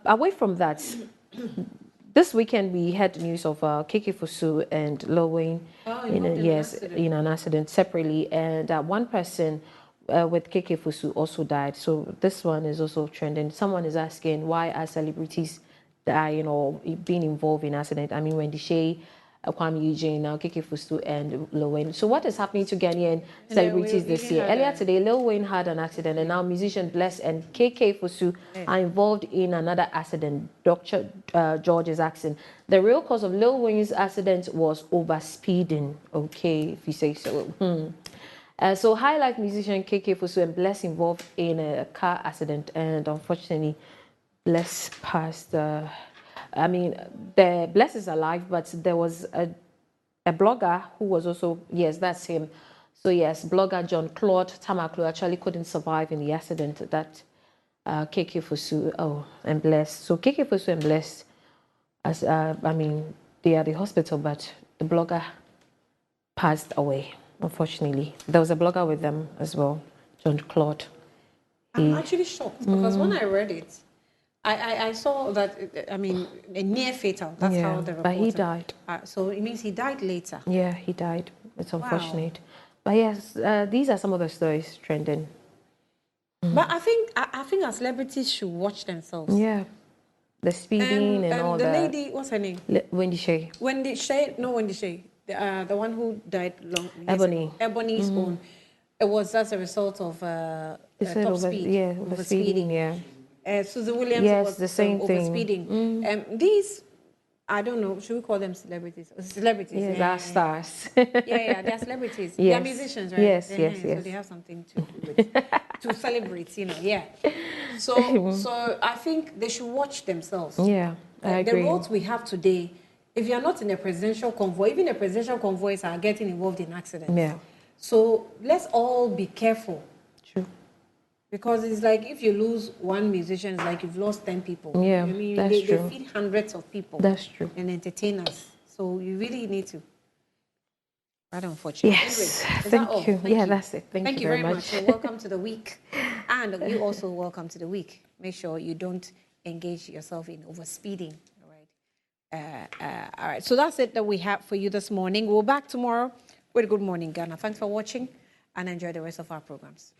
away from that, this weekend we had news of Keke Fusu and Lil Wayne in an accident separately, and one person with Keke Fusu also died. So this one is also trending. Someone is asking, why are celebrities dying or being involved in accident? I mean, Wendy Shea, Kwame Eugene, now Keke Fusu and Lil Wayne. So what is happening to Ghanaian celebrities this year? Earlier today, Lil Wayne had an accident, and now musician Bless and Keke Fusu are involved in another accident. Dr. George is asking, the real cause of Lil Wayne's accident was overspeeding. Okay, if you say so. So High Life musician KK Fosu and Bless involved in a car accident, and unfortunately, Bless passed. The Bless is alive, but there was a blogger who was also, yes, that's him. So yes, blogger John Claude Tamaklo actually couldn't survive in the accident that KK Fosu and Bless. So KK Fosu and Bless, they are at the hospital, but the blogger passed away. Unfortunately, there was a blogger with them as well, John Claude. I'm actually shocked because when I read it, I saw that, a near fatal. That's how the report. But he died. So it means he died later. Yeah, he died. It's unfortunate. But yes, these are some of the stories trending. But I think our celebrities should watch themselves. Yeah, the speeding and all the that. The lady, what's her name? Wendy Shay. Wendy Shay, no Wendy Shay. The one who died long. Ebony. Ebony's own. It was as a result of top speed. Yeah, overspeeding. Yeah. Susan Williams. Yes, was the same thing. Overspeeding. These, I don't know. Should we call them celebrities? Celebrities. Yes, yeah, are stars. They're celebrities. Yes. They're musicians, right? Yes. So they have something to do with to celebrate, Yeah. So I think they should watch themselves. Yeah, I agree. The roads we have today, if you're not in a presidential convoy, even the presidential convoys are getting involved in accidents. Yeah. So let's all be careful. True. Because it's like if you lose one musician, it's like you've lost 10 people. Yeah, that's true. They feed hundreds of people. That's true. And entertainers. So you really need to. Rather unfortunate. Yes. Anyway, Thank you. Yeah, that's it. Thank you very much. So welcome to the week. And you also welcome to the week. Make sure you don't engage yourself in overspeeding. All right. So that's it that we have for you this morning. We'll be back tomorrow with Good Morning Ghana. Thanks for watching and enjoy the rest of our programs.